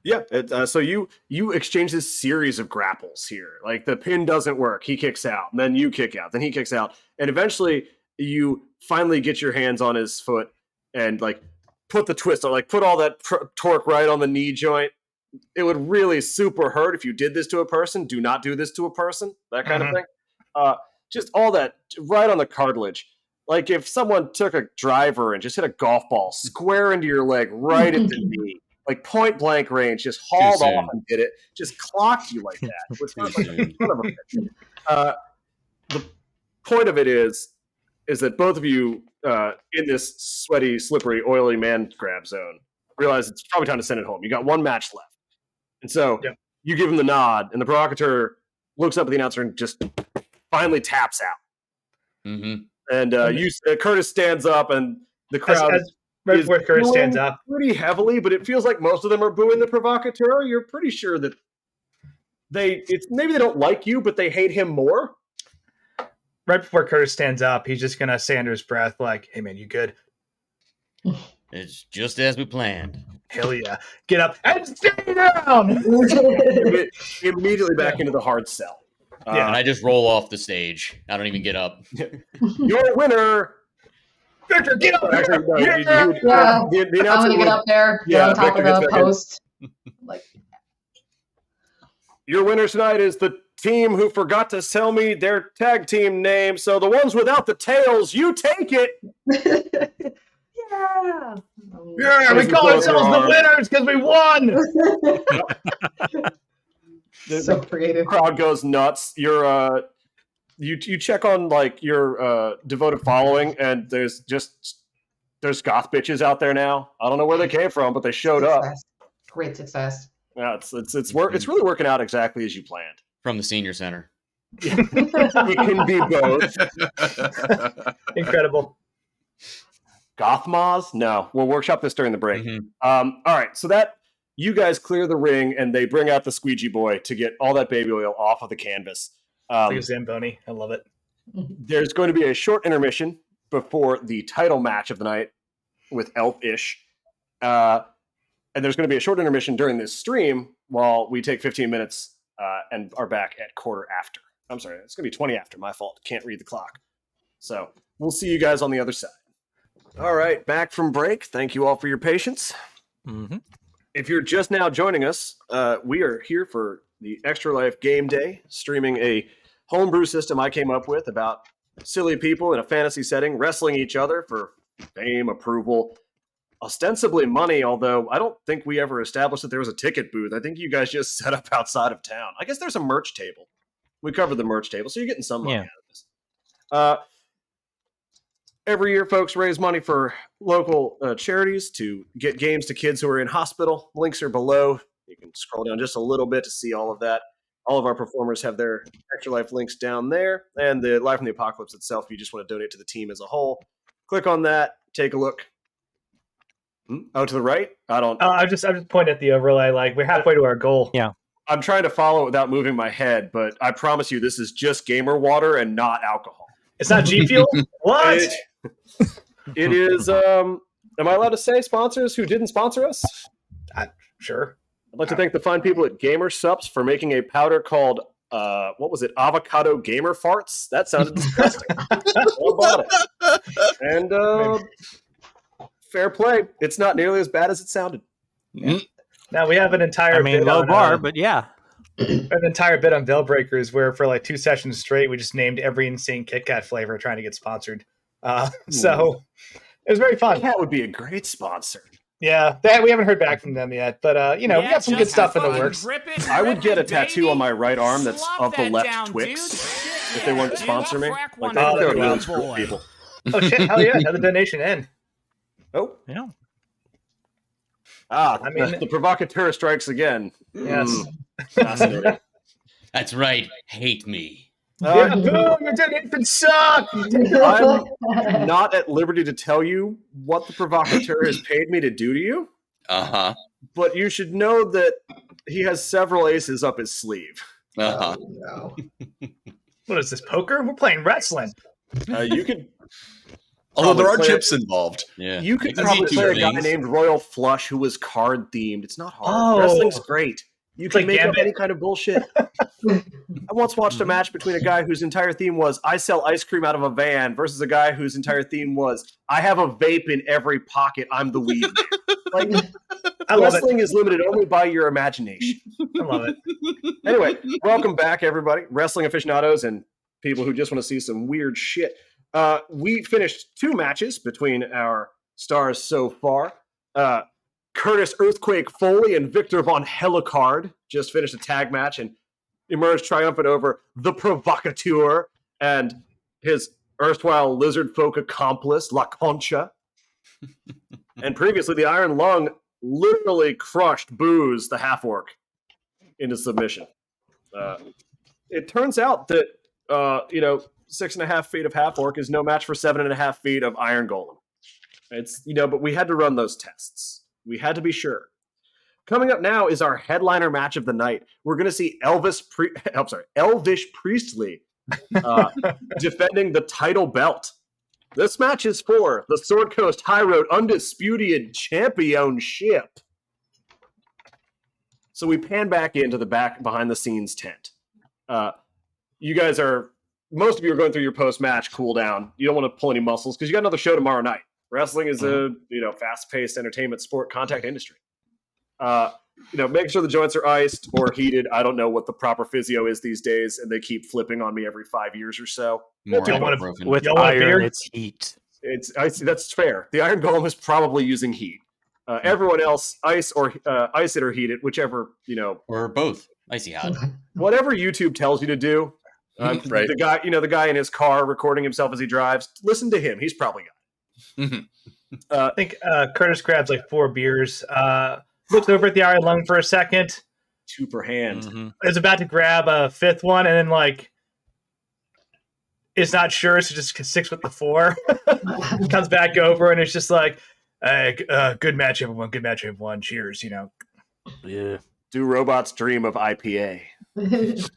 Yeah. So you exchange this series of grapples here. Like the pin doesn't work. He kicks out. And then you kick out. Then he kicks out. And eventually you finally get your hands on his foot and like put the twist on, like put all that torque right on the knee joint. It would really super hurt if you did this to a person. Do not do this to a person. That kind of thing. Just all that right on the cartilage. Like if someone took a driver and just hit a golf ball square into your leg right at the knee, like point blank range, just hauled off and did it, just clocked you like that. It's not like a ton of a picture. The point of it is that both of you in this sweaty, slippery, oily man grab zone realize it's probably time to send it home. You got 1 match left. And so you give him the nod, and the provocateur looks up at the announcer and just finally taps out. Mm-hmm. And Curtis stands up, and the crowd right is before Curtis booing stands up. pretty heavily, but it feels like most of them are booing the provocateur. You're pretty sure that maybe they don't like you, but they hate him more. Right before Curtis stands up, he's just gonna say under his breath, like, "Hey man, you good?" It's just as we planned. Hell yeah! Get up and stay down. Immediately back into the hard sell. And I just roll off the stage. I don't even get up. Your winner. Victor, get up! Actually, no, I'm gonna get up there, get on top Victor of the gets back in. post. Like, Your winner tonight is the team who forgot to tell me their tag team name. So the ones without the tails, you take it. yeah. Yeah, we call ourselves the winners because we won. So creative. Crowd goes nuts. You're you check on like your devoted following, and there's goth bitches out there now. I don't know where they came from, but they showed up. Great success. Yeah, it's really working out exactly as you planned. From the senior center. It can be both. Incredible. Gothmas? No, we'll workshop this during the break. Mm-hmm. All right, so that you guys clear the ring, and they bring out the squeegee boy to get all that baby oil off of the canvas. Like a Zamboni. I love it. There's going to be a short intermission before the title match of the night with Elfish. And there's going to be a short intermission during this stream while we take 15 minutes and are back at quarter after. I'm sorry, it's going to be 20 after. My fault. Can't read the clock. So we'll see you guys on the other side. All right, back from break. Thank you all for your patience. Mm-hmm. If you're just now joining us, we are here for the Extra Life Game Day, streaming a homebrew system I came up with about silly people in a fantasy setting wrestling each other for fame, approval, ostensibly money, although I don't think we ever established that there was a ticket booth. I think you guys just set up outside of town. I guess there's a merch table. We covered the merch table, so you're getting some money out of this. Every year, folks raise money for local charities to get games to kids who are in hospital. Links are below. You can scroll down just a little bit to see all of that. All of our performers have their Extra Life links down there, and the Live from the Apocalypse itself, if you just want to donate to the team as a whole. Click on that. Take a look. Oh, to the right? I just pointed at the overlay. Like, we're halfway to our goal. Yeah. I'm trying to follow it without moving my head, but I promise you this is just gamer water and not alcohol. It's not G Fuel? What? It is, am I allowed to say sponsors who didn't sponsor us? Sure. I'd like to thank the fine people at Gamer Sups for making a powder called, Avocado Gamer Farts? That sounded disgusting. What about it? And fair play. It's not nearly as bad as it sounded. Yeah. Now we have an entire bit low on, bar, but yeah. an entire bit on Veil Breakers where for like 2 sessions straight we just named every insane Kit Kat flavor trying to get sponsored. So it was very fun. That would be a great sponsor. Yeah, we haven't heard back from them yet, but we got some good stuff in the works. I would get a tattoo on my right arm that's of the left Twix if they wanted to sponsor me. Like that would really screw people. Oh shit! Hell yeah! Another donation in. Oh yeah. I mean, the provocateur strikes again. Yes. Fascinating. That's right. Hate me. Yeah, boom! Your donation sucked. I'm not at liberty to tell you what the provocateur has paid me to do to you. But you should know that he has several aces up his sleeve. No. What is this, poker? We're playing wrestling. You could. Although there are chips involved. Yeah. You could can probably see play a two guy things. named Royal Flush who was card themed. It's not hard. Oh. Wrestling's great. You can like make up Gambit. any kind of bullshit. I once watched a match between a guy whose entire theme was I sell ice cream out of a van versus a guy whose entire theme was I have a vape in every pocket. I'm the weed man. Like, I love it. wrestling is limited only by your imagination. I love it. Anyway, welcome back, everybody. Wrestling aficionados and people who just want to see some weird shit. We finished 2 matches between our stars so far. Curtis Earthquake Foley and Victor Von Helicard just finished a tag match and emerged triumphant over the Provocateur and his erstwhile lizard folk accomplice, La Concha. And previously, the Iron Lung literally crushed Booze, the half-orc, into submission. It turns out that, 6.5 feet of half orc is no match for 7.5 feet of iron golem. It's, but we had to run those tests. We had to be sure. Coming up now is our headliner match of the night. We're going to see Elvish Priestley defending the title belt. This match is for the Sword Coast High Road Undisputed Championship. So we pan back into the back behind the scenes tent. You guys most of you are going through your post-match cool-down. You don't want to pull any muscles because you got another show tomorrow night. Wrestling is a fast-paced entertainment sport contact industry. Make sure the joints are iced or heated. I don't know what the proper physio is these days, and they keep flipping on me every 5 years or so. With iron, it's heat. That's fair. The Iron Golem is probably using heat. Everyone else, ice it or heat it, whichever, or both. Icy hot. Whatever YouTube tells you to do. Right. The guy in his car recording himself as he drives. Listen to him. He's probably got it. I think Curtis grabs like 4 beers. Looks over at the iron lung for a second. 2 per hand. Is about to grab a 5th one, and then is not sure, so just sticks with the 4. Comes back over, and it's just like, good match, everyone. Good match, everyone. Cheers. Yeah. Do robots dream of IPA? Great.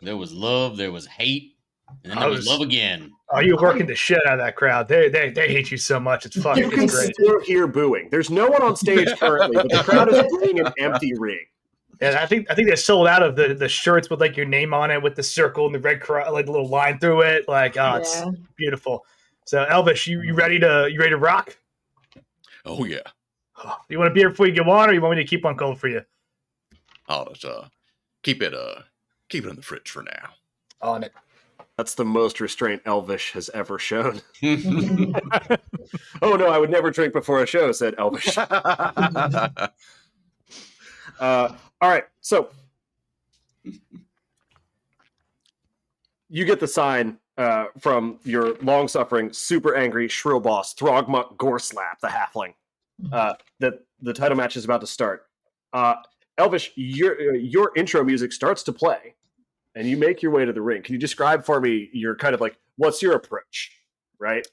There was love. There was hate. And then there was love again. Oh, you're working the shit out of that crowd. They hate you so much. It's fucking great. You can still hear booing. There's no one on stage currently, but the crowd is booing an empty ring. And I think they sold out of the shirts with your name on it with the circle and the red the little line through it. It's beautiful. So Elvish, you ready to rock? Oh yeah. You want a beer before you get on, or you want me to keep one cold for you? I'll keep it in the fridge for now. On it. That's the most restraint Elvish has ever shown. Oh no, I would never drink before a show, said Elvish. All right, so you get the sign from your long-suffering, super angry, shrill boss, Throgmuck Goreslap, the halfling, that the title match is about to start. Elvish, your intro music starts to play. And you make your way to the ring. Can you describe for me your kind of what's your approach, right?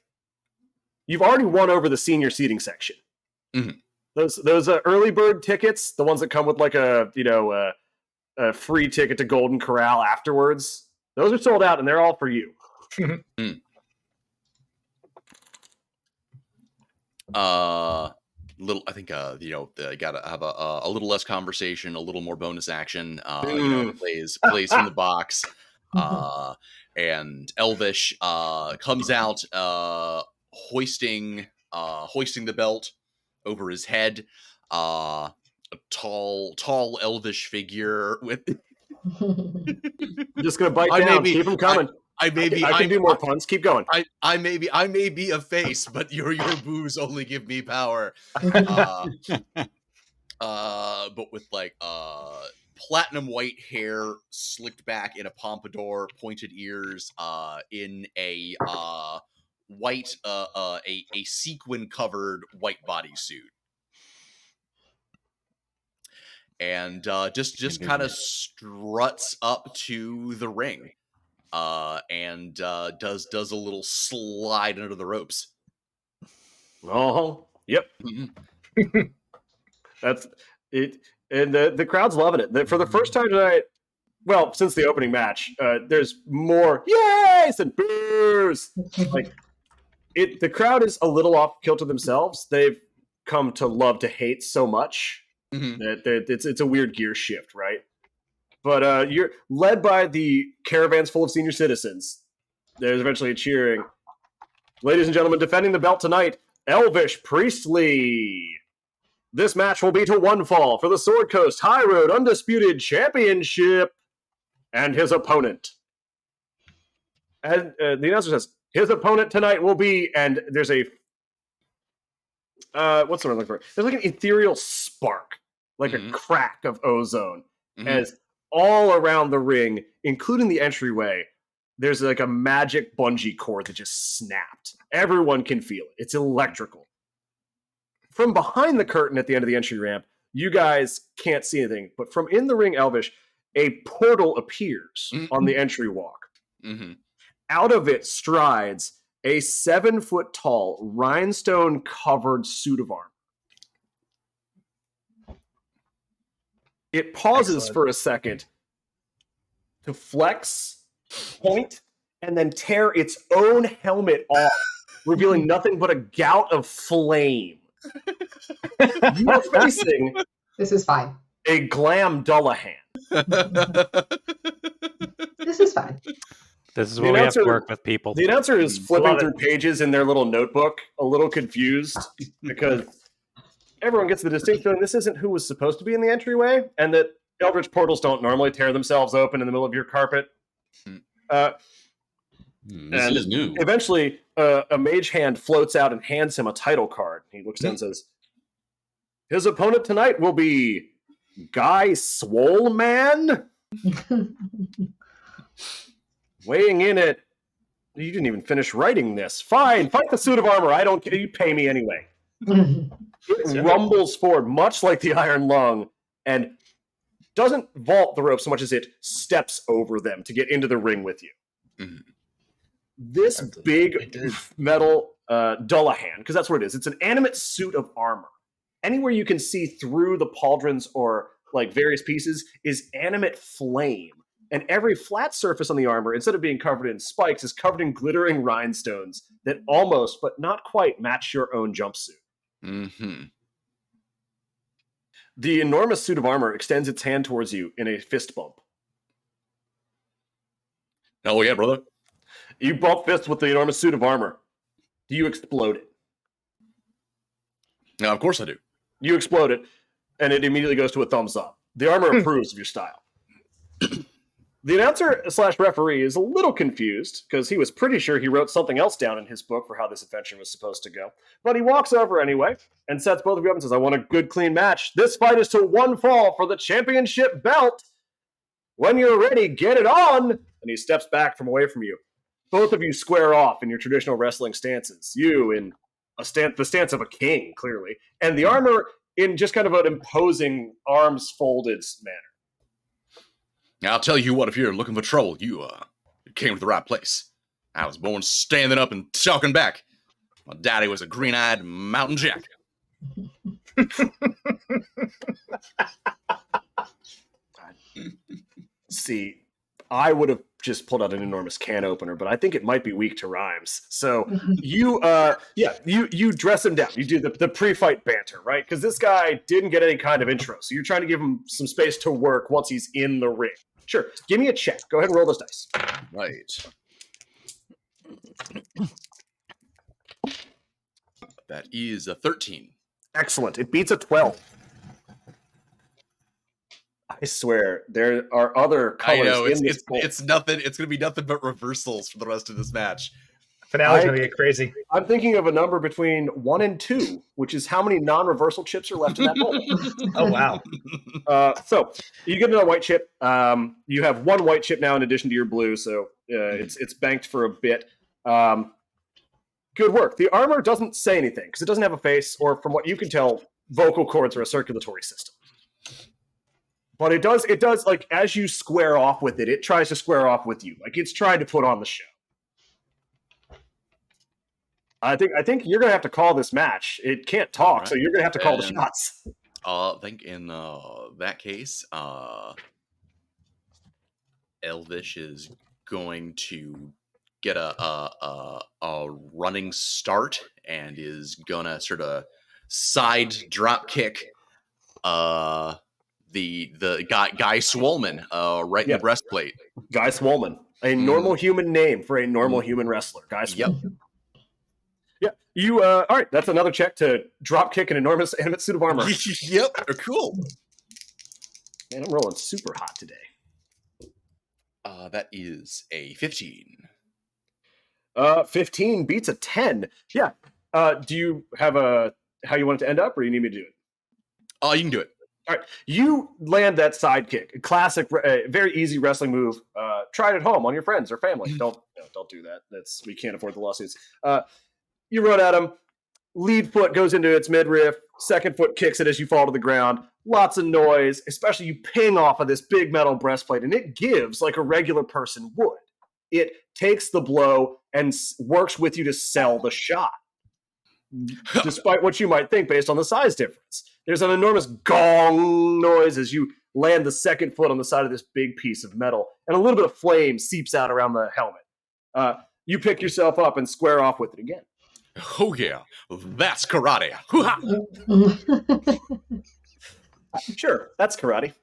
You've already won over the senior seating section. Mm-hmm. Those early bird tickets, the ones that come with a free ticket to Golden Corral afterwards, those are sold out and they're all for you. I think gotta have a little less conversation, a little more bonus action. Plays from the box, and Elvish comes out hoisting the belt over his head. A tall Elvish figure with. I'm just gonna bite down. Keep them coming. I can do more puns. Keep going. I may be a face, but your booze only give me power. But with platinum white hair slicked back in a pompadour, pointed ears, in a white a sequin covered white bodysuit. And just kind of struts up to the ring. And does a little slide under the ropes. Oh, yep. That's it, and the crowd's loving it. For the first time tonight, well, since the opening match, there's more yays and boos. The crowd is a little off kilter themselves. They've come to love to hate so much that it's a weird gear shift, right? But you're led by the caravans full of senior citizens. There's eventually a cheering. Ladies and gentlemen, defending the belt tonight, Elvish Priestley. This match will be to one fall for the Sword Coast High Road Undisputed Championship and his opponent. And the announcer says, his opponent tonight will be, and there's a, what's the word I'm looking for? There's an ethereal spark, a crack of ozone, as all around the ring, including the entryway, there's a magic bungee cord that just snapped. Everyone can feel it. It's electrical. From behind the curtain at the end of the entry ramp, you guys can't see anything, but from in the ring, Elvish, a portal appears on the entry walk. Mm-hmm. Out of it strides a 7-foot-tall, rhinestone-covered suit of armor. It pauses Excellent. for a second to flex, point, and then tear its own helmet off, revealing nothing but a gout of flame. You are facing This is fine. a Glam Dullahan. This is fine. This is The where we have to announcer- work with people. The announcer is flipping Love it. through pages in their little notebook, a little confused, because everyone gets the distinct feeling this isn't who was supposed to be in the entryway, and that Eldritch portals don't normally tear themselves open in the middle of your carpet. This is new. Eventually, a mage hand floats out and hands him a title card. He looks down and says, "His opponent tonight will be Guy Swoleman, weighing in at..." You didn't even finish writing this. Fine, fight the suit of armor. I don't care. You pay me anyway. It rumbles forward, much like the Iron Lung, and doesn't vault the rope so much as it steps over them to get into the ring with you. Mhm. This big metal Dullahan, because that's what it is. It's an animate suit of armor. Anywhere you can see through the pauldrons or like various pieces is animate flame. And every flat surface on the armor, instead of being covered in spikes, is covered in glittering rhinestones that almost, but not quite, match your own jumpsuit. Mm-hmm. The enormous suit of armor extends its hand towards you in a fist bump. Oh yeah, brother. You bump fists with the enormous suit of armor. You explode it. Now, of course I do. You explode it, and it immediately goes to a thumbs up. The armor approves of your style. The announcer/referee is a little confused because he was pretty sure he wrote something else down in his book for how this adventure was supposed to go. But he walks over anyway and sets both of you up and says, "I want a good, clean match. This fight is to one fall for the championship belt. When you're ready, get it on!" And he steps back from away from you. Both of you square off in your traditional wrestling stances. You in the stance of a king, clearly, and the armor in just kind of an imposing arms folded manner. Now, I'll tell you what, if you're looking for trouble, you came to the right place. I was born standing up and talking back. My daddy was a green-eyed mountain jack. See, I would have just pulled out an enormous can opener, but I think it might be weak to rhymes. So you dress him down. You do the pre-fight banter, right? Because this guy didn't get any kind of intro, so you're trying to give him some space to work once he's in the ring. Sure, give me a check. Go ahead and roll those dice. Right. That is a 13. Excellent. It beats a 12. I swear, there are other I colors know, in this bowl. it's nothing. It's going to be nothing but reversals for the rest of this match. Finale's gonna get crazy. I'm thinking of a number between 1 and 2, which is how many non-reversal chips are left in that bowl. Oh wow. So you get another white chip. You have one white chip now in addition to your blue, so it's banked for a bit. Good work. The armor doesn't say anything because it doesn't have a face, or from what you can tell, vocal cords are a circulatory system. But it does like as you square off with it, it tries to square off with you, like it's trying to put on the show. I think you're gonna have to call this match. It can't talk, Right. so you're gonna have to call the shots. I think in that case, Elvish is going to get a running start and is gonna sort of side drop kick the guy Swolman right in the breastplate. Guy Swolman, a normal human name for a normal human wrestler. Guy Swolman. Yep. Yeah, you all right? That's another check to drop kick an enormous animate suit of armor. Yep. Cool. Man, I'm rolling super hot today. That is a 15. 15 beats a 10. Yeah. Do you have how you want it to end up, or you need me to do it? Oh, you can do it. All right. You land that side kick. A classic, very easy wrestling move. Try it at home on your friends or family. Don't do that. We can't afford the lawsuits. You run at him. Lead foot goes into its midriff. Second foot kicks it as you fall to the ground. Lots of noise, especially you ping off of this big metal breastplate, and it gives like a regular person would. it takes the blow and works with you to sell the shot. Despite what you might think based on the size difference. There's an enormous gong noise as you land the second foot on the side of this big piece of metal, and a little bit of flame seeps out around the helmet. You pick yourself up and square off with it again. Oh yeah, that's karate. Hoo-ha! Sure, that's karate.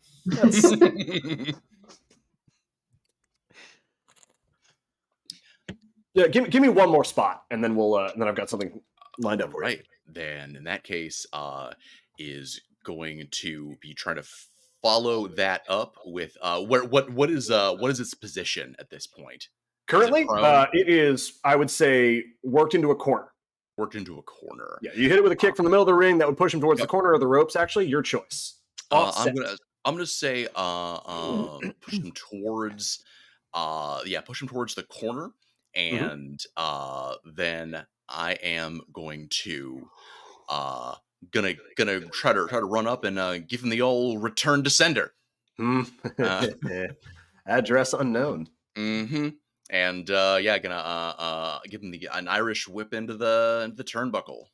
Yeah, give me one more spot, and then we'll and then I've got something lined up for you. Right. Then in that case, is going to be trying to follow that up with what is its position at this point? Currently, prone? it is, I would say, worked into a corner. Worked into a corner. Yeah, you hit it with a kick from the middle of the ring that would push him towards the corner of the ropes. Actually, your choice. I'm gonna say push him towards push him towards the corner, and then I am going to gonna try to run up and give him the old return to sender. Address unknown. Mm-hmm. And gonna give him an Irish whip into the turnbuckle.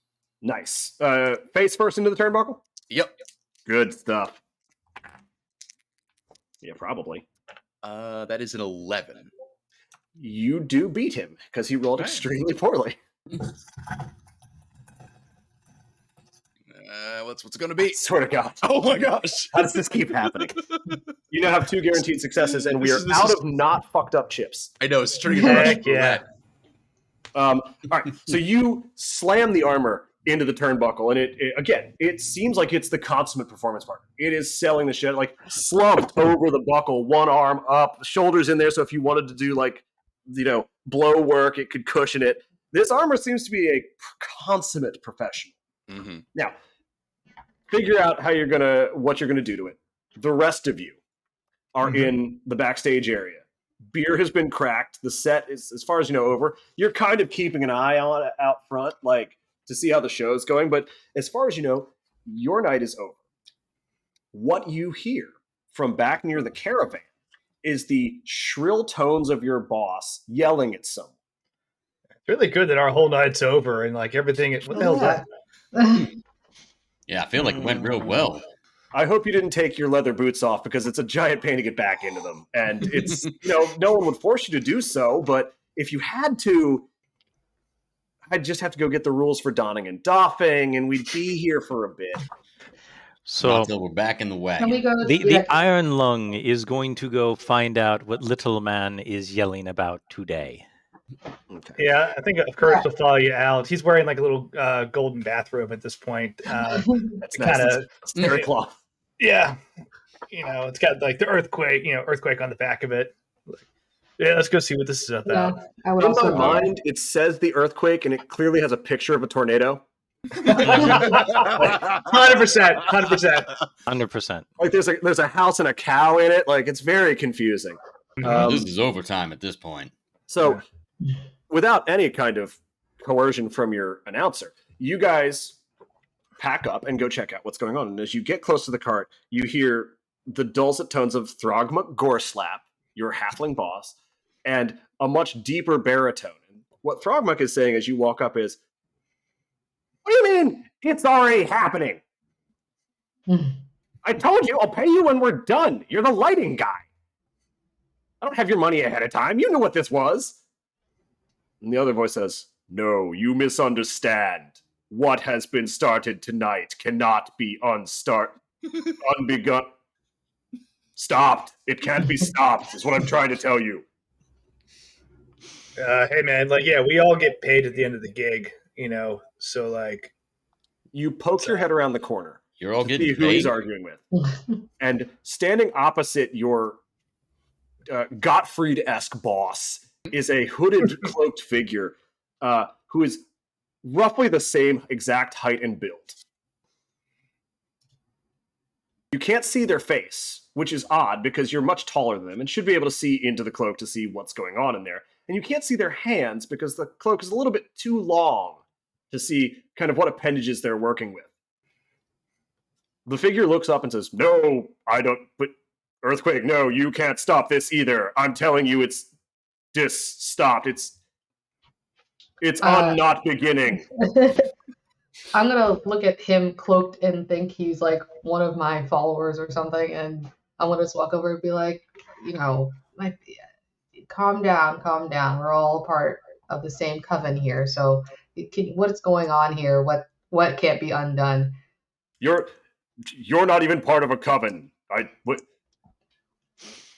Nice. Face first into the turnbuckle? Yep. Good stuff. Yeah, probably. That is an 11. You do beat him because he rolled extremely poorly. What's it going to be? I swear to God. Oh my gosh. How does this keep happening? You now have 2 guaranteed successes, and we are out of not fucked up chips. I know, it's turning into Yeah. All right, so you slam the armor into the turnbuckle, and it seems like it's the consummate performance partner. It is selling the shit, like slumped over the buckle, one arm up, the shoulders in there, so if you wanted to do blow work, it could cushion it. This armor seems to be a consummate professional. Mm-hmm. Now, figure out what you're gonna do to it. The rest of you are in the backstage area. Beer has been cracked. The set is, as far as you know, over. You're kind of keeping an eye on it out front, to see how the show's going. But as far as you know, your night is over. What you hear from back near the caravan is the shrill tones of your boss yelling at someone. It's really good that our whole night's over and everything. What the hell is that? Yeah, I feel like it went real well. I hope you didn't take your leather boots off because it's a giant pain to get back into them. And it's, no one would force you to do so. But if you had to, I'd just have to go get the rules for donning and doffing, and we'd be here for a bit. So Until we're back in the Can wagon. we go? the Iron Lung is going to go find out what Little Man is yelling about today. Okay. Yeah, I think of course will follow you out. He's wearing a little golden bathrobe at this point. That's nice. It's terry cloth. Yeah, it's got the earthquake on the back of it. Yeah, let's go see what this is about. Yeah, I would In also. my mind, it says the earthquake, and it clearly has a picture of a tornado. 100%. 100%. There's a house and a cow in it. It's very confusing. This is overtime at this point. So, without any kind of coercion from your announcer, you guys pack up and go check out what's going on. And as you get close to the cart, you hear the dulcet tones of Throgmuck Goreslap, your halfling boss, and a much deeper baritone. And what Throgmuck is saying as you walk up is, "What do you mean? It's already happening. I told you I'll pay you when we're done. You're the lighting guy. I don't have your money ahead of time. You knew what this was." And the other voice says, "No, you misunderstand. What has been started tonight cannot be unbegun. Stopped. It can't be stopped, is what I'm trying to tell you." Hey man, we all get paid at the end of the gig, so You poke your head around the corner. You're all to getting see who paid. he's arguing with. And standing opposite your Gottfried-esque boss is a hooded, cloaked figure who is roughly the same exact height and build. You can't see their face, which is odd because you're much taller than them and should be able to see into the cloak to see what's going on in there. And you can't see their hands because the cloak is a little bit too long to see kind of what appendages they're working with. The figure looks up and says, "No, I don't, but Earthquake, no, you can't stop this either. I'm telling you, it's just stopped. It's on not beginning. I'm gonna look at him cloaked and think he's like one of my followers or something, and I'm gonna just walk over and be like, like, calm down. We're all part of the same coven here. So, what's going on here? What can't be undone? You're not even part of a coven.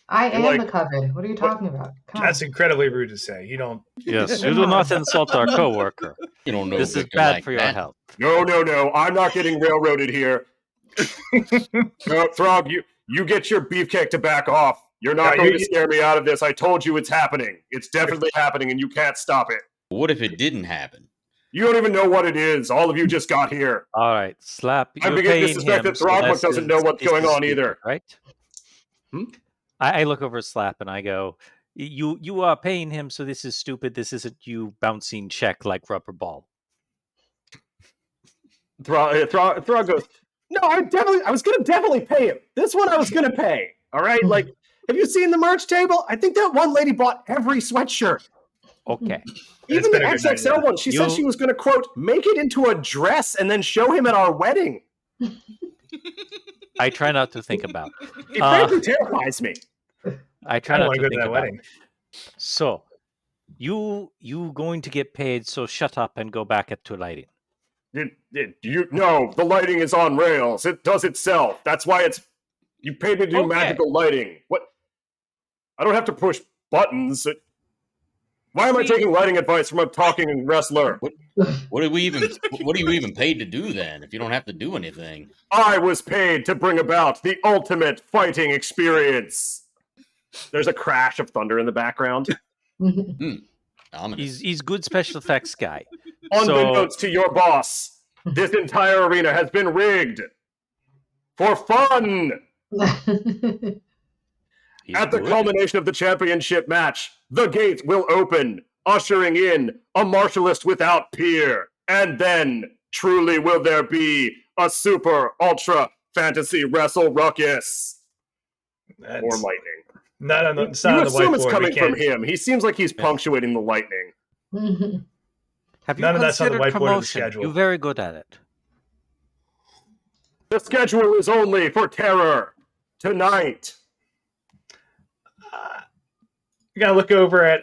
I am the coven. What are you talking about? That's incredibly rude to say. You don't. Yes, you do not insult our coworker. You don't know. This is bad for your health. No. I'm not getting railroaded here. No, Throg, you get your beefcake to back off. You're not going to scare me out of this. I told you it's happening. It's definitely happening, and you can't stop it. What if it didn't happen? You don't even know what it is. All of you just got here. All right, Slap. I'm beginning to suspect that Throgbook doesn't know what's going on either. Right? I look over at Slap and I go, you are paying him, so this is stupid. This isn't you bouncing check like rubber ball. Throg goes, no, I was going to definitely pay him. This one I was going to pay. All right? Like, have you seen the merch table? I think that one lady bought every sweatshirt. Okay. Even the XXL one. She said she was going to, quote, make it into a dress and then show him at our wedding. I try not to think about it. It frankly terrifies me. I try not to go think to that about wedding. it. So, you going to get paid, so shut up and go back to lighting. No, the lighting is on rails. It does itself. That's why you paid me to do magical lighting. What? I don't have to push buttons. Why am I taking lighting advice from a talking wrestler? What are you even paid to do then? If you don't have to do anything, I was paid to bring about the ultimate fighting experience. There's a crash of thunder in the background. He's good special effects guy. Unbeknownst to your boss, this entire arena has been rigged for fun. At the culmination of the championship match, the gate will open, ushering in a martialist without peer. And then, truly will there be a super ultra fantasy Wrestle Wruckus. Or lightning. You assume it's coming from him. He seems like he's punctuating the lightning. Have you None of that's on the considered whiteboard of the promotion? schedule. You're very good at it. The schedule is only for terror tonight. You gotta look over at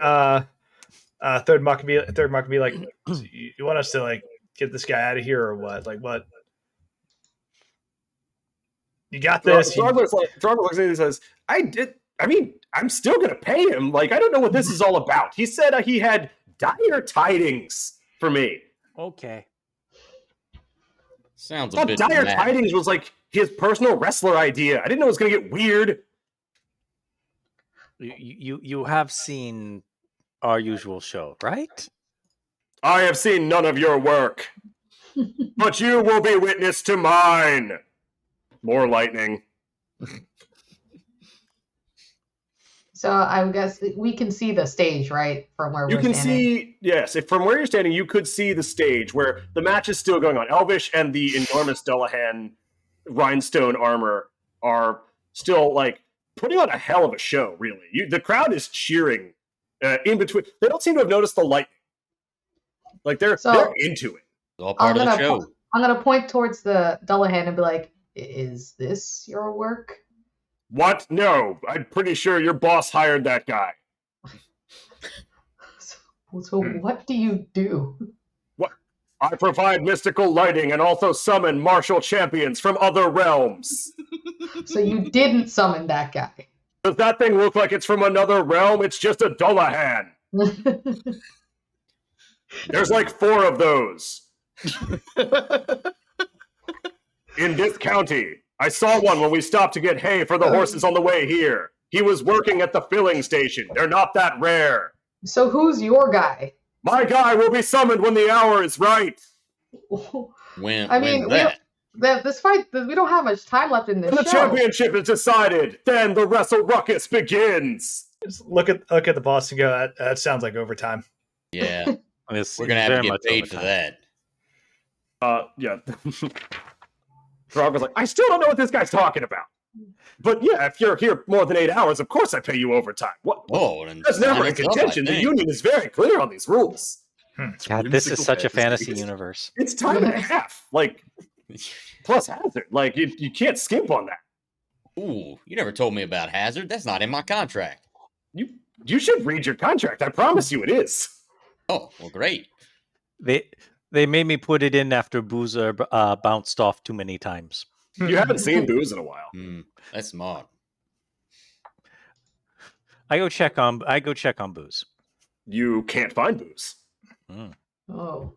Third Muck and be like, you want us to like get this guy out of here or what? Like what? You got this. Throg looks at me and says, I'm still gonna pay him. Like, I don't know what this is all about. He said he had dire tidings for me. Okay. sounds I a thought bit dire mad. tidings was like his personal wrestler idea. I didn't know it was gonna get weird. You have seen our usual show, right? I have seen none of your work, but you will be witness to mine. More lightning. So I guess we can see the stage, right, from where You we're can standing. yes, if from where you're standing, you could see the stage where the match is still going on. Elvish and the enormous Dullahan rhinestone armor are still like putting on a hell of a show. Really, the crowd is cheering in between. They don't seem to have noticed the lightning. Like they're into it. It's all part of the show. I'm gonna point towards the Dullahan and be like, "Is this your work?" What? No, I'm pretty sure your boss hired that guy. So what do you do? What? I provide mystical lighting and also summon martial champions from other realms. So you didn't summon that guy. Does that thing look like it's from another realm? It's just a Dullahan. There's like 4 of those. In this county. I saw one when we stopped to get hay for the horses on the way here. He was working at the filling station. They're not that rare. So who's your guy? My guy will be summoned when the hour is right. This fight, we don't have much time left in this When the show. championship is decided, then the Wrestle Wruckus begins. Just look at the boss and go, that sounds like overtime. Yeah. We're We're going to have to get paid for that. Yeah. Frog was like, I still don't know what this guy's talking about. But yeah, if you're here more than 8 hours, of course I pay you overtime. What? Oh, then That's never in sign us up, I contention. The think. union is very clear on these rules. God, this is such a fantasy universe. It's time and a half. Like, plus hazard. Like, you can't skimp on that. Ooh, you never told me about hazard. That's not in my contract. You should read your contract. I promise you it is. Oh, well, great. They made me put it in after Boozer bounced off too many times. You haven't seen Booze in a while. That's smart. I go check on Booze. You can't find Booze. Oh.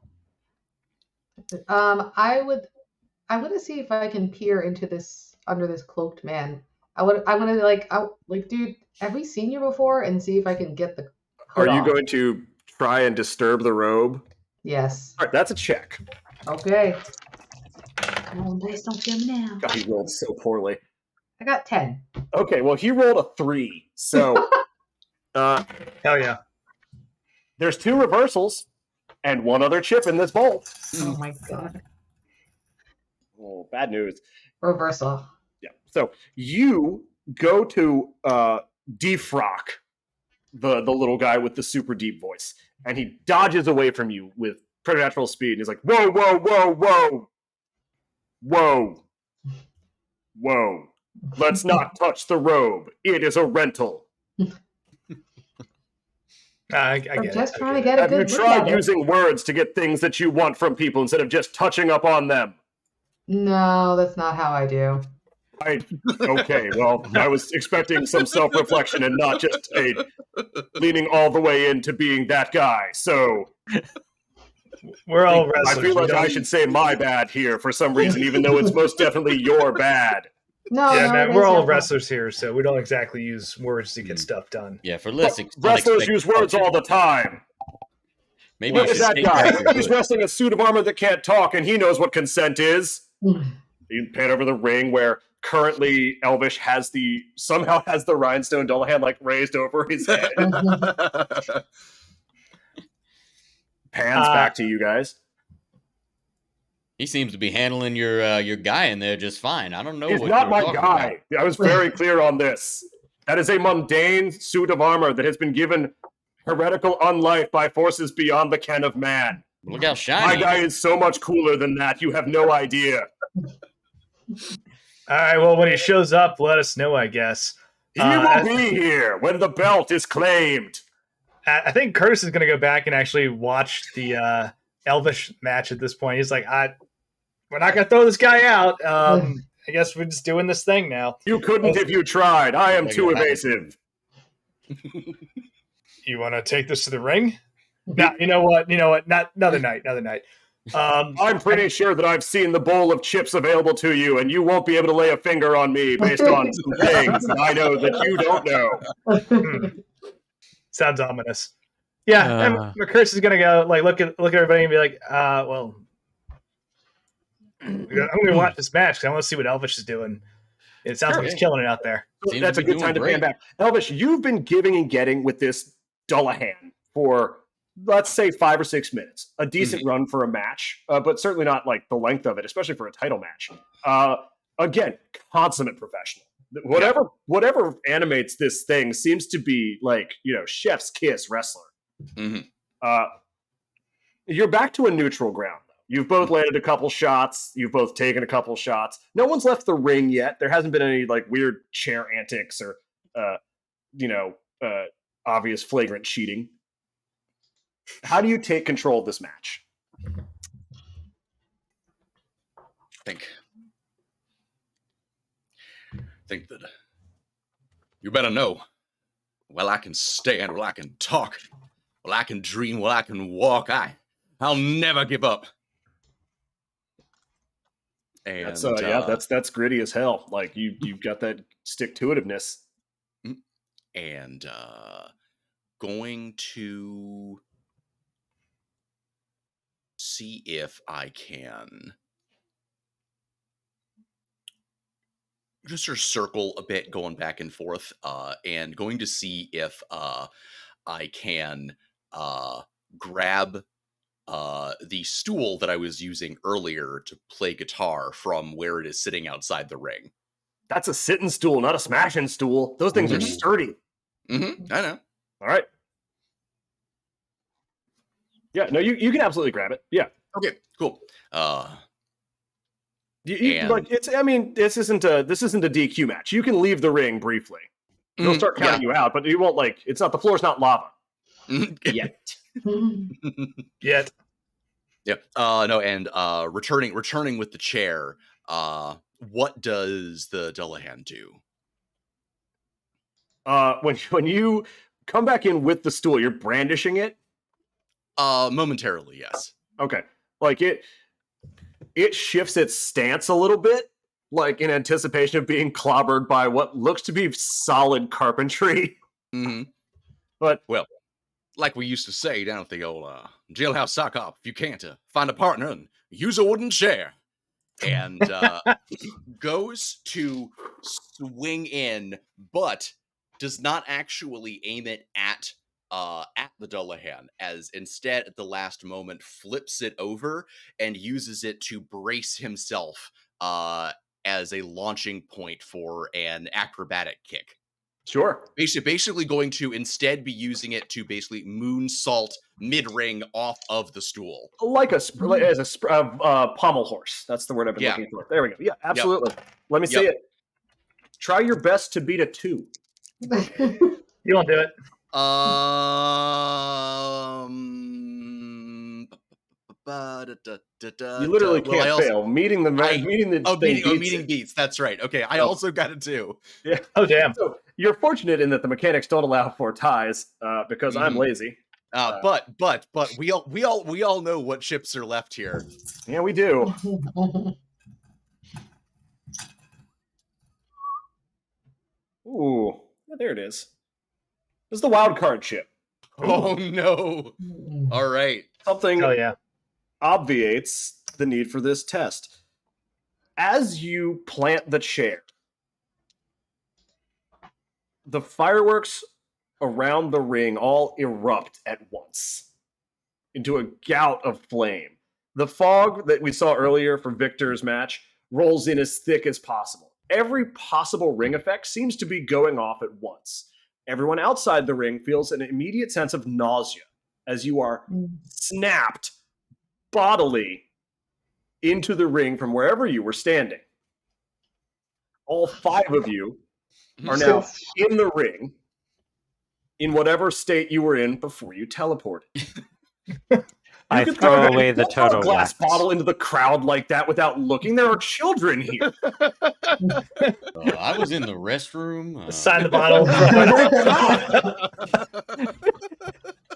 I want to see if I can peer into this under this cloaked man. I want to dude, have we seen you before? And see if I can get the. Are you going to try and disturb the robe? Yes. All right, that's a check. Okay. Come on, boys, don't kill me now. God, he rolled so poorly. I got 10. Okay, well, he rolled a 3. So, Hell yeah. there's 2 reversals and 1 other chip in this bowl. Oh my god. Oh, bad news. Reversal. Yeah. So you go to defrock the little guy with the super deep voice, and he dodges away from you with preternatural speed. And he's like, "Whoa, whoa, whoa, whoa, whoa, whoa! Let's not touch the robe. It is a rental." I get I'm it. just I trying to get get a Have you good look tried at it. using words to get things that you want from people instead of just touching up on them? No, that's not how I do. Okay, well, I was expecting some self-reflection and not just leaning all the way into being that guy. So We're all I wrestlers. feel We like I don't- should say my bad here for some reason, even though it's most definitely your bad. No, Yeah, no, man, it we're is all your fault. wrestlers here, so we don't exactly use words to get stuff done. Yeah, for less Wrestlers unexpected use words function. all the time. Maybe Look you at should that take guy. back your He's hood. wrestling a suit of armor that can't talk, and he knows what consent is. You pan over the ring where currently Elvish somehow has the rhinestone Dullahan like raised over his head. Pans back to you guys. He seems to be handling your guy in there just fine. I don't know He's what not you're my talking guy. about. I was very clear on this. That is a mundane suit of armor that has been given heretical unlife by forces beyond the ken of man. Look how My shiny. guy is so much cooler than that. You have no idea. All right, well, when he shows up, let us know, I guess. He will be here when the belt is claimed. I think Curtis is going to go back and actually watch the Elvish match at this point. He's like, we're not going to throw this guy out. I guess we're just doing this thing now. You couldn't if you tried. I am too Yeah. evasive. You want to take this to the ring? No, you know what? Not another night. I'm pretty sure that I've seen the bowl of chips available to you, and you won't be able to lay a finger on me based on some things that I know that you don't know. Sounds ominous. Yeah, and Curtis is gonna go look at everybody and be like, well, I'm gonna watch this match because I want to see what Elvish is doing. It sounds like he's killing it out there. Seems That's to a be good time to doing pan great. back. Elvish, you've been giving and getting with this Dullahan for, let's say, 5 or 6 minutes. A decent run for a match, but certainly not like the length of it, especially for a title match. Again, consummate professional. Whatever animates this thing seems to be like, chef's kiss wrestler. You're back to a neutral ground. You've both landed a couple shots. You've both taken a couple shots. No one's left the ring yet. There hasn't been any like weird chair antics or, obvious flagrant cheating. How do you take control of this match? Think that you better know. Well, I can stand, well, I can talk, well, I can dream, well, I can walk. I'll never give up. And That's gritty as hell. Like you've got that stick-to-itiveness. And going to see if I can just sort of circle a bit, going back and forth, and going to see if I can grab the stool that I was using earlier to play guitar from where it is sitting outside the ring. That's a sitting stool, not a smashing stool. Those things are sturdy. Mm-hmm. I know. All right. Yeah, no, you can absolutely grab it. Yeah. Okay, cool. This isn't a DQ match. You can leave the ring briefly. They'll start counting you out, but you won't it's not, the floor's not lava. Yet. Yet. Yep. No, and returning with the chair, what does the Dullahan do? When you come back in with the stool, you're brandishing it? Momentarily, yes. Okay. Like it shifts its stance a little bit, like in anticipation of being clobbered by what looks to be solid carpentry. Mm-hmm. But well, like we used to say down at the old jailhouse sock op, if you can't find a partner, and use a wooden chair. And goes to swing in, but does not actually aim it at the Dullahan, as instead at the last moment flips it over and uses it to brace himself as a launching point for an acrobatic kick. Sure. Basically going to instead be using it to basically moonsault mid-ring off of the stool. Like as a pommel horse. That's the word I've been looking for. There we go. Yeah, absolutely. Yep. Let me see it. Try your best to beat a 2. You won't do it. You literally can't fail. Meeting beats. That's right. Okay, I also got it too. Yeah. Oh damn. So you're fortunate in that the mechanics don't allow for ties because I'm lazy. But we all know what chips are left here. Yeah, we do. Ooh, yeah, there it is. This is the wild card chip. Oh no! All right, something. Oh yeah. Obviates the need for this test. As you plant the chair, the fireworks around the ring all erupt at once into a gout of flame. The fog that we saw earlier for Victor's match rolls in as thick as possible. Every possible ring effect seems to be going off at once. Everyone outside the ring feels an immediate sense of nausea as you are snapped bodily into the ring from wherever you were standing. All 5 of you are now in the ring in whatever state you were in before you teleported. I throw away the total glass bottle into the crowd like that without looking. There are children here. I was in the restroom. Sign the bottle.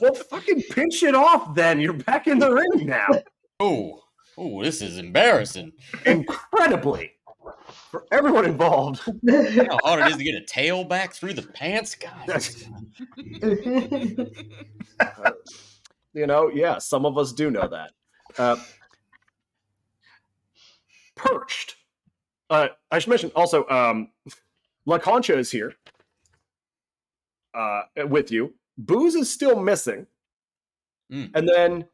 Well, fucking pinch it off then. You're back in the ring now. Oh, this is embarrassing. Incredibly. For everyone involved. You know how hard it is to get a tail back through the pants, guys. Yeah, some of us do know that. Perched. I should mention also, La Concha is here with you. Booze is still missing. And then,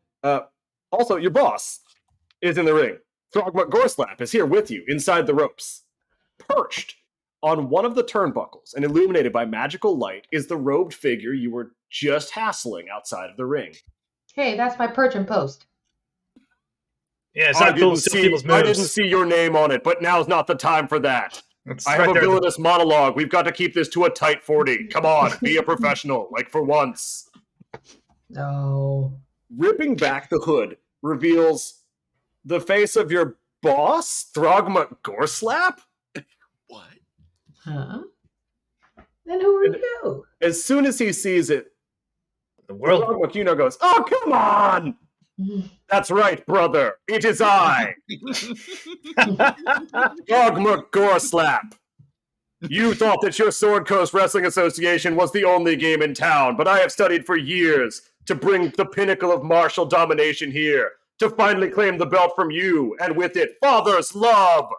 also, your boss is in the ring. Throgmut Gorslap is here with you inside the ropes. Perched on one of the turnbuckles and illuminated by magical light is the robed figure you were just hassling outside of the ring. Hey, that's my perch and post. Yeah, it's not cool to steal people's moves. I didn't see your name on it, but now's not the time for that. I have a villainous monologue. We've got to keep this to a tight 40. Come on, be a professional, like for once. No. Ripping back the hood reveals the face of your boss, Throgmut Gorslap? What? Huh? Then who are you? As soon as he sees it, the world Throgmut goes, "Oh, come on! That's right, brother. It is I, Throgmut Gorslap. You thought that your Sword Coast Wrestling Association was the only game in town, but I have studied for years to bring the pinnacle of martial domination here, to finally claim the belt from you, and with it, father's love."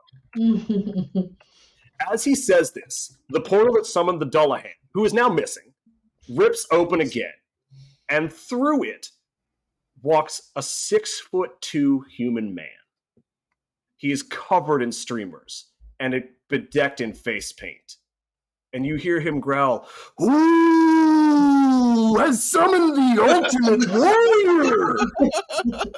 As he says this, the portal that summoned the Dullahan, who is now missing, rips open again, and through it walks a 6'2" human man. He is covered in streamers. and it bedecked in face paint. And you hear him growl, "Who has summoned the ultimate warrior?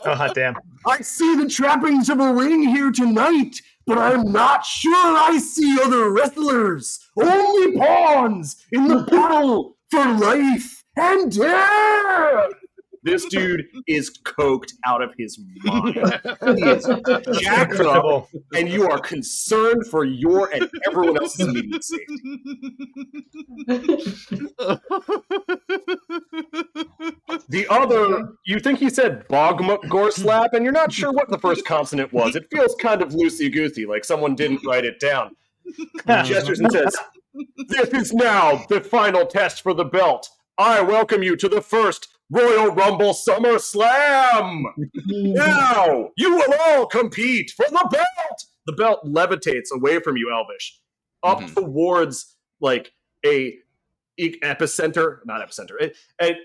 Oh, hot damn. I see the trappings of a ring here tonight, but I'm not sure I see other wrestlers. Only pawns in the battle for life and death." This dude is coked out of his mind. He is jacked up, and you are concerned for your and everyone else's immediate safety. The other, you think he said Bogmuk Gorslap, and you're not sure what the first consonant was. It feels kind of loosey-goosey, like someone didn't write it down. He gestures and says, "This is now the final test for the belt. I welcome you to the first Royal Rumble SummerSlam. Now, you will all compete for the belt." The belt levitates away from you, Elvish, up towards like an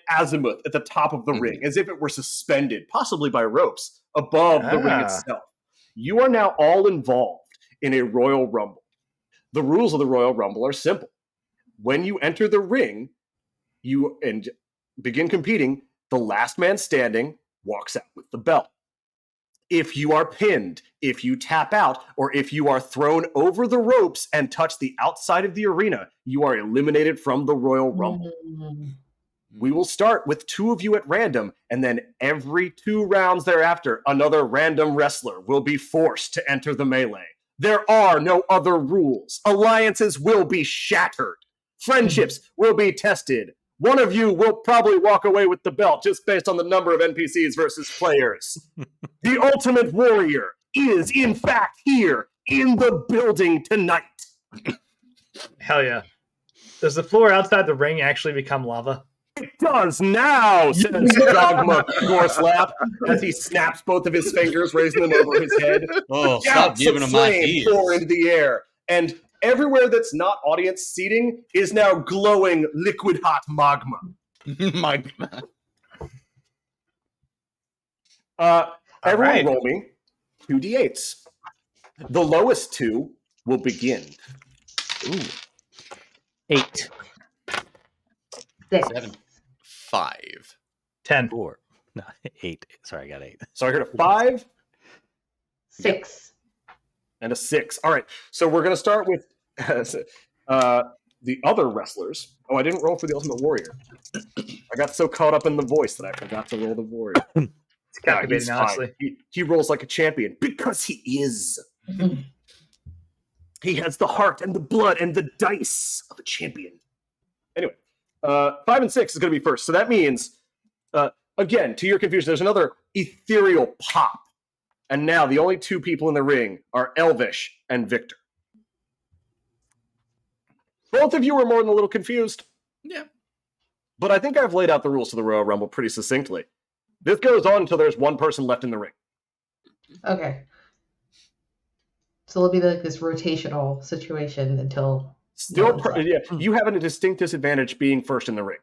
azimuth at the top of the ring, as if it were suspended, possibly by ropes, above the ring itself. You are now all involved in a Royal Rumble. The rules of the Royal Rumble are simple. When you enter the ring, you begin competing, the last man standing walks out with the belt. If you are pinned, if you tap out, or if you are thrown over the ropes and touch the outside of the arena, you are eliminated from the Royal Rumble. We will start with 2 of you at random, and then every 2 rounds thereafter, another random wrestler will be forced to enter the melee. There are no other rules. Alliances will be shattered. Friendships will be tested. One of you will probably walk away with the belt just based on the number of NPCs versus players. The Ultimate Warrior is, in fact, here in the building tonight. Hell yeah. Does the floor outside the ring actually become lava? It does now, says Dogma Gorslap, as he snaps both of his fingers, raising them over his head. Oh, stop giving him ideas. Pour into the air, and everywhere that's not audience seating is now glowing liquid hot magma. Everyone roll me 2d8s. The lowest 2 will begin. Ooh. 8. 6. 7. 5. 10. 4. No, 8. Sorry, I got 8. So I heard a 5. 6. And a 6. All right. So we're going to start with the other wrestlers. Oh, I didn't roll for the Ultimate Warrior. I got so caught up in the voice that I forgot to roll the Warrior. It's captivating, honestly. He rolls like a champion because he is. He has the heart and the blood and the dice of a champion. Anyway, 5 and 6 is going to be first. So that means, again, to your confusion, there's another ethereal pop. And now the only 2 people in the ring are Elvish and Victor. Both of you are more than a little confused. Yeah. But I think I've laid out the rules to the Royal Rumble pretty succinctly. This goes on until there's 1 person left in the ring. Okay. So it'll be like this rotational situation until... you have a distinct disadvantage being first in the ring.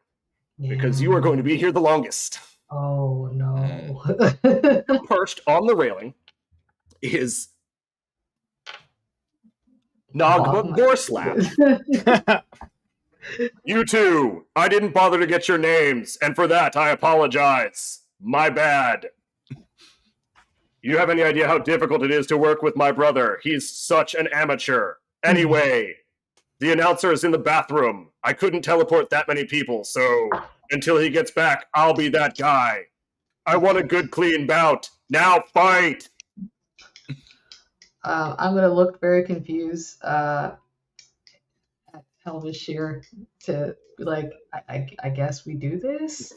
Because you are going to be here the longest. Oh, no. First on the railing is Nogma Gorslap. You 2, I didn't bother to get your names, and for that I apologize. My bad. You have any idea how difficult it is to work with my brother? He's such an amateur. Anyway, the announcer is in the bathroom. I couldn't teleport that many people, so until he gets back, I'll be that guy. I want a good, clean bout. Now fight! I'm going to look very confused at Elvish here to be like, I guess we do this?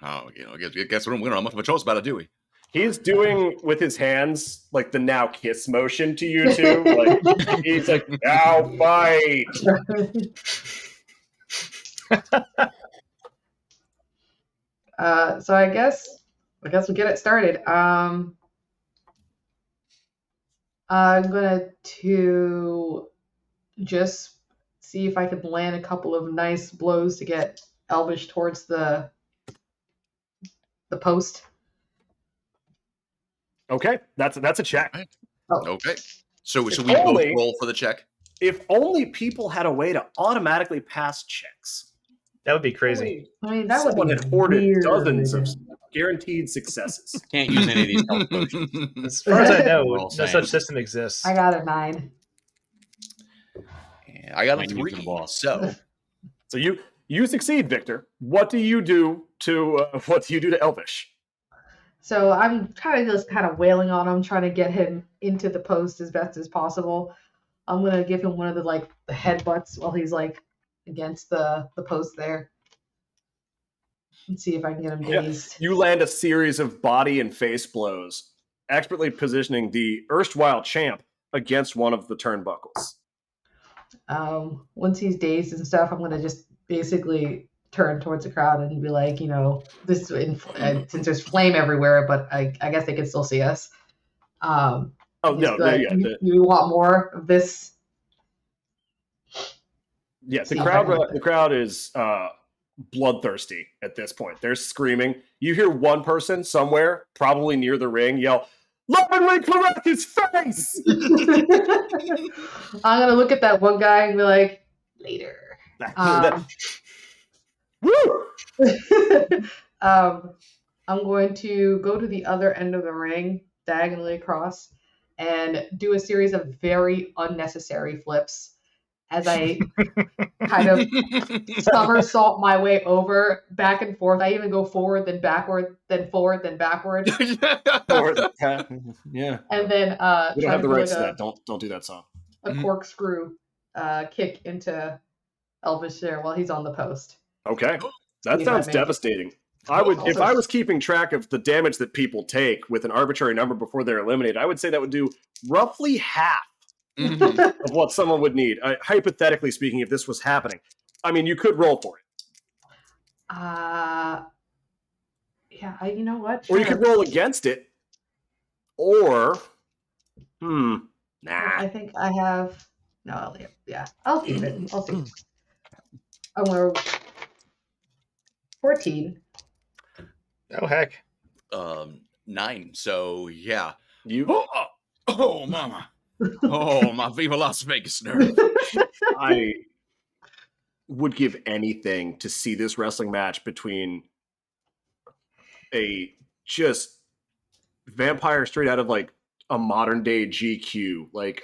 Oh, I guess we don't have much of a choice about it, do we? He's doing with his hands like the now kiss motion to you 2. Like he's like, now fight! So I guess we get it started. I'm gonna to just see if I can land a couple of nice blows to get Elvish towards the post. Okay, that's a check. Oh. Okay. So If we both only- roll for the check? If only people had a way to automatically pass checks. That would be crazy. I mean, that would Someone be had hoarded weird. dozens of guaranteed successes. Can't use any of these health potions. As far as I know, We're no all saying. such system exists. I got a 9. And I got a Might use the 3. boss. So So you succeed, Victor. What do you do to Elvish? So I'm kind of wailing on him, trying to get him into the post as best as possible. I'm gonna give him one of the headbutts while he's against the post there, and see if I can get him dazed. You land a series of body and face blows, expertly positioning the erstwhile champ against one of the turnbuckles. Once he's dazed and stuff, I'm gonna just basically turn towards the crowd and be like, this since there's flame everywhere, but I guess they can still see us. You want more of this? Yeah, the crowd is bloodthirsty at this point. They're screaming. You hear one person somewhere, probably near the ring, yell, "Lovingly correct his face!" I'm gonna look at that one guy and be like, later. Woo! I'm going to go to the other end of the ring, diagonally across, and do a series of very unnecessary flips as I kind of somersault my way over, back and forth. I even go forward, then backward, then forward, then backward. Yeah. And then We don't have the rights to that. Don't do that song. A corkscrew kick into Elvish there while he's on the post. Okay. That See if sounds I make it. devastating. If I was keeping track of the damage that people take with an arbitrary number before they're eliminated, I would say that would do roughly half of what someone would need. Hypothetically speaking, if this was happening. I mean, you could roll for it. Yeah, you know what? Or you could roll against it. Or, nah. I think I have. No, I'll keep it. I'll see. I'm going to 14. Oh, heck. 9. So yeah. You. Oh, mama. Oh, my Viva Las Vegas nerd. I would give anything to see this wrestling match between a just vampire straight out of a modern day GQ, a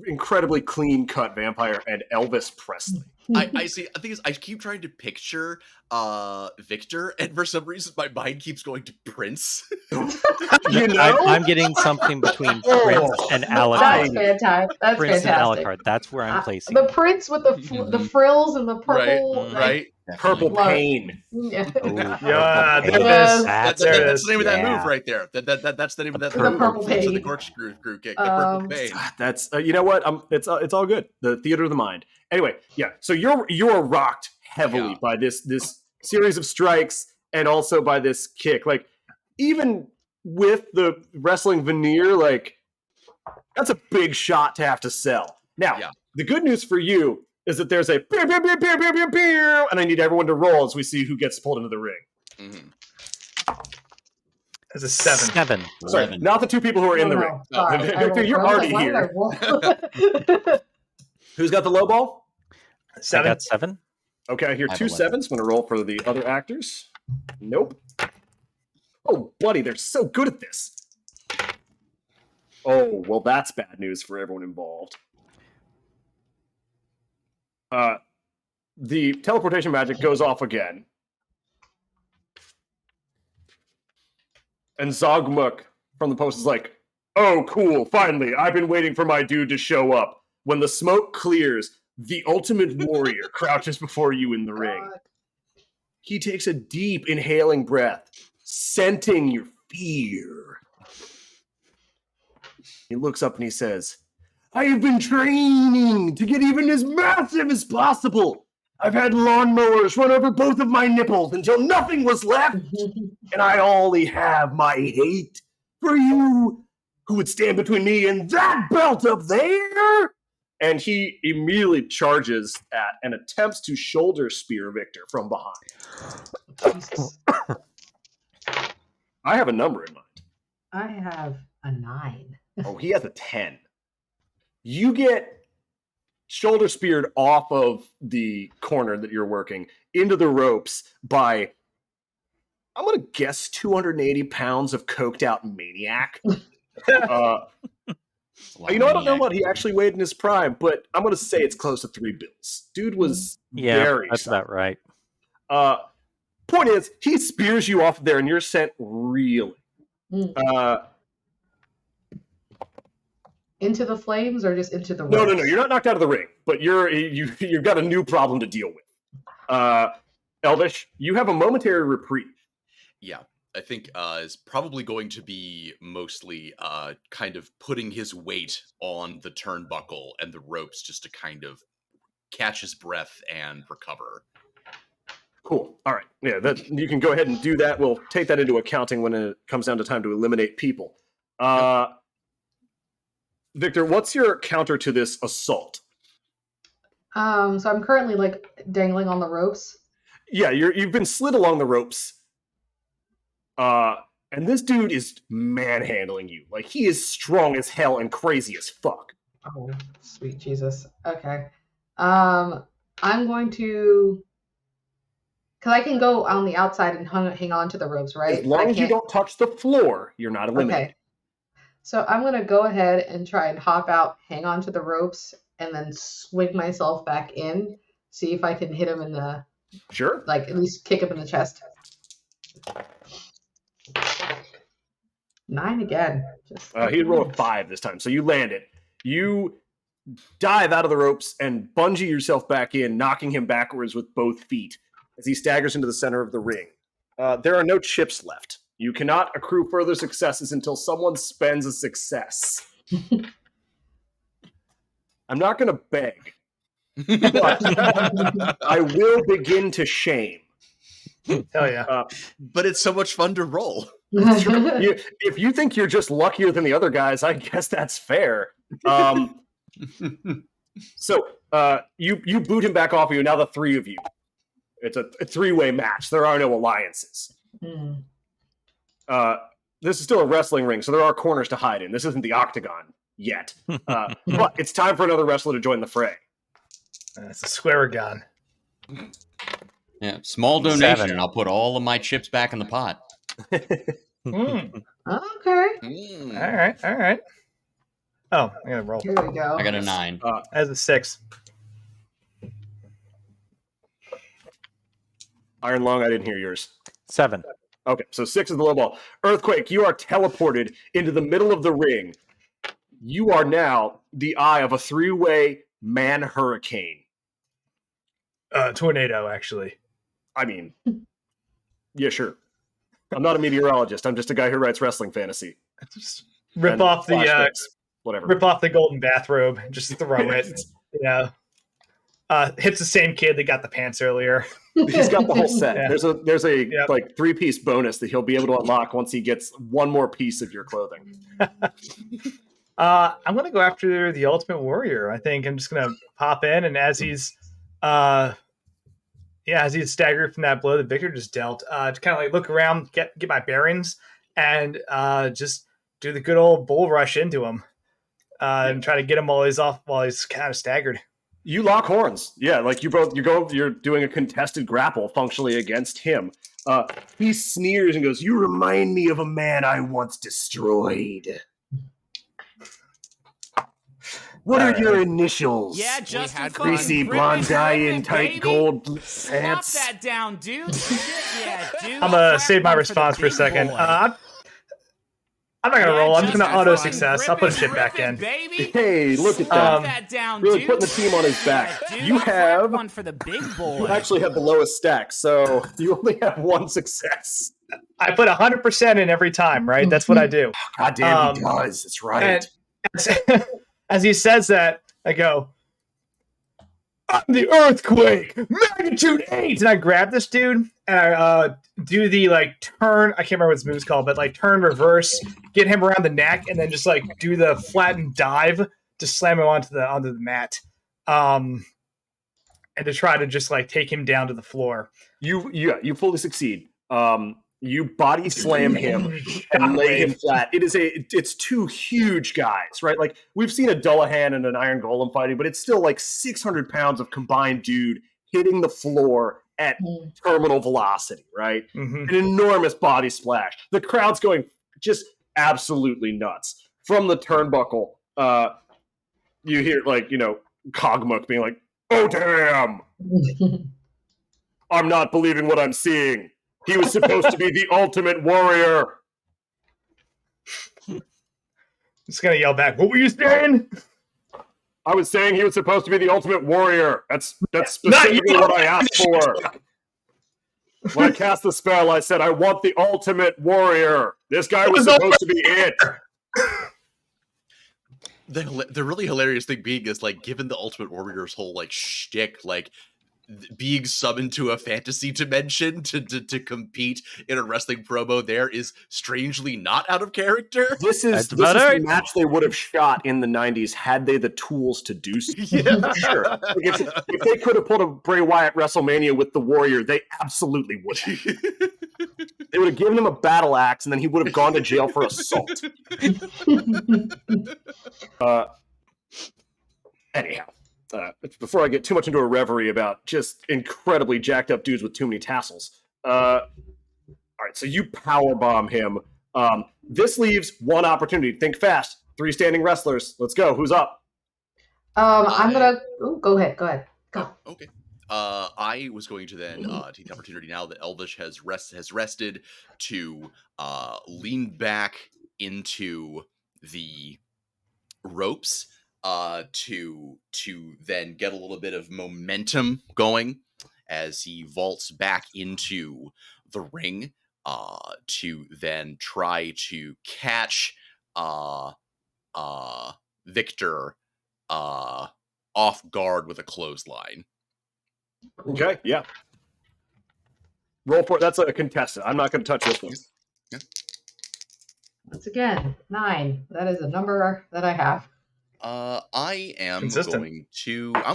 incredibly clean cut vampire, and Elvis Presley. I see. I think I keep trying to picture Victor, and for some reason my mind keeps going to Prince. I'm getting something between Prince and Alucard. That's fantastic. That's Prince fantastic. and Alucard. That's where I'm placing The it. Prince with the frills and the purple. Right. Purple Love. Pain. Yeah. Yeah, there it Yes. is. That's There it the is. name of that Yeah. move right there. That's the name of that The move. purple Flips of the pain. corkscrew kick. The purple pain. That's you know what? It's all good. The theater of the mind. Anyway, yeah. So you're rocked heavily by this series of strikes and also by this kick. Even with the wrestling veneer, that's a big shot to have to sell. Now, the good news for you is that there's a pew, pew, pew, pew, pew, pew, pew, and I need everyone to roll as we see who gets pulled into the ring. That's a 7. 7. Sorry, 11. not the two people who are in the ring. Sorry. Victor, you're already here. Who's got the low ball? I 7. got 7. Okay, I hear I have 2 11. 7s. I'm going to roll for the other actors. Nope. Oh, buddy, they're so good at this. Oh, well, that's bad news for everyone involved. The teleportation magic goes off again. And Zogmuk from the post is like, "Oh, cool, finally, I've been waiting for my dude to show up." When the smoke clears, the ultimate warrior crouches before you in the ring. He takes a deep inhaling breath, scenting your fear. He looks up and he says, "I have been training to get even as massive as possible. I've had lawnmowers run over both of my nipples until nothing was left, and I only have my hate for you, who would stand between me and that belt up there." And he immediately charges at and attempts to shoulder spear Victor from behind. Jesus. I have a number in mind. I have a 9. Oh, he has a 10. You get shoulder speared off of the corner that you're working into the ropes by, I'm going to guess, 280 pounds of coked out maniac. You know, I don't know what he actually weighed in his prime, but I'm going to say it's close to 3 bills. Dude was very that's solid. about right. Point is, he spears you off there and you're sent reeling. Into the flames or just into the ropes? No. You're not knocked out of the ring, but you've got a new problem to deal with. Elvish, you have a momentary reprieve. Yeah, I think is probably going to be mostly kind of putting his weight on the turnbuckle and the ropes just to kind of catch his breath and recover. Cool. All right. Yeah, you can go ahead and do that. We'll take that into accounting when it comes down to time to eliminate people. Victor, what's your counter to this assault? So I'm currently like dangling on the ropes. Yeah, you've been slid along the ropes. And this dude is manhandling you. Like, he is strong as hell and crazy as fuck. Oh, sweet Jesus. Okay. I'm going to... Because I can go on the outside and hang on to the ropes, right? As long as you don't touch the floor, you're not eliminated. Okay. So I'm going to go ahead and try and hop out, hang on to the ropes, and then swing myself back in. See if I can hit him in the... Sure. Like, at least kick him in the chest. 9 again. He rolled a 5 this time, so you land it. You dive out of the ropes and bungee yourself back in, knocking him backwards with both feet as he staggers into the center of the ring. There are no chips left. You cannot accrue further successes until someone spends a success. I'm not going to beg, but I will begin to shame. Hell yeah. But it's so much fun to roll. If you think you're just luckier than the other guys, I guess that's fair. So you boot him back off of you. Now the 3 of you. It's a 3-way match. There are no alliances. This is still a wrestling ring, so there are corners to hide in. This isn't the octagon yet. But it's time for another wrestler to join the fray. It's a square gun. Yeah, small donation, and I'll put all of my chips back in the pot. Okay. All right. Oh, I gotta roll. Here we go. I got a 9. As a 6. Iron Long, I didn't hear yours. 7. Okay, so 6 is the low ball. Earthquake, you are teleported into the middle of the ring. You are now the eye of a 3-way man hurricane. Tornado, actually. I mean, yeah, sure. I'm not a meteorologist. I'm just a guy who writes wrestling fantasy. Just rip off the golden bathrobe and just throw it. Yeah. Hits the same kid that got the pants earlier. He's got the whole set. Yeah. There's a like 3-piece bonus that he'll be able to unlock once he gets one more piece of your clothing. I'm gonna go after the Ultimate Warrior. I think I'm just gonna pop in, and as he's staggered from that blow that Victor just dealt, to kind of like look around, get my bearings, and just do the good old bull rush into him, and try to get him while he's kind of staggered. You lock horns. Yeah, like you're doing a contested grapple functionally against him. He sneers and goes, "You remind me of a man I once destroyed. What are your initials? Yeah, just greasy blonde guy in tight gold pants." Slap that down, dude. Yeah, dude. I'm gonna save my response for a second. I'm not gonna roll. I'm just gonna auto success. I'll put shit back in. Baby. Hey, look at that! Really putting the team on his back. You have one for the big boy. You actually have the lowest stack, so you only have 1 success. I put 100% in every time, right? That's what I do. God damn, he does. That's right. As he says that, I go, "I'm the Earthquake, magnitude 8!" And I grab this dude, and I do the, like, turn, I can't remember what his move's called, but, like, turn, reverse, get him around the neck, and then just, like, do the flattened dive to slam him onto the mat. And to try to just, like, take him down to the floor. You fully succeed. You body slam him and lay him flat. It's two huge guys, right? Like we've seen a Dullahan and an Iron Golem fighting, but it's still like 600 pounds of combined dude hitting the floor at terminal velocity, right? An enormous body splash. The crowd's going just absolutely nuts. From the turnbuckle, you hear Cogmuck being like, "Oh damn! I'm not believing what I'm seeing. He was supposed to be the ultimate warrior." Just gonna yell back, "What were you saying?" I was saying he was supposed to be the ultimate warrior. That's specifically what I asked for. When I cast the spell, I said, I want the ultimate warrior. This guy was supposed to be it. The really hilarious thing being is, like, given the Ultimate Warrior's whole, like, shtick, like, being summoned to a fantasy dimension to compete in a wrestling promo there is strangely not out of character. This is the match they would have shot in the 90s had they the tools to do so. Yeah. Sure. Like if they could have pulled a Bray Wyatt WrestleMania with the Warrior, they absolutely would have. They would have given him a battle axe, and then he would have gone to jail for assault. Anyhow. Before I get too much into a reverie about just incredibly jacked up dudes with too many tassels. All right, so you powerbomb him. This leaves one opportunity. Think fast. 3 standing wrestlers. Let's go. Who's up? I'm gonna. Go ahead. Go. Okay. I was going to then take the opportunity now that Elvish has rested to lean back into the ropes. To then get a little bit of momentum going as he vaults back into the ring to then try to catch Victor off guard with a clothesline. Okay, yeah. Roll for it. That's a contestant. I'm not going to touch this one. Yeah. Once again, 9. That is a number that I have. I am Consistent. I'm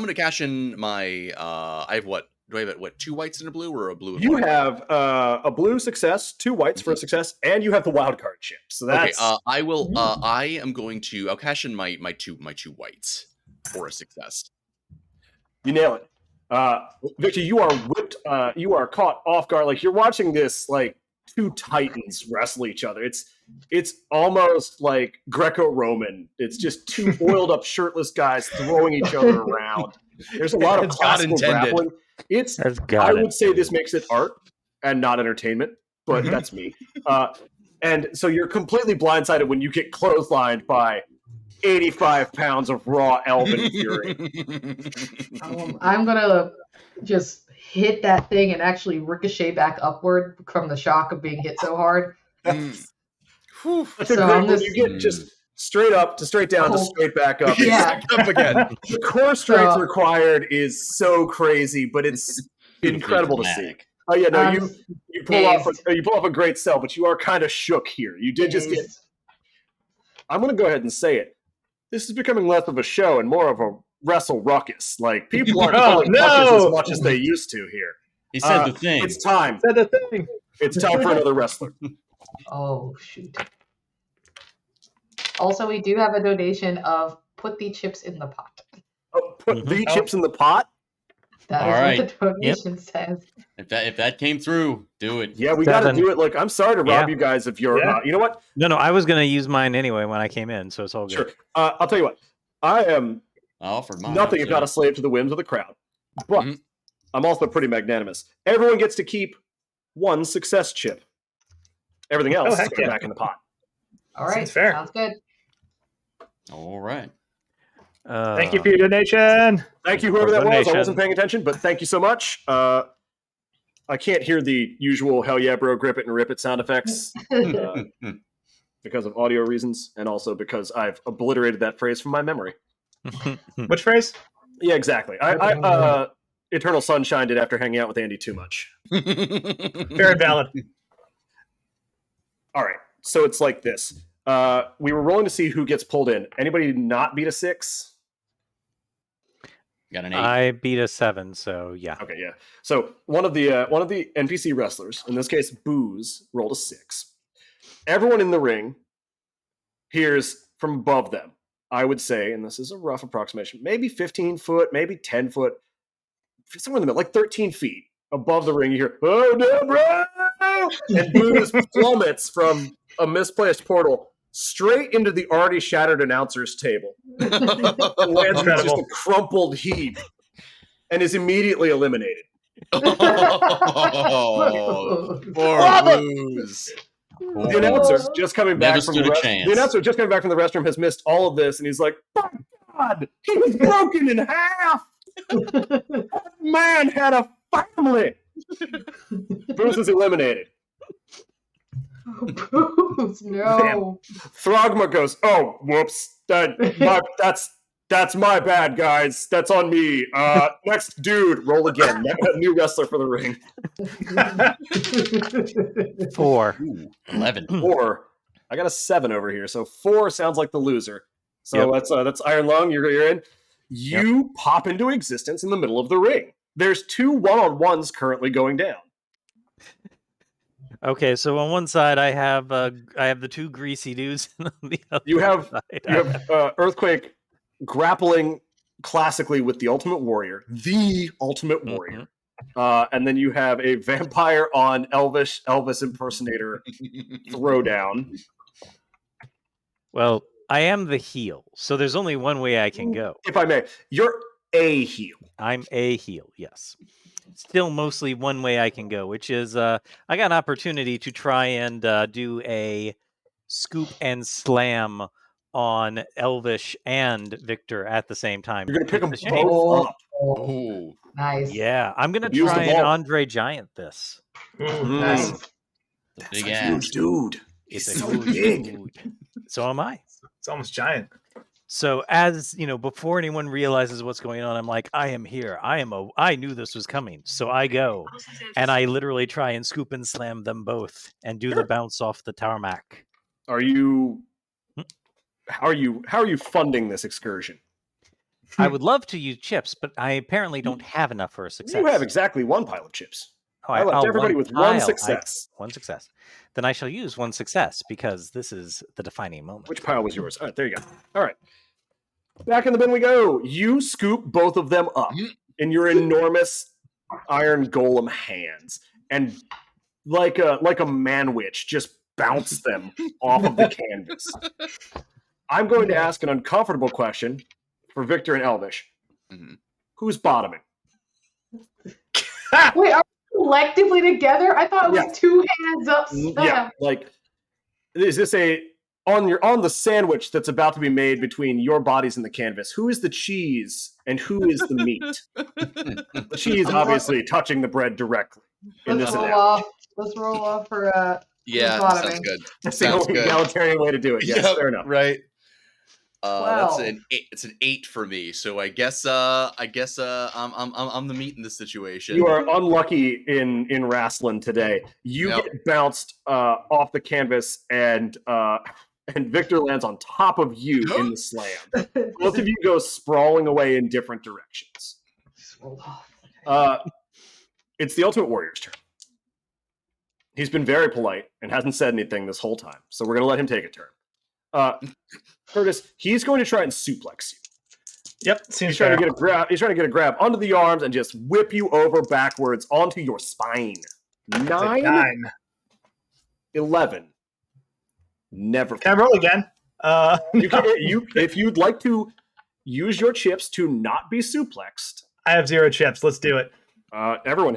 going to cash in my, I have what? Do I have 2 whites and a blue, or a blue and You white? have a blue success, 2 whites for a success, and you have the wild card chip. So that's Okay, I'll cash in my 2 whites for a success. you nail it. Victor, you are whipped. You are caught off guard. Like you're watching this, like 2 titans wrestle each other. It's almost like Greco-Roman. It's just 2 oiled up, shirtless guys throwing each other around. There's a lot of It's God classical intended. grappling. I would say this makes it art and not entertainment, but that's me. And so you're completely blindsided when you get clotheslined by 85 pounds of raw elven fury. I'm gonna just hit that thing and actually ricochet back upward from the shock of being hit so hard. That's So a great I'm when just- you get just straight up to straight down to straight back up. Yeah. Up again. The core strength required is so crazy, but it's incredible to see. Dramatic. Oh yeah, no, I'm you pull off a great sell, but you are kind of shook here. You did just get. I'm going to go ahead and say it. This is becoming less of a show and more of a Wrestle Ruckus. Like people aren't pulling punches as much as they used to here. He said the thing. It's time. Said the thing. It's time for another wrestler. Oh shoot. Also, we do have a donation of put the chips in the pot. Oh, put the chips in the pot. That All is right. what the donation says. If that came through, do it. Yeah, we got to 7. do it. Look, I'm sorry to rob Yeah. you guys of your. Yeah. You know what? No, I was going to use mine anyway when I came in, so it's all good. Sure. I'll tell you what. I am I offered mine. nothing if so- not a slave to the whims of the crowd, but Mhm. I'm also pretty magnanimous. Everyone gets to keep 1 success chip. Everything else is heck going yeah. back in the pot. All right, Seems fair. sounds good. All right. Thank you for your donation. Thank you, whoever that was. I Donation. wasn't paying attention, but thank you so much. I can't hear the usual "hell yeah, bro, grip it and rip it" sound effects because of audio reasons, and also because I've obliterated that phrase from my memory. Which phrase? Yeah, exactly. I Eternal Sunshine did after hanging out with Andy too much. Very valid. All right, so it's like this. We were rolling to see who gets pulled in. Anybody not beat a 6? Got an 8. I beat a 7, so yeah. Okay, yeah. So one of the NPC wrestlers, in this case, Booze, rolled a 6. Everyone in the ring hears from above them, I would say, and this is a rough approximation, maybe 15 foot, maybe 10 foot, somewhere in the middle, like 13 feet above the ring. You hear, "Oh, no, bro!" And Booze plummets from a misplaced portal straight into the already shattered announcer's table. Lands in just a crumpled heap and is immediately eliminated. Oh, poor Booze. The announcer just coming back Never from stood the a rest- chance. the announcer just coming back from the restroom has missed all of this, and he's like, "My God, he was broken in half. That man had a family." Bruce is eliminated. Booze, no. Throgma goes, "Oh, whoops! That's my bad, guys. That's on me. Next dude, roll again. New wrestler for the ring. 4. Ooh, 11. 4. I got a 7 over here, so 4 sounds like the loser. So that's Iron Lung. You're in. You pop into existence in the middle of the ring. There's 2 one-on-ones currently going down. Okay, so on one side I have the 2 greasy dudes, and on the other You have side, Earthquake grappling classically with the Ultimate Warrior, and then you have a vampire on Elvis impersonator throwdown. Well, I am the heel, so there's only one way I can go. If I may, you're a heel. I'm a heel, yes. Still mostly one way I can go, which is I got an opportunity to try and do a scoop and slam on Elvish and Victor at the same time. You're going to pick them It's a shame. both up. Oh, Nice. Yeah, I'm going to Use the try and ball. Andre Giant this. Nice. The big That's a ass. huge dude. It's He's a so huge big. dude. So am I. It's almost giant. So as you know, before anyone realizes what's going on, I'm like, I am here. I knew this was coming. So I go and I literally try and scoop and slam them both and do the bounce off the tarmac. How are you funding this excursion? I would love to use chips, but I apparently don't have enough for a success. You have exactly 1 pile of chips. Oh, I left everybody with 1 pile. success. 1 success. Then I shall use 1 success because this is the defining moment. Which pile was yours? All right, there you go. All right. Back in the bin we go. You scoop both of them up in your enormous iron golem hands, and like a man-witch, just bounce them off of the canvas. I'm going to ask an uncomfortable question for Victor and Elvish. Mhm. Who's bottoming? Wait, are we collectively together? I thought it was Yeah. 2 hands up. Yeah, like, is this on the sandwich that's about to be made between your bodies and the canvas? Who is the cheese and who is the meat? The cheese obviously touching the bread directly in Let's this roll analogy. off. Let's roll off for yeah, bottoming. sounds good. That's the Sounds only good. egalitarian way to do it. Yes, Yep, fair enough. Right. That's 12. an 8. It's an 8 for me. So I guess I'm the meat in this situation. You are unlucky in wrestling today. You Yep. get bounced off the canvas, and Victor lands on top of you in the slam. Both of you go sprawling away in different directions. Just roll off. It's the Ultimate Warrior's turn. He's been very polite and hasn't said anything this whole time, so we're going to let him take a turn. Curtis, he's going to try and suplex you. Yep, seems He's trying fair. to get a grab. He's trying to get a grab onto the arms and just whip you over backwards onto your spine. It's a 9, 11. Never. Can I roll again? If you'd like to use your chips to not be suplexed, I have 0 chips. Let's do it. everyone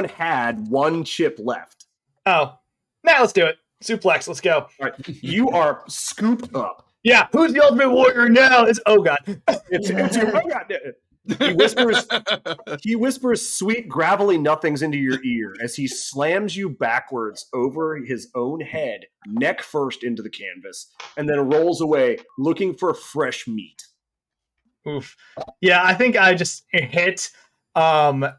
had 1 chip left. Oh, now let's do it. Suplex. Let's go. All right, you are scooped up. Yeah, who's the Ultimate Warrior now? It's oh god. It's your, oh God. He whispers sweet gravelly nothings into your ear as he slams you backwards over his own head, neck first into the canvas, and then rolls away looking for fresh meat. Oof. Yeah, I think I just hit and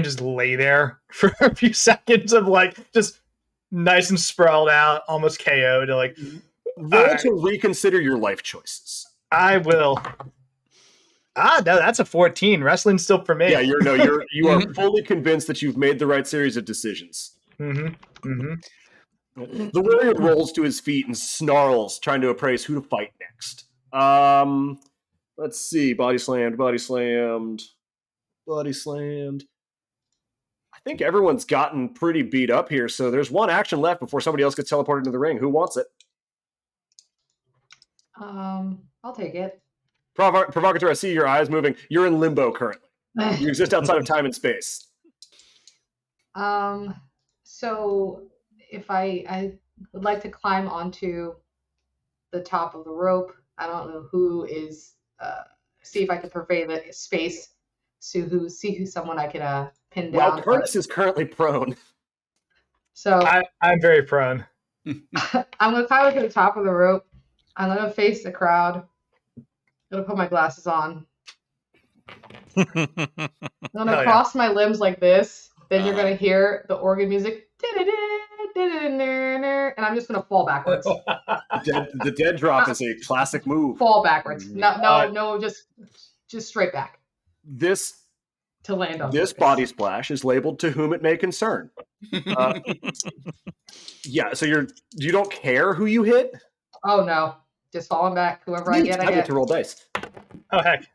just lay there for a few seconds of like just nice and sprawled out, almost KO'd. Like Roll to reconsider your life choices. I will. No, that's a 14. Wrestling's still for me. Yeah, you are fully convinced that you've made the right series of decisions. Mm-hmm. Mm-hmm. The warrior rolls to his feet and snarls, trying to appraise who to fight next. Let's see. Body slammed. I think everyone's gotten pretty beat up here, so there's one action left before somebody else gets teleported into the ring. Who wants it? I'll take it. Provocateur, I see your eyes moving. You're in limbo currently. You exist outside of time and space. So if I would like to climb onto the top of the rope. I don't know who is. See if I can purvey the space. See who someone I can pin down. Well, Curtis is currently prone. So I'm very prone. I'm gonna climb up to the top of the rope. I'm gonna face the crowd. I'm gonna put my glasses on. I'm gonna cross my limbs like this. Then you're gonna hear the organ music, and I'm just gonna fall backwards. The dead drop is a classic move. Fall backwards. No, just straight back. This to land on this body splash is labeled "To whom it may concern." Yeah, so you don't care who you hit. Oh no, just falling back. Whoever I get, I get to roll dice. Oh heck.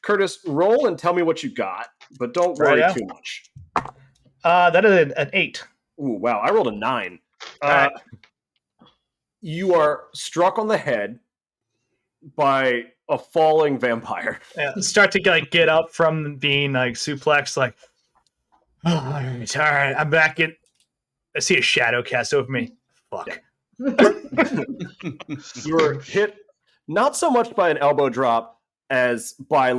Curtis, roll and tell me what you got, but don't worry too much. That is an 8. Ooh, wow! I rolled a 9. Right. You are struck on the head by a falling vampire. Yeah, start to get up from being suplex. Like, all right, I'm back in. I see a shadow cast over me. Fuck. Yeah. You're hit not so much by an elbow drop as by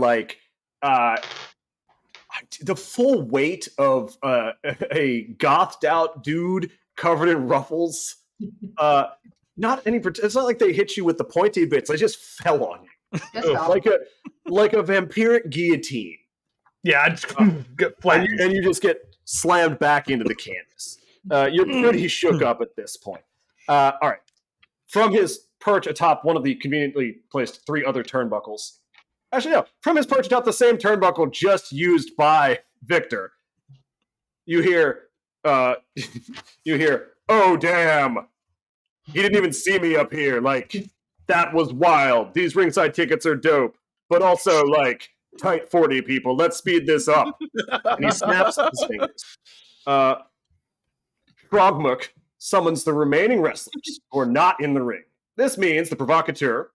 the full weight of a gothed out dude covered in ruffles. It's not like they hit you with the pointy bits. They just fell on you, like a vampiric guillotine. Yeah, I just get flat, and you just get slammed back into the canvas. You're pretty shook up at this point. All right, from his perch atop one of the conveniently placed 3 other turnbuckles. Actually, no. From his perch atop the same turnbuckle just used by Victor, you hear, "Oh damn! He didn't even see me up here. That was wild. These ringside tickets are dope, but also tight 40 people. Let's speed this up." And he snaps his fingers. Frogmook summons the remaining wrestlers who are not in the ring. This means the provocateur,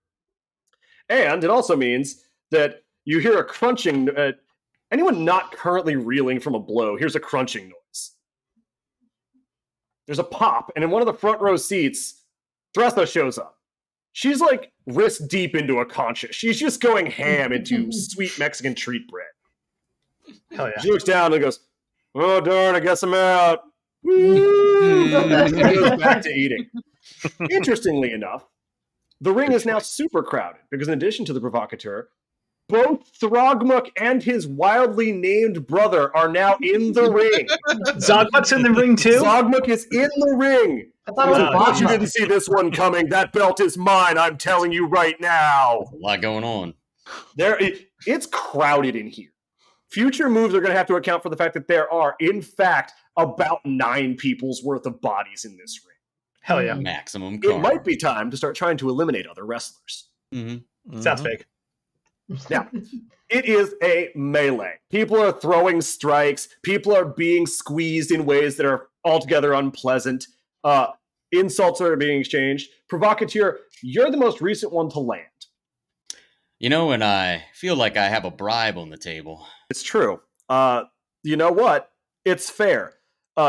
and it also means that you hear a crunching. Anyone not currently reeling from a blow hears a crunching noise. There's a pop, and in one of the front row seats, Thretha shows up. She's wrist deep into a concha. She's just going ham into sweet Mexican treat bread. Hell yeah. She looks down and goes, "Oh darn, I guess I'm out." And goes back to eating. Interestingly enough, the ring is now super crowded because in addition to the provocateur, both Throgmuk and his wildly named brother are now in the ring. Zogmuk's in the ring too? Zogmuk is in the ring. I thought it was Bob. You didn't see this one coming. That belt is mine. I'm telling you right now. A lot going on. It's crowded in here. Future moves are going to have to account for the fact that there are, in fact, about 9 people's worth of bodies in this ring. Hell yeah. Maximum It karma. might be time to start trying to eliminate other wrestlers. Sounds fake. Now, it is a melee. People are throwing strikes. People are being squeezed in ways that are altogether unpleasant. Insults are being exchanged. Provocateur, you're the most recent one to land. And I feel like I have a bribe on the table. It's true. You know what? It's fair.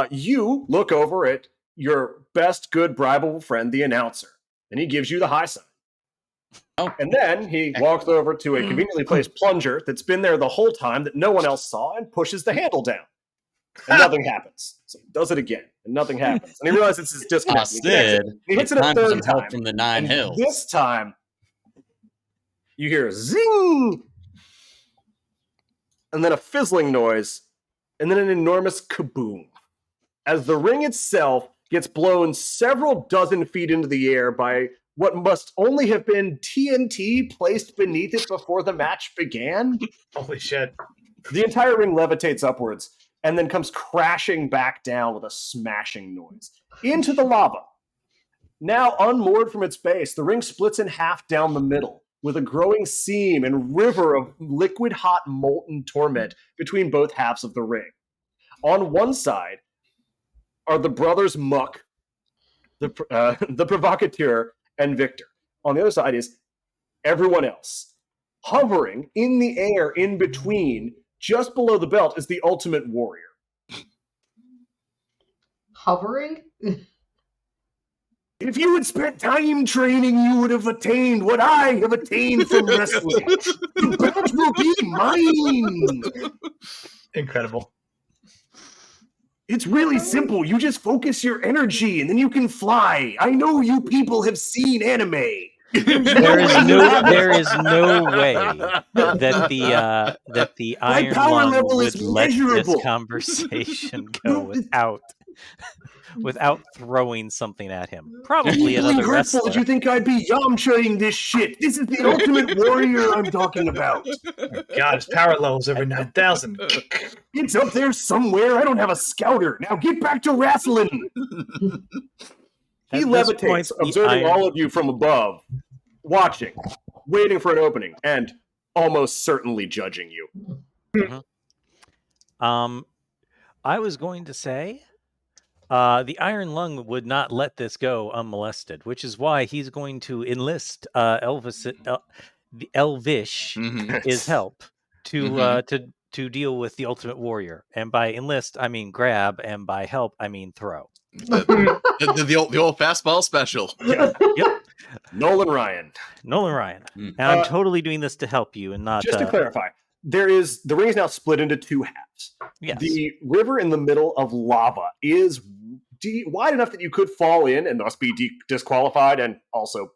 You look over at your best good bribable friend, the announcer, and he gives you the high sign. Oh. And then he walks over to a conveniently placed plunger that's been there the whole time that no one else saw and pushes the handle down. And nothing happens. So he does it again, and nothing happens. And he realizes it's disconnected. He hits it a third time. From the 9 hills. This time, you hear a zing! And then a fizzling noise, and then an enormous kaboom. As the ring itself gets blown several dozen feet into the air by what must only have been TNT placed beneath it before the match began. Holy shit. The entire ring levitates upwards and then comes crashing back down with a smashing noise into the lava. Now unmoored from its base, the ring splits in half down the middle, with a growing seam and river of liquid hot molten torment between both halves of the ring. On one side are the brothers Muck, the provocateur, and Victor. On the other side is everyone else. Hovering in the air in between, just below the belt, is the Ultimate Warrior. Hovering? If you had spent time training, you would have attained what I have attained from wrestling. The belt will be mine. Incredible. It's really simple. You just focus your energy and then you can fly. I know you people have seen anime. There is no way that the Iron power Lung level would is let measurable. this conversation go without throwing something at him. Probably Equally another hurtful that wrestler. you think I'd be Yamchaing this shit. This is the Ultimate Warrior I'm talking about. God, his power level's over 9,000. It's up there somewhere. I don't have a scouter. Now get back to wrestling. He At this levitates, point, the observing Iron- all of you from above, watching, waiting for an opening, and almost certainly judging you. I was going to say the Iron Lung would not let this go unmolested, which is why he's going to enlist Elvish his help to deal with the Ultimate Warrior. And by enlist, I mean grab, and by help, I mean throw. The old fastball special. Yep. Nolan Ryan. And I'm totally doing this to help you and not Just to clarify, the ring is now split into two halves. Yes. The river in the middle of lava is wide enough that you could fall in and thus be disqualified and also,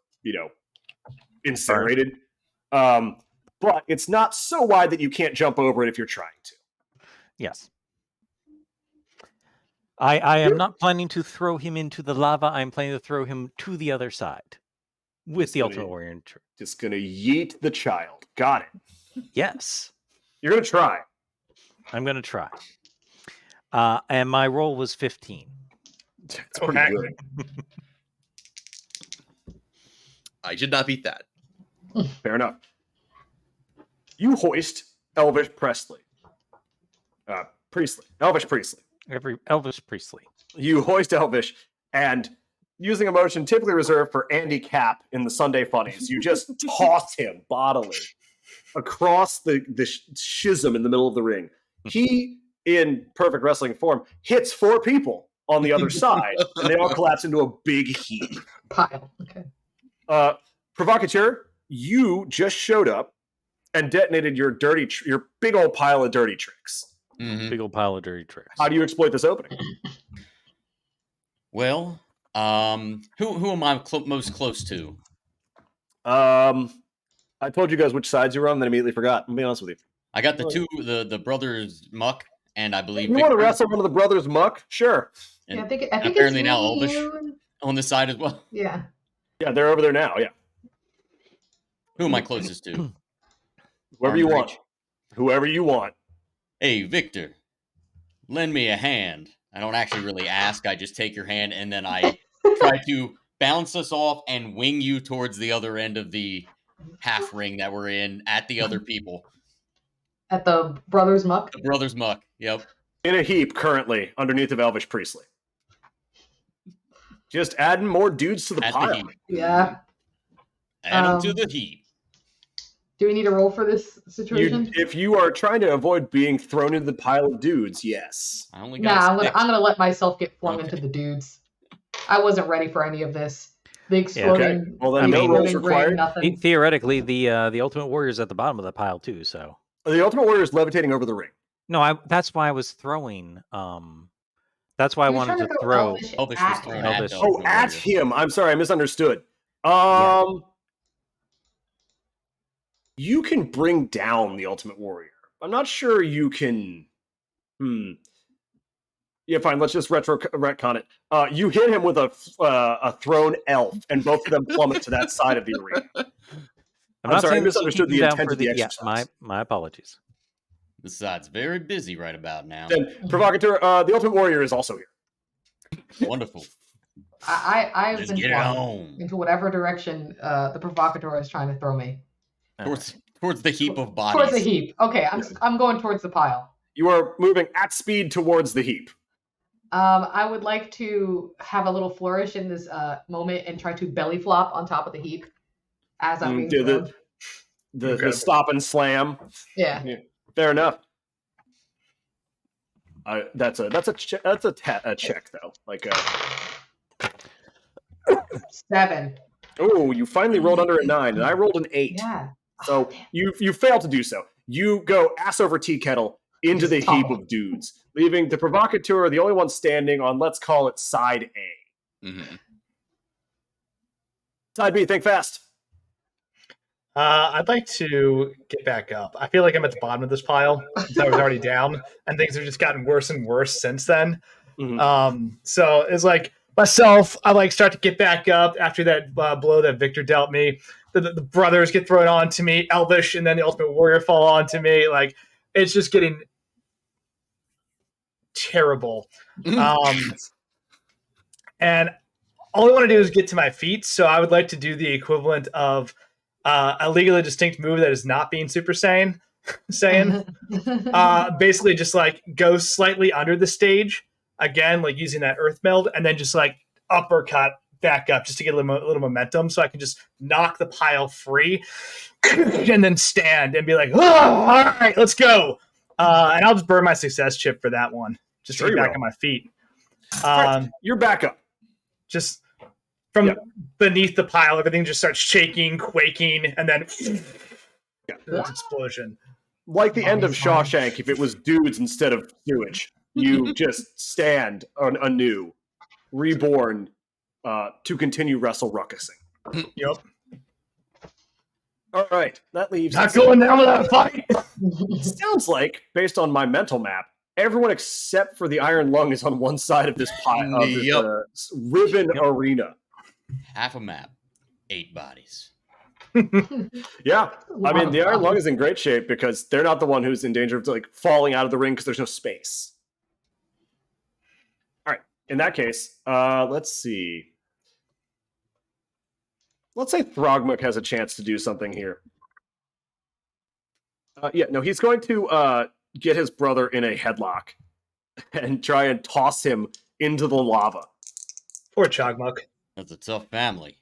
incinerated. But it's not so wide that you can't jump over it if you're trying to. Yes. I am not planning to throw him into the lava. I'm planning to throw him to the other side with the Ultimate Warrior. Just going to yeet the child. Got it. Yes. You're going to try. I'm going to try. And my roll was 15. It's pretty good. I did not beat that. Fair enough. You hoist Elvish Priestley. Elvish Priestley. Elvis Priestley. You hoist Elvish, and using a motion typically reserved for Andy Capp in the Sunday Funnies, you just toss him bodily across the schism in the middle of the ring. He, in perfect wrestling form, hits 4 people on the other side, and they all collapse into a big heap. Pile. Okay. Provocateur, you just showed up and detonated your big old pile of dirty tricks. Mm-hmm. Big old pile of dirty tricks. How do you exploit this opening? Well, who am I most close to? I told you guys which sides you were on, then immediately forgot. I'm being honest with you. I got the brothers Muck, and I believe You want to wrestle one of the brothers Muck? Sure. And Yeah, I think apparently it's now me, Elvish you, on this side as well. Yeah. Yeah, they're over there now. Yeah. Who am I closest to? Whoever you want. Whoever you want. Hey, Victor, lend me a hand. I don't actually really ask. I just take your hand, and then I try to bounce us off and wing you towards the other end of the half ring that we're in at the other people. At the Brothers Muck? The brothers Muck. Yep. In a heap currently underneath of Elvish Priestley. Just adding more dudes to the At pile. the heap. Yeah. Add them to the heap. Do we need a roll for this situation? If you are trying to avoid being thrown into the pile of dudes, yes. I only Nah, got I'm gonna let myself get flung Okay. into the dudes. I wasn't ready for any of this. The exploding, Okay. Well, then no exploding rolls ring, required. nothing. Theoretically, the Ultimate Warrior's at the bottom of the pile too. So The Ultimate Warrior is levitating over the ring. no, that's why I was throwing. That's why I He was wanted trying to go throw. Elvish was at thrown him. at Elvish. the Oh, Ultimate at Warrior. him. I'm sorry, I misunderstood. You can bring down the Ultimate Warrior. I'm not sure you can. Yeah, fine. Let's just retcon it. You hit him with a thrown elf, and both of them plummet to that side of the arena. I'm not sorry, I saying misunderstood the down intent for of the yeah, exercise. my apologies. This side's very busy right about now. Then, Provocateur, the Ultimate Warrior is also here. Wonderful. I've Let's been get it flung on. into whatever direction the provocateur is trying to throw me. Towards the heap of bodies. Towards the heap. Okay, I'm going towards the pile. You are moving at speed towards the heap. I would like to have a little flourish in this moment and try to belly flop on top of the heap as I'm being thrown. The stop and slam. Yeah. Fair enough. That's a check though. Like 7. Oh, you finally rolled under a 9, and I rolled an 8. Yeah. So you fail to do so. You go ass over tea kettle into the heap of dudes, leaving the provocateur the only one standing on, let's call it, side A. Mm-hmm. Side B, think fast. I'd like to get back up. I feel like I'm at the bottom of this pile. So I was already down, and things have just gotten worse and worse since then. Mm-hmm. So it's like myself, I like start to get back up after that blow that Victor dealt me. The brothers get thrown onto me, Elvish, and then the Ultimate Warrior fall onto me. Like it's just getting terrible. And all I want to do is get to my feet. So I would like to do the equivalent of a legally distinct move that is not being Super Saiyan. Basically just like go slightly under the stage again, like using that earth meld, and then just like uppercut back up just to get a little momentum so I can just knock the pile free and then stand and be like, oh, all right, let's go. And I'll just burn my success chip for that one just to get back on my feet. You're back up. Just from beneath the pile, everything just starts shaking, quaking, and then this explosion. Like the end of Shawshank, if it was dudes instead of sewage, you just stand anew, reborn, to continue Wrestle Wruckusing. Yep. All right, that leaves... Not going down without a fight! Sounds like, based on my mental map, everyone except for the Iron Lung is on one side of this pile, of this ribbon arena. Half a map, 8 bodies. Yeah, I mean, the Iron Lung is in great shape because they're not the one who's in danger of like falling out of the ring because there's no space. All right, in that case, let's see. Let's say Throgmuk has a chance to do something here. He's going to get his brother in a headlock and try and toss him into the lava. Poor Chogmuk. That's a tough family.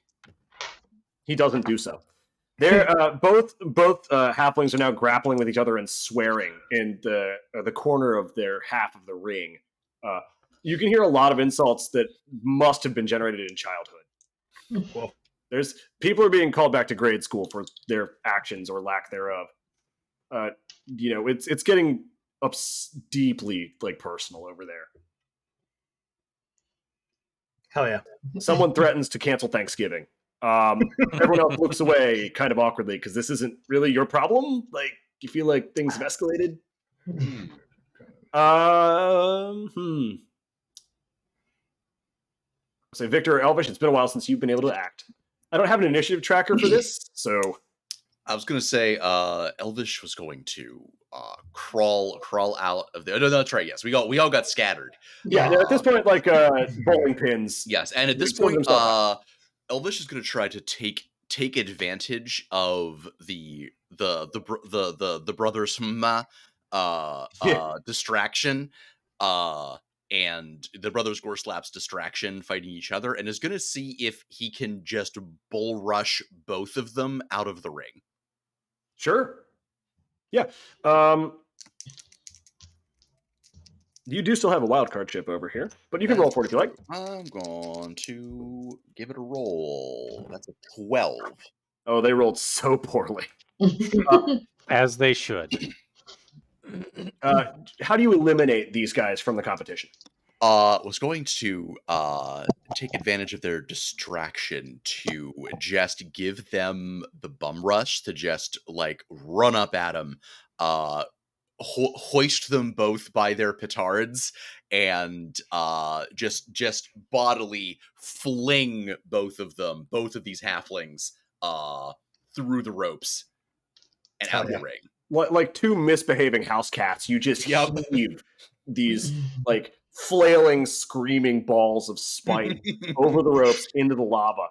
He doesn't do so. They're both halflings are now grappling with each other and swearing in the corner of their half of the ring. You can hear a lot of insults that must have been generated in childhood. Well, there's people are being called back to grade school for their actions or lack thereof. It's getting up deeply like personal over there. Hell yeah! Someone threatens to cancel Thanksgiving. Everyone else looks away kind of awkwardly because this isn't really your problem. Like you feel like things have escalated. Say Victor or Elvish, it's been a while since you've been able to act. I don't have an initiative tracker for this, so I was going to say Elvish was going to crawl out of there. No, that's right. Yes, we all got scattered. Yeah, at this point, like bowling pins. Yes, and at this point, Elvish is going to try to take advantage of the brothers' distraction, and the brothers Gore Slap's distraction fighting each other, and is going to see if he can just bull rush both of them out of the ring. Sure. Yeah. You do still have a wild card chip over here, but you can roll for it if you like. I'm going to give it a roll. That's a 12. Oh, they rolled so poorly. As they should. How do you eliminate these guys from the competition? Was going to take advantage of their distraction to just give them the bum rush to just like run up at them, hoist them both by their petards and just bodily fling both of these halflings through the ropes and out of the ring. Like two misbehaving house cats, you just heave these like flailing, screaming balls of spite over the ropes into the lava.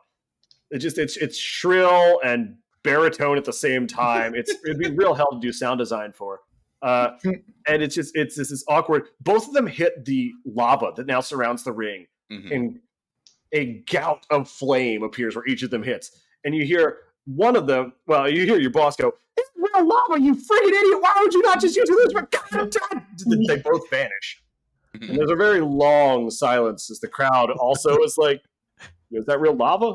It's shrill and baritone at the same time. It'd be real hell to do sound design for. And it's this awkward. Both of them hit the lava that now surrounds the ring, and a gout of flame appears where each of them hits. And you hear one of them. Well, you hear your boss go, "It's real lava, you friggin' idiot! Why would you not just use this?" God. They both vanish. And there's a very long silence as the crowd also is like, "Is that real lava?"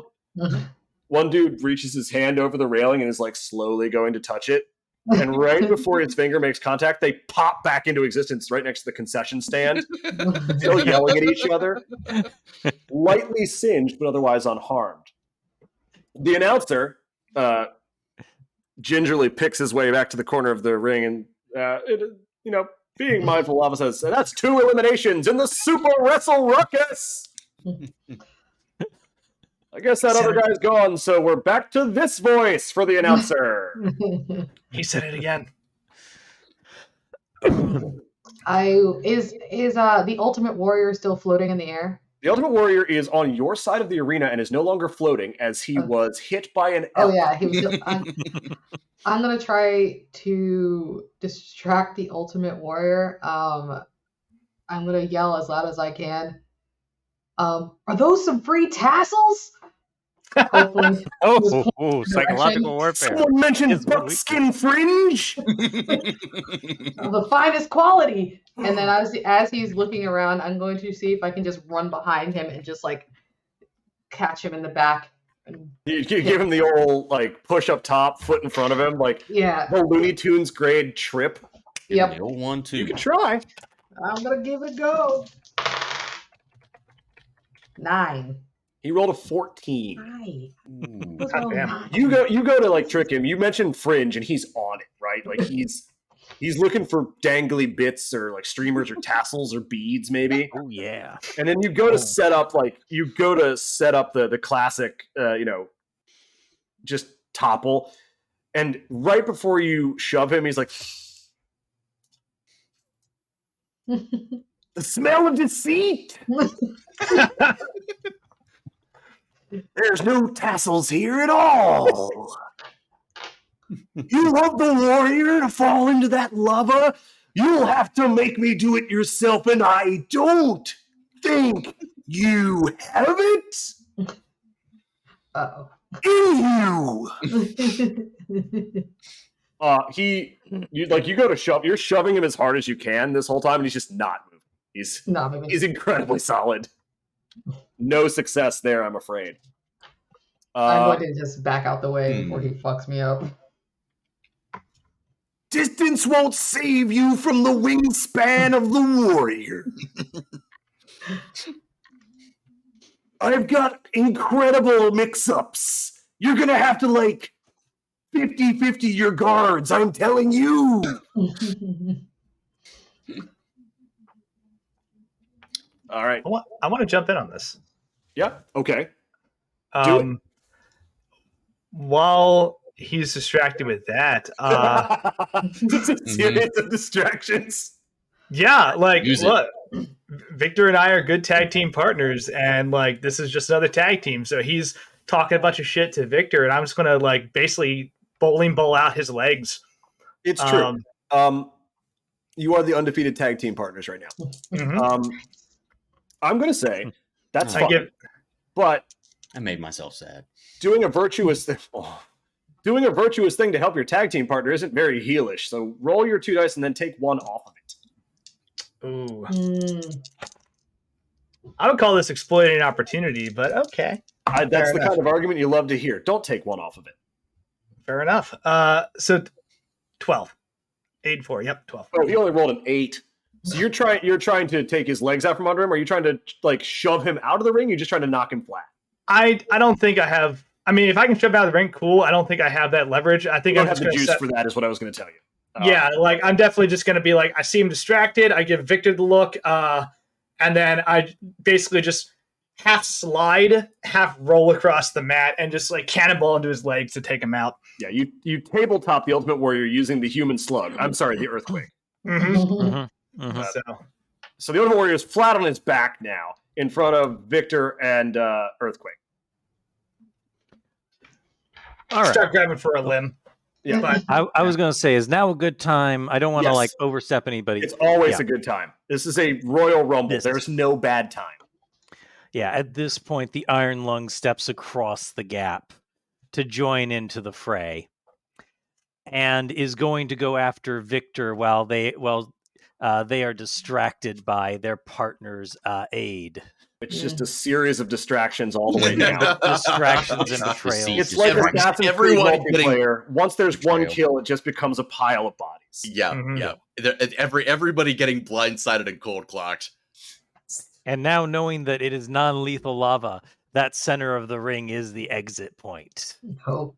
One dude reaches his hand over the railing and is like slowly going to touch it. And right before his finger makes contact, they pop back into existence right next to the concession stand, still yelling at each other, lightly singed but otherwise unharmed. The announcer gingerly picks his way back to the corner of the ring and, being mindful, Lava says, "That's 2 eliminations in the Super Wrestle Wruckus." I guess that other guy's gone, so we're back to this voice for the announcer. He said it again. Is the Ultimate Warrior still floating in the air? The Ultimate Warrior is on your side of the arena and is no longer floating as he was hit by an elk. Oh yeah, he was. Still, I'm gonna try to distract the Ultimate Warrior. I'm gonna yell as loud as I can. Are those some free tassels? Hopefully. Psychological warfare. Someone mentioned buckskin fringe. The finest quality. And then as he's looking around, I'm going to see if I can just run behind him and just like catch him in the back. And you give him the old like push up top, foot in front of him, like the Looney Tunes grade trip. Yep. The old 1-2. You can try. I'm gonna give it a go. 9. He rolled a 14. Goddamn. You go to like trick him. You mentioned fringe, and he's on it, right? Like he's looking for dangly bits or like streamers or tassels or beads, maybe. Oh yeah. And then you go to set up the classic, just topple. And right before you shove him, he's like, "The smell of deceit." There's no tassels here at all. You want the warrior to fall into that lava? You'll have to make me do it yourself, and I don't think you have it in you. You go to shove. You're shoving him as hard as you can this whole time, and he's just not moving. He's incredibly solid. No success there, I'm afraid. I'm going to just back out the way before he fucks me up. Distance won't save you from the wingspan of the warrior. I've got incredible mix-ups. You're going to have to, 50-50 your guards, I'm telling you. All right. I want to jump in on this. Yeah. Okay. Do it. While he's distracted with that, it's a series of distractions. Yeah, look, Victor and I are good tag team partners, and this is just another tag team. So he's talking a bunch of shit to Victor, and I'm just gonna basically bowling ball out his legs. It's true. You are the undefeated tag team partners right now. Mm-hmm. I'm gonna say that's fine. But I made myself sad. Doing a virtuous thing to help your tag team partner isn't very heelish. So roll your 2 dice and then take 1 off of it. Ooh. I would call this exploiting an opportunity, but okay. That's the kind of argument you love to hear. Don't take 1 off of it. Fair enough. So 12. 8 and 4. Yep, 12. Oh, he only rolled an 8. So you're trying to take his legs out from under him, or are you trying to shove him out of the ring? You're just trying to knock him flat. I don't think I have. I mean, if I can shove out of the ring, cool. I don't think I have that leverage. I think you don't have the juice for that, is what I was going to tell you. Yeah, like I'm definitely just gonna be like, I see him distracted. I give Victor the look, and then I basically just half slide, half roll across the mat, and just like cannonball into his legs to take him out. Yeah, you tabletop the Ultimate Warrior using the human slug. I'm sorry, the earthquake. So the Ultimate Warrior is flat on his back now, in front of Victor and Earthquake. All right. Start grabbing for a limb. Yeah, But I was going to say, is now a good time? I don't want to Yes. like overstep anybody. it's always a good time. This is a Royal Rumble. There's no bad time. Yeah, at this point, the Iron Lung steps across the gap to join into the fray, and is going to go after Victor while they are distracted by their partner's aid. It's just a series of distractions all the way down. Distractions and betrayals. It's like Assassin's Creed everyone multiplayer. Once there's one betrayal. kill, it just becomes a pile of bodies. Yeah, Mhm. everybody getting blindsided and cold clocked. And now knowing that it is non-lethal lava, that center of the ring is the exit point. Hope.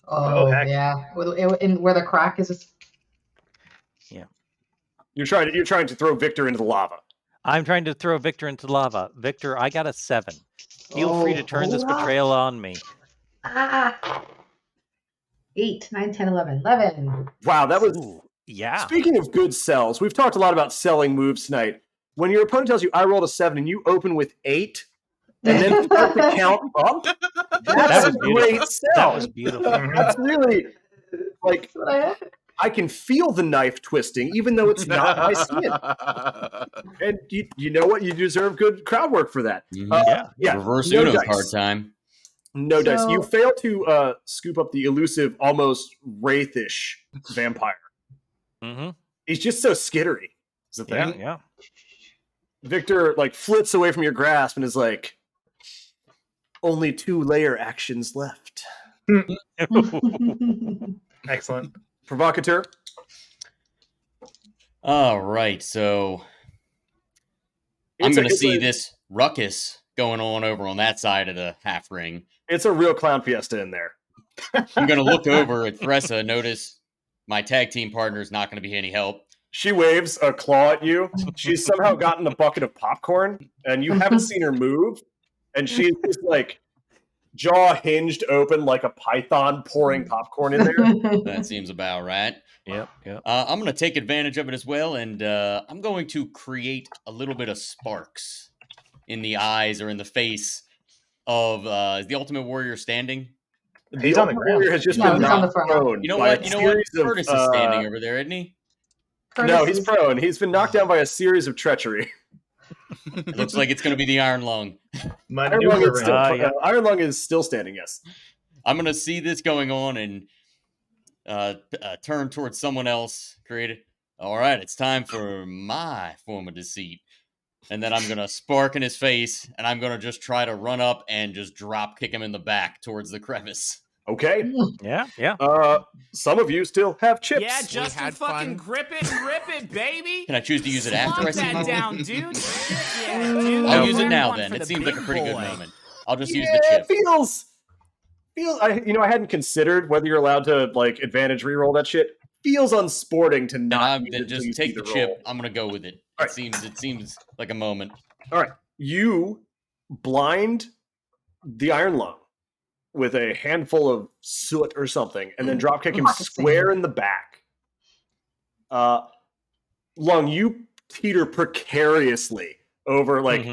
Oh, Oh, heck. yeah. And where the crack is. You're trying to throw Victor into the lava. I'm trying to throw Victor into lava. Victor, I got a 7. Feel free to turn this betrayal on me. 8, 9, 10, 11. 11. Wow, that was... Ooh, yeah. Speaking of good sells, we've talked a lot about selling moves tonight. When your opponent tells you, I rolled a 7, and you open with 8, and then start to count up, that's a was beautiful. great sell. That was beautiful. That's really... Like, That's what I had. I can feel the knife twisting, even though it's not my skin. And you know what? You deserve good crowd work for that. Yeah. Reverse no Uno dice. card time. No dice. So- You fail to scoop up the elusive, almost wraithish vampire. Mm-hmm. He's just so skittery. Is the thing. Yeah. Victor like flits away from your grasp and is like, only 2 layer actions left. excellent. Provocateur. All right, so I'm It's going to it's see this ruckus going on over on that side of the half ring. It's a real clown fiesta in there. I'm going to look over at Thressa, notice my tag team partner is not going to be any help. She waves a claw at you. She's somehow gotten a bucket of popcorn, and you haven't seen her move. And she's just like jaw hinged open like a python pouring popcorn in there. That seems about right. Yep. I'm going to take advantage of it as well, and I'm going to create a little bit of sparks in the eyes or in the face of is the Ultimate Warrior standing? He's on the ground. Warrior has just No, been he's on the knocked front. prone. You know by what? a You know what? series of, Curtis is standing over there, isn't he? No, he's prone. He's been knocked down by a series of treachery. It looks like it's going to be the Iron Lung. Iron Lung, is Maneuvering. still, yeah. Iron Lung is still standing, yes. I'm going to see this going on and turn towards someone else. Create it. All right, it's time for my form of deceit. And then I'm going to spark in his face, and I'm going to just try to run up and just drop kick him in the back towards the crevice. Okay. Yeah. Some of you still have chips. Yeah, Justin, had fucking fun. grip it and rip it, baby. Can I choose to use it after I Lock see that my down, dude. Yeah, dude. I'll use it Grab now one then. for It the seems like a big pretty good boy. moment. I'll just use Yeah, the chip. it feels. I hadn't considered whether you're allowed to like advantage reroll that shit. Feels unsporting to not use it Then till just you see take the roll. chip. I'm going to go with it. All It seems like a moment. All right, you blind the Iron Lung with a handful of soot or something, and then drop kick him Rocket square in the back. Lung, you teeter precariously over like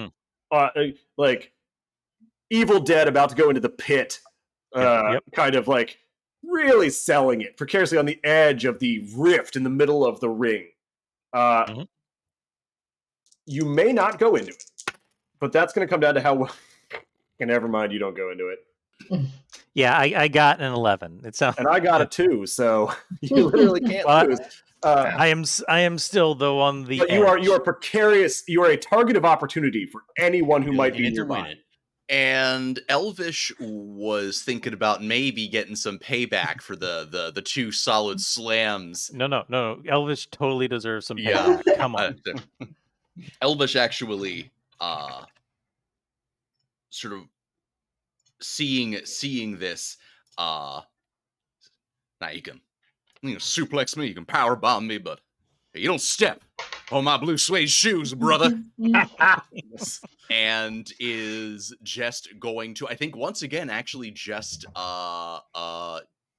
Evil Dead about to go into the pit, Yep. kind of like really selling it precariously on the edge of the rift in the middle of the ring. Mhm. You may not go into it, but that's going to come down to how well. And never mind, you don't go into it. Yeah, I got an 11. It sounds. And I got a 2, so you literally can't Well, lose. I am still though on the. But you are precarious. You are a target of opportunity for anyone who might be In it to win nearby. it. And Elvish was thinking about maybe getting some payback for the 2 solid slams. No. Elvish totally deserves some Yeah. payback. Come on. Elvish actually sort of seeing this Naikon. You know, suplex me, you can power bomb me, but you don't step on my blue suede shoes, brother. And is just going to, I think, once again, actually just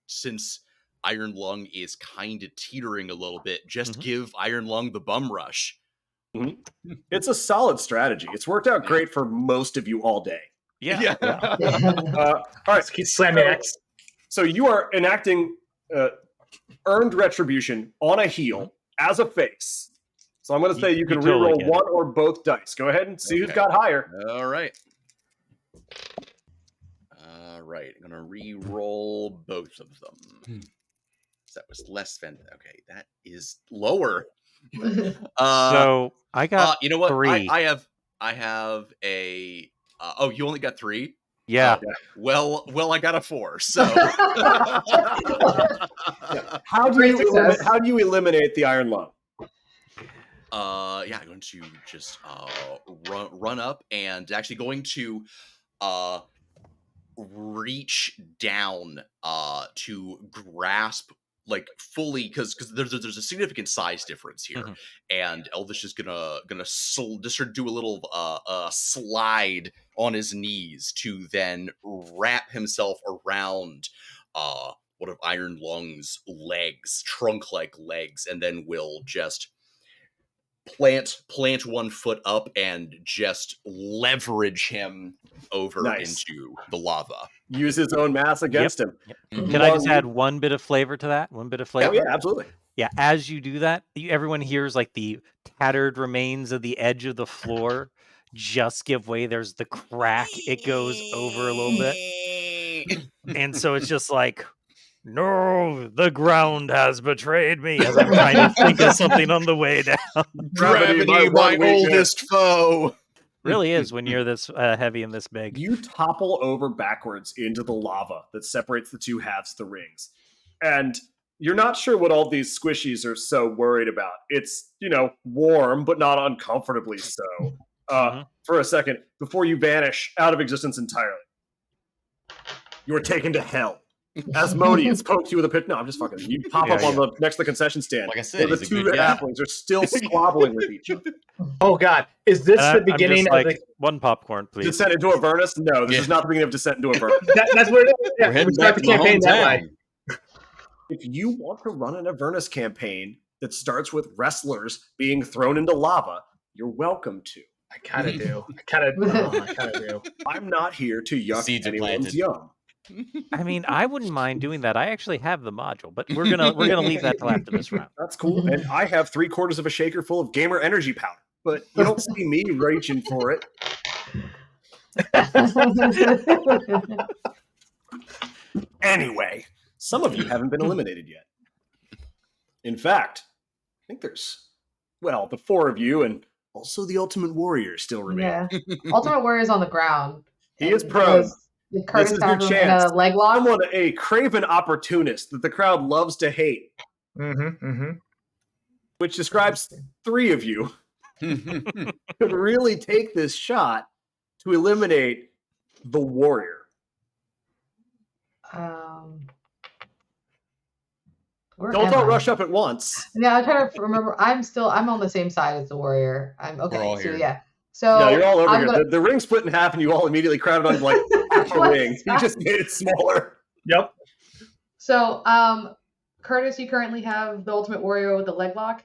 since Iron Lung is kind of teetering a little bit, just give Iron Lung the bum rush. It's a solid strategy. It's worked out great for most of you all day. Yeah. All right, Keep slamming X. so you are enacting earned retribution on a heel as a face. So I'm going to say you can totally reroll get it. one or both dice. Go ahead and see who's got higher. All right. I'm going to re-roll both of them. That was less than... Okay, that is lower. So I got you know what? 3. I have a... oh, you only got 3? Yeah. Well, I got a 4. So How do you eliminate the Iron Lung? I'm going to just run up and actually going to reach down to grasp like fully because there's a significant size difference here, and Elvish is gonna just sort of do a little slide on his knees to then wrap himself around one of Iron Lung's legs, trunk-like legs, and then will just plant one foot up and just leverage him over into the lava. Use his own mass against him. Can I just add one bit of flavor to that? One bit of flavor? Yeah, absolutely. Yeah, as you do that, everyone hears like the tattered remains of the edge of the floor just give way. There's the crack. It goes over a little bit. And so it's just like, no, the ground has betrayed me, as I'm trying to think of something on the way down. Gravity, my oldest foe. Really is when you're this heavy and this big. You topple over backwards into the lava that separates the two halves of the rings. And you're not sure what all these squishies are so worried about. It's, warm, but not uncomfortably so. For a second, before you vanish out of existence entirely. You are taken to hell. Asmodeus pokes you with a pitch. No, I'm just fucking. You pop up on the next to the concession stand. Like I said, the two halflings are still squabbling with each other. Oh God, is this the beginning of the one popcorn, please? Descent into Avernus? No, this is not the beginning of Descent into Avernus. That's what it is. Yeah, We're heading we start back the to my campaign that way. hometown. If you want to run an Avernus campaign that starts with wrestlers being thrown into lava, you're welcome to. I kind of do. I kind of do. I'm not here to yuck Seeds are anyone's planted. yum. I mean, I wouldn't mind doing that. I actually have the module, but we're gonna leave that till after this round. That's cool. And I have 3/4 of a shaker full of gamer energy powder, but you don't see me reaching for it. Anyway, some of you haven't been eliminated yet. In fact, I think there's, the 4 of you and also the Ultimate Warrior still remain. Yeah. Ultimate Warrior's on the ground. He is prone. Curtis This is your has him in chance. a leg lock. Someone, a craven opportunist that the crowd loves to hate, which describes 3 of you, could really take this shot to eliminate the warrior. Don't all rush up at once. No, I'm trying to remember. I'm on the same side as the warrior. I'm okay. We're all So here. yeah. So No, you're all over here. gonna- The ring split in half, and you all immediately crowded on like half a ring. You just made it smaller. Yep. So, Curtis, you currently have the Ultimate Warrior with the leg lock.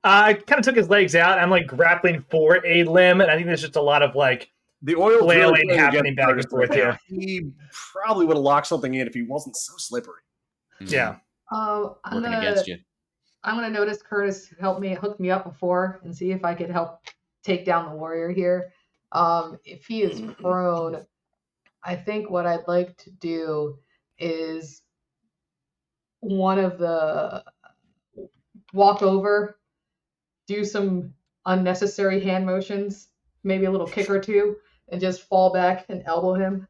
I kind of took his legs out. I'm like grappling for a limb, and I think there's just a lot of like The oil flailing happening back and forth here. He probably would have locked something in if he wasn't so slippery. Yeah. I'm Working against you. gonna notice Curtis hooked me up before and see if I could help take down the warrior here. If he is prone, I think what I'd like to do is one of the walk over, do some unnecessary hand motions, maybe a little kick or two, and just fall back and elbow him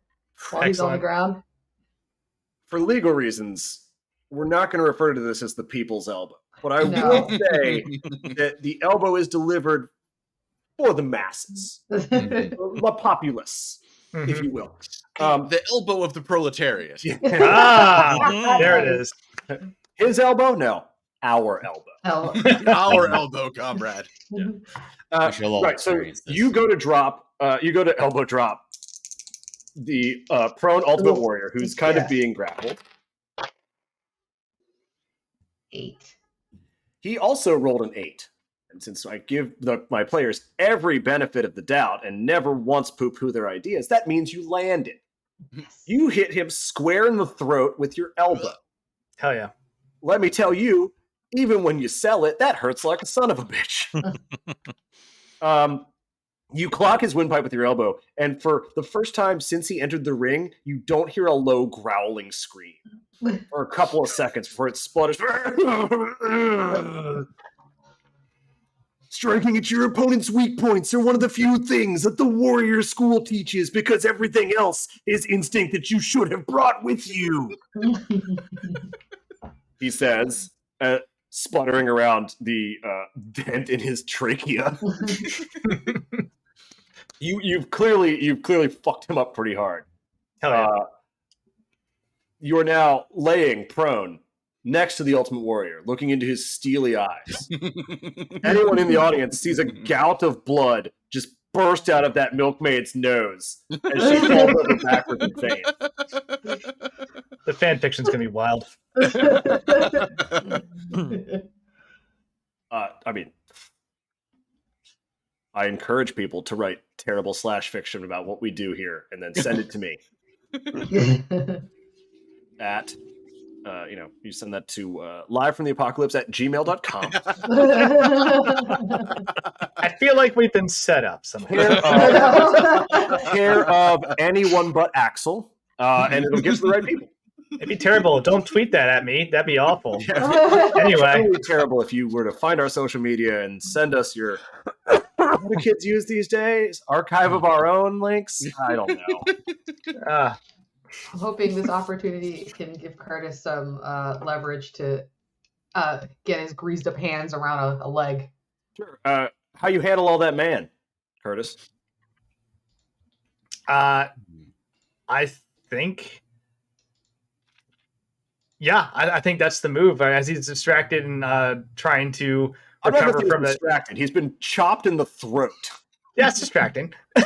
while he's on the Excellent. ground. For legal reasons, we're not going to refer to this as the people's elbow. But I No. will say that the elbow is delivered for the masses, the populace, if you will. The elbow of the proletariat. There it is. His elbow? No, our elbow. Oh. Our elbow, comrade. We shall all Right, so experience this. you go to drop, you go to elbow drop the prone Ultimate Warrior, who's kind of being grappled. 8. He also rolled an 8. And since I give my players every benefit of the doubt and never once poo-poo their ideas, that means you land it. Yes. You hit him square in the throat with your elbow. Hell yeah. Let me tell you, even when you sell it, that hurts like a son of a bitch. You clock his windpipe with your elbow, and for the first time since he entered the ring, you don't hear a low growling scream for a couple of seconds before it splutters. Striking at your opponent's weak points are one of the few things that the warrior school teaches, because everything else is instinct that you should have brought with you. He says, sputtering around the dent in his trachea. You've clearly fucked him up pretty hard. Hell yeah. You are now laying prone next to the Ultimate Warrior, looking into his steely eyes. Anyone in the audience sees a gout of blood just burst out of that milkmaid's nose as she falls over backwards in pain. The fan fiction's gonna be wild. I mean, I encourage people to write terrible /fiction about what we do here and then send it to me at, you send that to livefromtheapocalypse@gmail.com. I feel like we've been set up somehow. Care of anyone but Axel, and it'll get to the right people. It'd be terrible. Don't tweet that at me. That'd be awful. Anyway. It would be terrible if you were to find our social media and send us your what do kids use these days? Archive of our own links? I don't know. I'm hoping this opportunity can give Curtis some leverage to get his greased up hands around a leg. Sure. How you handle all that man, Curtis? I think... Yeah, I think that's the move. As he's distracted and trying to recover from it. Distracted. He's been chopped in the throat. Yeah, it's distracting. I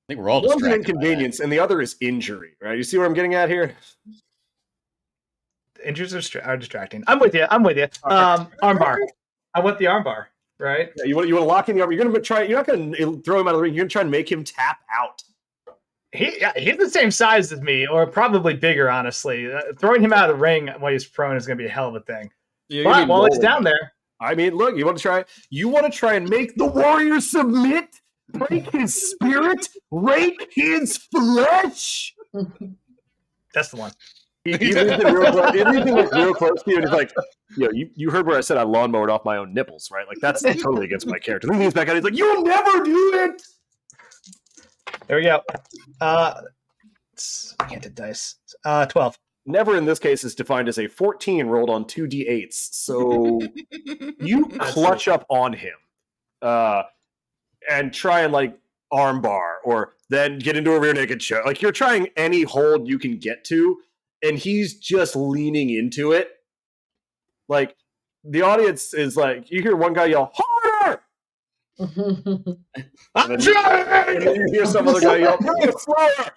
think we're all One's distracted. an inconvenience, and the other is injury. Right? You see what I'm getting at here? Injuries are distracting. I'm with you. Armbar. I want the armbar. Right? Yeah, you want to lock in the armbar. You're going to try. You're not going to throw him out of the ring. You're going to try and make him tap out. He's the same size as me, or probably bigger, honestly. Throwing him out of the ring when he's prone is going to be a hell of a thing. But while it's down there... I mean, look, you want to try and make the warrior submit? Break his spirit? Rake his flesh? That's the one. He leaves it real close to you, and he's like, you heard where I said I lawnmowered off my own nipples, right? Like, that's totally against my character. Then he leans back out, he's like, you'll never do it! There we go. Can't dice. 12. Never in this case is defined as a 14 rolled on 2d8s. So you clutch up on him and try and armbar, or then get into a rear naked choke. Like, you're trying any hold you can get to, and he's just leaning into it. Like, the audience is like, you hear one guy yell, harder! And then you hear some other guy yell, slower!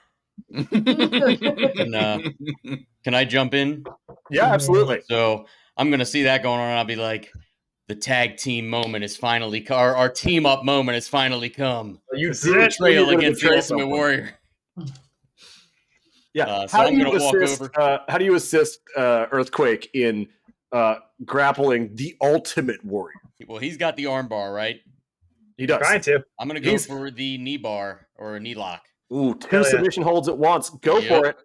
Can I jump in? Yeah, absolutely. So I'm going to see that going on, and I'll be like, the tag team moment is finally come. Our team up moment has finally come. You betrayal against the Ultimate Warrior. Yeah. So I'm going to walk over. How do you assist Earthquake in grappling the Ultimate Warrior? Well, he's got the arm bar, right? He does. Trying to. I'm going to go for the knee bar or a knee lock. Ooh, two submission holds at once. Go for it.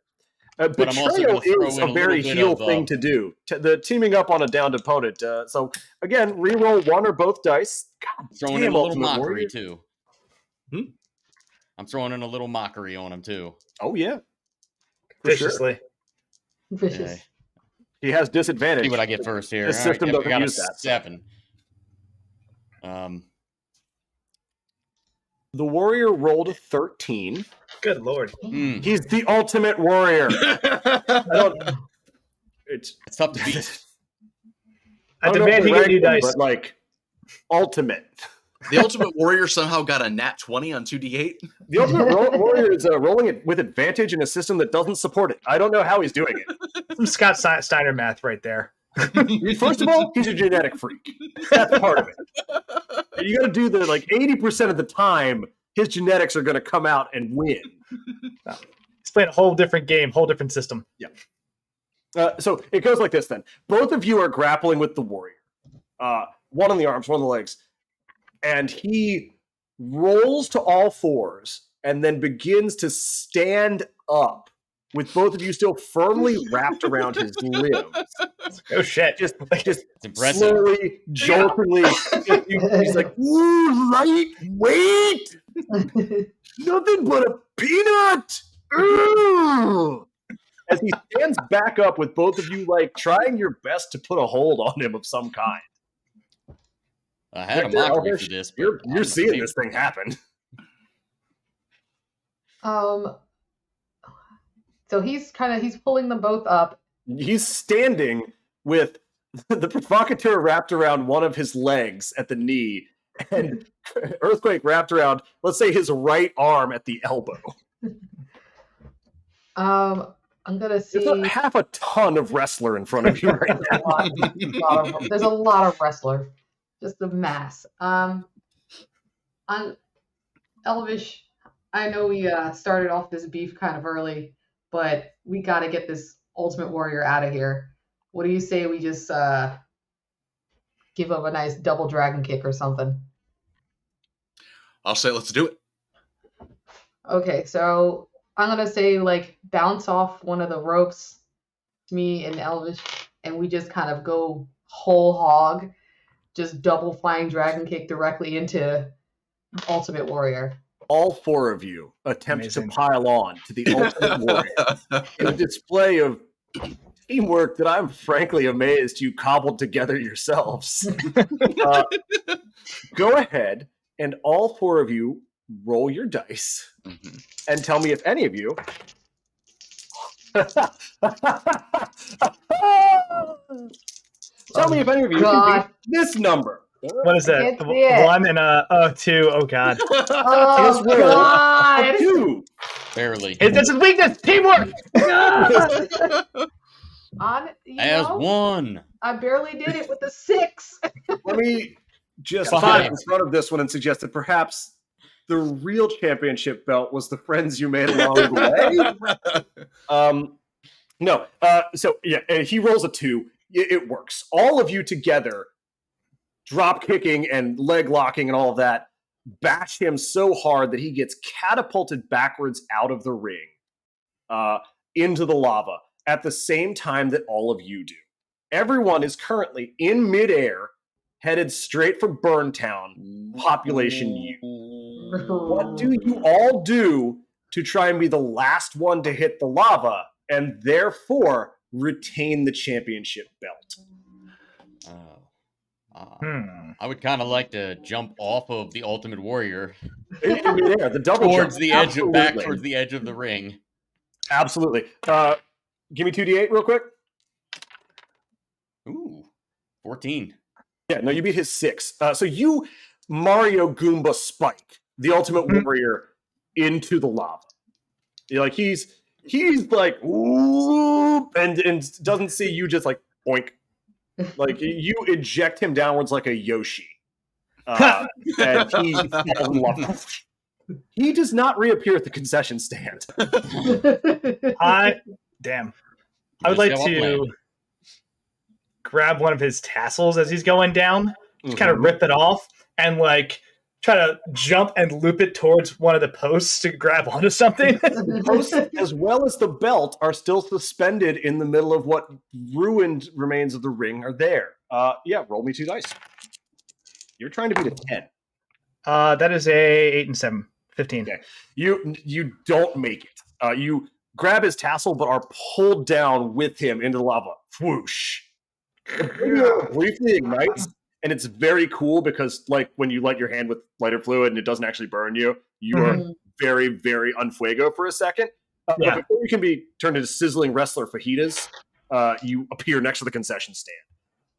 Betrayal is a very heel thing to do. The teaming up on a downed opponent. So again, reroll one or both dice. God, throwing in a little mockery too. I'm throwing in a little mockery on him too. Oh yeah, viciously. Sure. Vicious. He has disadvantage. See what I get first here. The system doesn't use that. 7. The warrior rolled a 13. Good lord. He's the Ultimate Warrior. It's tough to beat. I don't know demand if he they're get new ranking, dice. but like ultimate. The Ultimate Warrior somehow got a nat 20 on 2d8. The Ultimate Warrior is rolling it with advantage in a system that doesn't support it. I don't know how he's doing it. Some Scott Steiner math right there. First of all, he's a genetic freak. That's part of it. And you got to do the 80% of the time, his genetics are going to come out and win. He's playing a whole different game, whole different system. Yeah. So it goes like this then. Both of you are grappling with the warrior. One on the arms, one on the legs. And he rolls to all fours and then begins to stand up with both of you still firmly wrapped around his limbs. Oh, shit. Just It's impressive. slowly, joltingly. He's like, ooh, lightweight! Nothing but a peanut! Ooh! As he stands back up with both of you, trying your best to put a hold on him of some kind. I had a Victor, mockery Elvish, for this. But You're I'm seeing amazed. this thing happen. So he's pulling them both up. He's standing with the provocateur wrapped around one of his legs at the knee and Earthquake wrapped around, let's say, his right arm at the elbow. I'm gonna see. There's half a ton of wrestler in front of you right now. There's a lot of wrestler. Just a mass. On Elvish, I know we started off this beef kind of early, but we got to get this Ultimate Warrior out of here. What do you say we just give him a nice double dragon kick or something? I'll say let's do it. Okay, so I'm gonna say bounce off one of the ropes, me and Elvish, and we just kind of go whole hog. Just double flying dragon kick directly into Ultimate Warrior. All four of you attempt Amazing. to pile on to the Ultimate Warrior in a display of teamwork that I'm frankly amazed you cobbled together yourselves. Go ahead and all four of you roll your dice and tell me if any of you tell me if any of you can beat this number. What is that? Can't see it. 1 and 2. Oh, God. Oh, His roll God! of 2. Barely. That's his weakness. Teamwork. As one. I barely did it with a 6. Let me just Five. put in front of this one and suggest that perhaps the real championship belt was the friends you made along the way. No. So, yeah, he rolls a 2. It works. All of you together, drop kicking and leg locking and all of that, bash him so hard that he gets catapulted backwards out of the ring into the lava at the same time that all of you do. Everyone is currently in midair, headed straight for Burntown, population U. What do you all do to try and be the last one to hit the lava and therefore retain the championship belt? I would kind of like to jump off of the Ultimate Warrior In midair, the double towards jump. the edge of back Absolutely. towards the edge of the ring. Absolutely. Give me 2d8 real quick. Ooh, 14. Yeah, no, you beat his 6. So you Mario Goomba spike the Ultimate Warrior into the lava. He's like, ooh, and doesn't see you just boink. You eject him downwards like a Yoshi. And he falls in lava. He does not reappear at the concession stand. I would like Just go to up grab one of his tassels as he's going down, just kind of rip it off, and try to jump and loop it towards one of the posts to grab onto something. The posts, as well as the belt, are still suspended in the middle of what ruined remains of the ring are there. Yeah, roll me 2 dice. You're trying to beat a 10. That is a 8 and 7. 15. Okay. You don't make it. You grab his tassel, but are pulled down with him into the lava. Whoosh. The video briefly ignites, and it's very cool because, when you light your hand with lighter fluid and it doesn't actually burn you, you are very, very unfuego for a second. Yeah. But before you can be turned into sizzling wrestler fajitas, you appear next to the concession stand.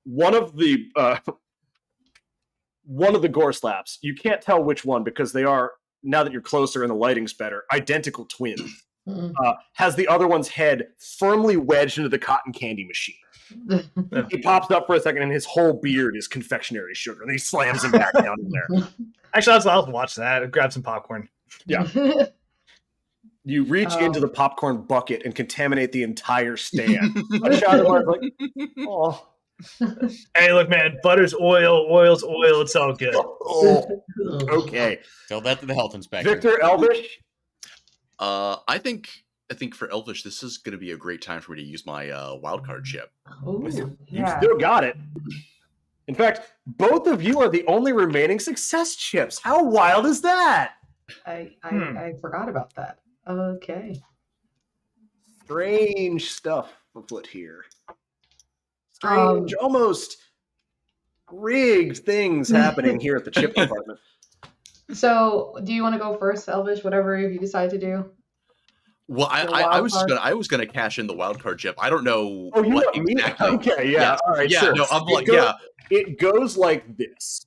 One of the gore slaps, you can't tell which one because they are, now that you're closer and the lighting's better, identical twins. Has the other one's head firmly wedged into the cotton candy machine. He pops up for a second and his whole beard is confectionery sugar. And he slams him back down in there. Actually, I'll watch that and grab some popcorn. Yeah. You reach into the popcorn bucket and contaminate the entire stand. A shot of Mark like, oh. Hey, look, man, butter's oil, oil's oil. It's all good. Oh. Okay. Tell that to the health inspector. Victor, Elvish? I think for Elvish, this is going to be a great time for me to use my wildcard chip. Ooh, You yeah. still got it. In fact, both of you are the only remaining success chips. How wild is that? I forgot about that. Okay. Strange stuff afoot here. Strange, almost rigged things happening here at the chip department. So, do you want to go first, Elvish? Whatever you decide to do. Well, I was gonna cash in the wildcard chip. I don't know what exactly. Okay, yeah, all right, yeah, sure. no, I'm like, yeah. It goes like this.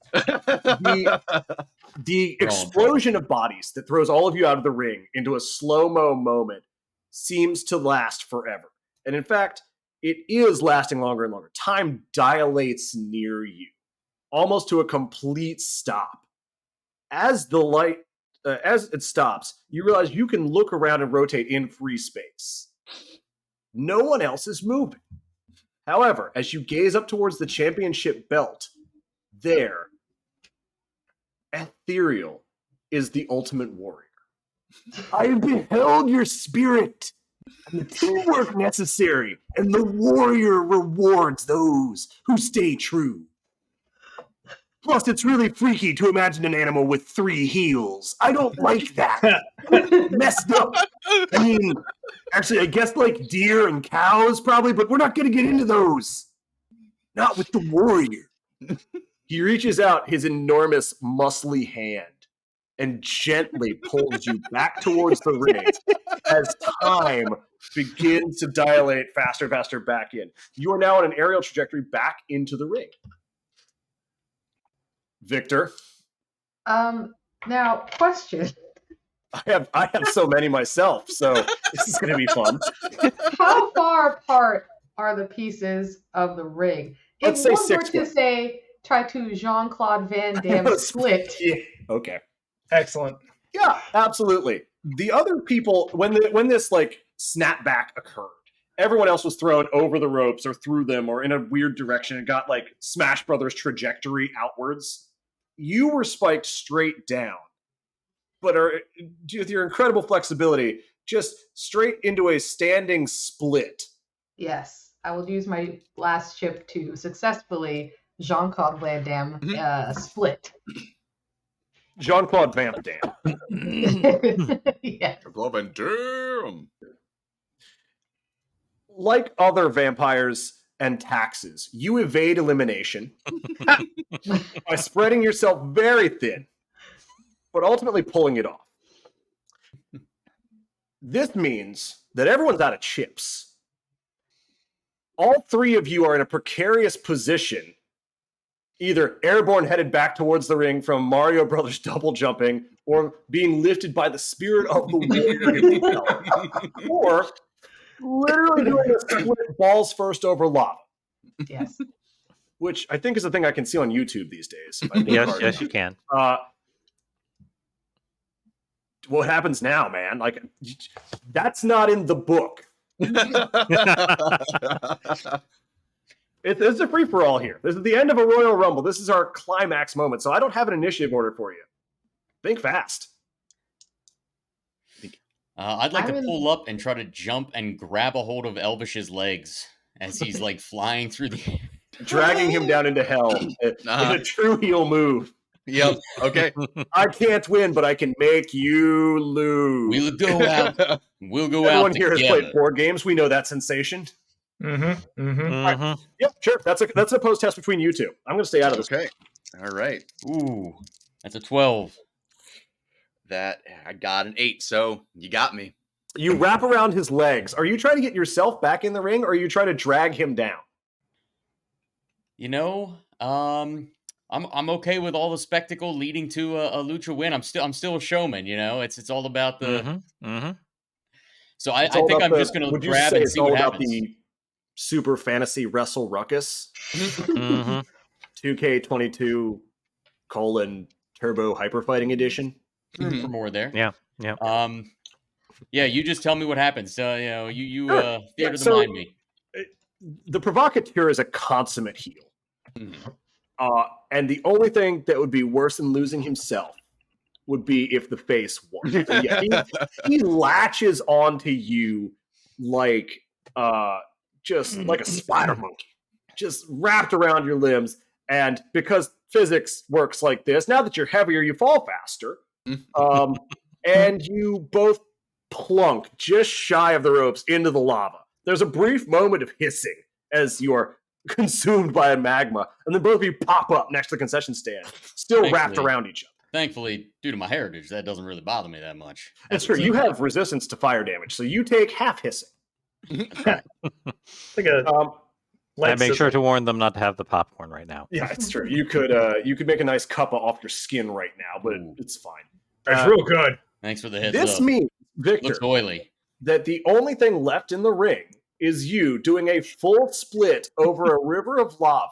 The explosion of bodies that throws all of you out of the ring into a slow-mo moment seems to last forever. And in fact, it is lasting longer and longer. Time dilates near you, almost to a complete stop. As the light, as it stops, you realize you can look around and rotate in free space. No one else is moving. However, as you gaze up towards the championship belt, there, ethereal, is the ultimate warrior. I have beheld your spirit and the teamwork necessary, and the warrior rewards those who stay true. Plus, it's really freaky to imagine an animal with 3 heels. I don't like that. Messed up. I mean, actually, I guess like deer and cows probably, but we're not going to get into those. Not with the warrior. He reaches out his enormous, muscly hand and gently pulls you back towards the ring as time begins to dilate faster and faster back in. You are now on an aerial trajectory back into the ring. Victor? Now, question. I have so many myself, so this is going to be fun. How far apart are the pieces of the ring? Let's If say one 6 were to foot. say, try to Jean-Claude Van Damme split. Yeah, okay. Excellent. Yeah, absolutely. The other people, when this like snapback occurred, everyone else was thrown over the ropes or through them or in a weird direction and got like Smash Brothers trajectory outwards. You were spiked straight down, but with your incredible flexibility, just straight into a standing split. Yes, I will use my last chip to successfully Jean-Claude Van Damme split. Jean-Claude Van Damme. Yeah. Glove and damn. Like other vampires and taxes, you evade elimination by spreading yourself very thin, but ultimately pulling it off. This means that everyone's out of chips. All 3 of you are in a precarious position, either airborne headed back towards the ring from Mario Brothers double jumping, or being lifted by the spirit of the warrior himself, or literally doing a split balls first over lava. Yes. Which I think is a thing I can see on YouTube these days. Yes, you can. What happens now, man? Like, that's not in the book. It's a free-for-all here. This is the end of a Royal Rumble. This is our climax moment, so I don't have an initiative order for you. Think fast. I'd like to pull up and try to jump and grab a hold of Elvish's legs as he's like flying through the air. Dragging him down into hell in a true heel move. Yep. Okay. I can't win, but I can make you lose. We'll go out. We'll go Everyone out here has together. played board games. We know that sensation. Mm-hmm. Mm-hmm. Mhm. Yep, sure. That's a post test between you two. I'm going to stay out of this. Okay. All right. Ooh, that's a 12. That I got an 8, so you got me. You wrap around his legs. Are you trying to get yourself back in the ring, or are you trying to drag him down? You know, I'm okay with all the spectacle leading to a lucha win. I'm still a showman. You know, it's all about the. So I think I'm just going to grab and see what happens. The Super Fantasy Wrestle Wruckus, 2K22 Turbo Hyper Fighting Edition. Room for more there. Yeah. Yeah. You just tell me what happens. You know, you theater the mind me. The provocateur is a consummate heel. And the only thing that would be worse than losing himself would be if the face won. So yeah, he latches onto you like just like a spider monkey, just wrapped around your limbs. And because physics works like this, now that you're heavier, you fall faster. And you both plunk just shy of the ropes into the lava. There's a brief moment of hissing as you are consumed by a magma, and then both of you pop up next to the concession stand, still wrapped around each other. Thankfully, due to my heritage, that doesn't really bother me that much. That's true. You have resistance to fire damage, so you take half hissing. Like I make sure to warn them not to have the popcorn right now. Yeah, it's true. You could make a nice cuppa off your skin right now, but it's fine. It's real good. Thanks for the heads This up. means, Victor, Looks oily. that the only thing left in the ring is you doing a full split over a river of lava.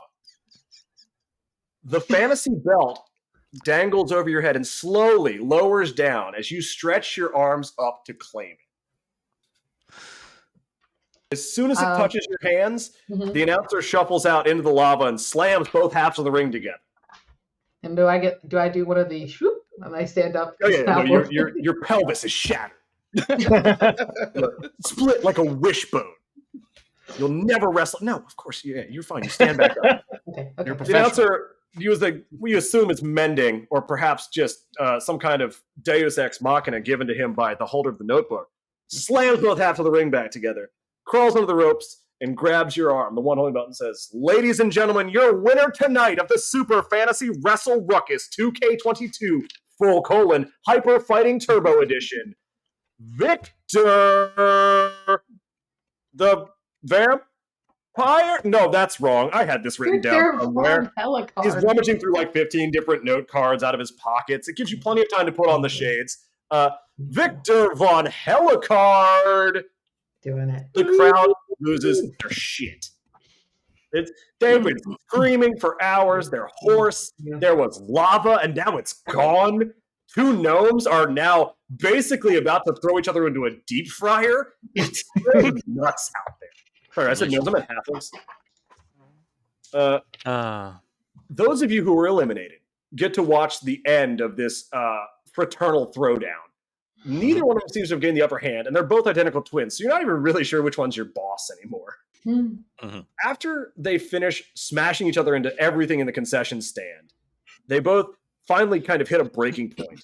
The fantasy belt dangles over your head and slowly lowers down as you stretch your arms up to claim it. As soon as it touches your hands, the announcer shuffles out into the lava and slams both halves of the ring together. And do I do one of the shoop when I stand up? Oh yeah, no, your pelvis is shattered. Split like a wishbone. You'll never wrestle. No, of course, yeah, you're fine. You stand back up. Okay. You're The announcer, we assume it's mending, or perhaps just some kind of Deus Ex Machina given to him by the holder of the notebook. Slams both halves of the ring back together, crawls under the ropes, and grabs your arm. The one holding button says, "Ladies and gentlemen, your winner tonight of the Super Fantasy Wrestle Wruckus 2K22 Hyper Fighting Turbo Edition, Victor the Vampire." No, that's wrong. I had this written down somewhere. He's rummaging through like 15 different note cards out of his pockets. It gives you plenty of time to put on the shades. Victor von Hellicard. Doing it. The crowd loses their shit. They've been screaming for hours. They're hoarse. There was lava, and now it's gone. Two gnomes are now basically about to throw each other into a deep fryer. It's really nuts out there. Sorry, I said gnomes. I meant halflings. Those of you who were eliminated get to watch the end of this fraternal throwdown. Neither one of them seems to have gained the upper hand, and they're both identical twins, so you're not even really sure which one's your boss anymore. After they finish smashing each other into everything in the concession stand, they both finally kind of hit a breaking point.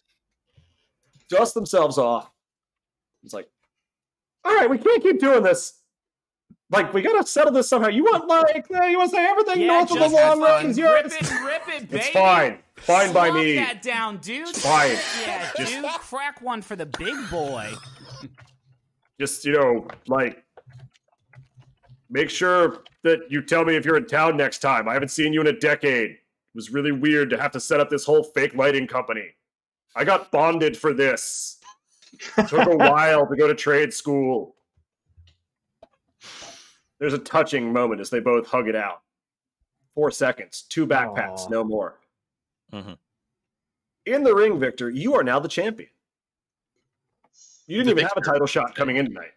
Dust themselves off. It's like, all right, we can't keep doing this. Like, we gotta settle this somehow. You want to say everything north of the long road is yours? Rip it, baby. It's fine. Fine by me. Lock that down, dude. It's fine. Yeah, dude. Crack one for the big boy. Just, make sure that you tell me if you're in town next time. I haven't seen you in a decade. It was really weird to have to set up this whole fake lighting company. I got bonded for this. It took a while to go to trade school. There's a touching moment as they both hug it out. 4 seconds, 2 backpats, no more. In the ring, Victor, you are now the champion. You didn't even have a title shot coming in tonight.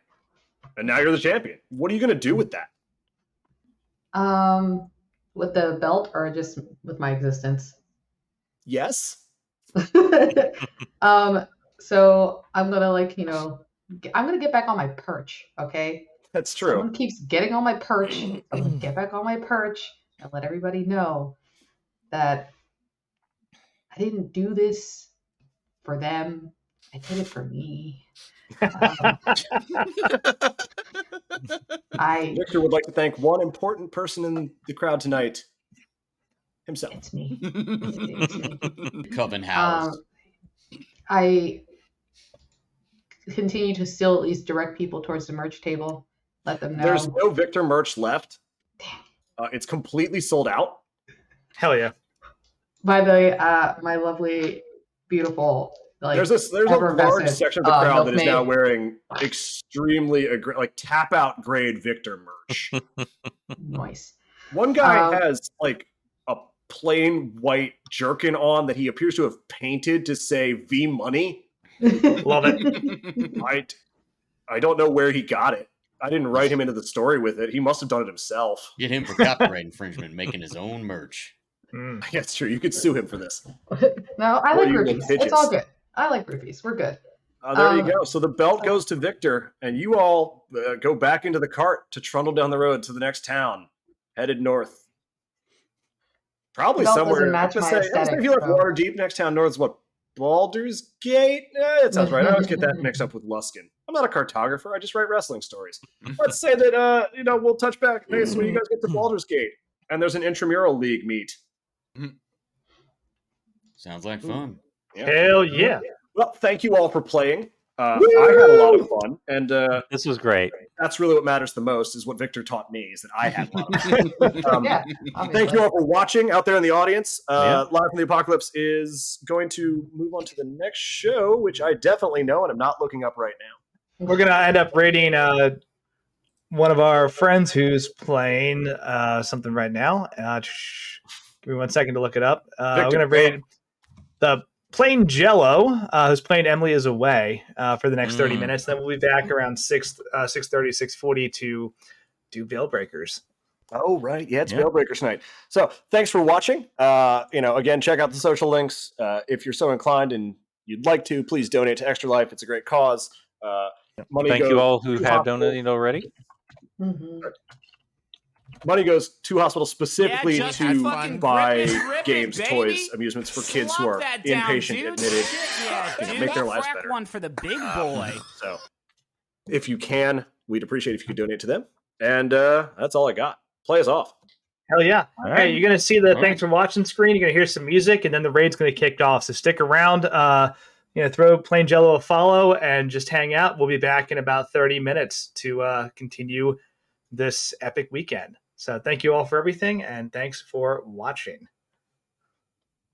And now you're the champion. What are you going to do with that? With the belt or just with my existence? Yes. So I'm gonna I'm gonna get back on my perch, okay? That's true. Someone keeps getting on my perch. I'm gonna get back on my perch and let everybody know that I didn't do this for them. I did it for me. Victor would like to thank one important person in the crowd tonight. Himself. It's me. It's me. Coven House. continue to still at least direct people towards the merch table. Let them know. There's no Victor merch left. It's completely sold out. Hell yeah. By the my lovely, beautiful, like There's a large effervescent, section of the crowd that is milkmaid. now wearing extremely like tap out grade Victor merch. Nice. One guy has like a plain white jerkin on that he appears to have painted to say V Money. Love it. I don't know where he got it. I didn't write him into the story with it. He must have done it himself. Get him for copyright infringement, making his own merch. Yeah, it's true. You could sue him for this. No, I like you roofies. pitches. It's all good. I like roofies. We're good. There you go. So the belt goes to Victor, and you all go back into the cart to trundle down the road to the next town, headed north. Probably Belt somewhere. doesn't match my aesthetic, If you like so- Waterdeep, next town north is what? Baldur's Gate? It sounds right. I always get that mixed up with Luskin. I'm not a cartographer. I just write wrestling stories. Let's say that we'll touch back base when you guys get to Baldur's Gate, and there's an intramural league meet. Sounds like fun. Yeah. Hell yeah. Well, thank you all for playing. I had a lot of fun, and This was great. that's really what matters the most. Is what Victor taught me is that I had a lot of fun. Yeah. Thank you all for watching out there in the audience. Yeah. Live from the Apocalypse is going to move on to the next show, which I definitely know, and I'm not looking up right now. We're going to end up rating one of our friends who's playing something right now. Give me 1 second to look it up. We're going to rate the Plain Jello, who's playing Emily is Away for the next 30 minutes. Then we'll be back around 6:30, 6:40 to do Veil Breakers. Oh, right. Yeah, it's Veil Breakers night. So thanks for watching. Again, check out the social links. If you're so inclined and you'd like to, please donate to Extra Life. It's a great cause. Money Thank goes you all who to have hospitals. donated already. Mm-hmm. Money goes to hospitals specifically just to fucking buy grip it, rip it, games, baby. toys, amusements for kids who Slump are that down, inpatient, dude. admitted, Shit, yeah, dude. make their lives Crack better. one for the big boy. So if you can, we'd appreciate if you could donate to them. And that's all I got. Play us off. Hell yeah. All Hey, right. you're going to see the All thanks for watching screen. You're going to hear some music, and then the raid's going to kick off. So stick around. Throw Plain Jello a follow and just hang out. We'll be back in about 30 minutes to continue this epic weekend. So thank you all for everything, and thanks for watching.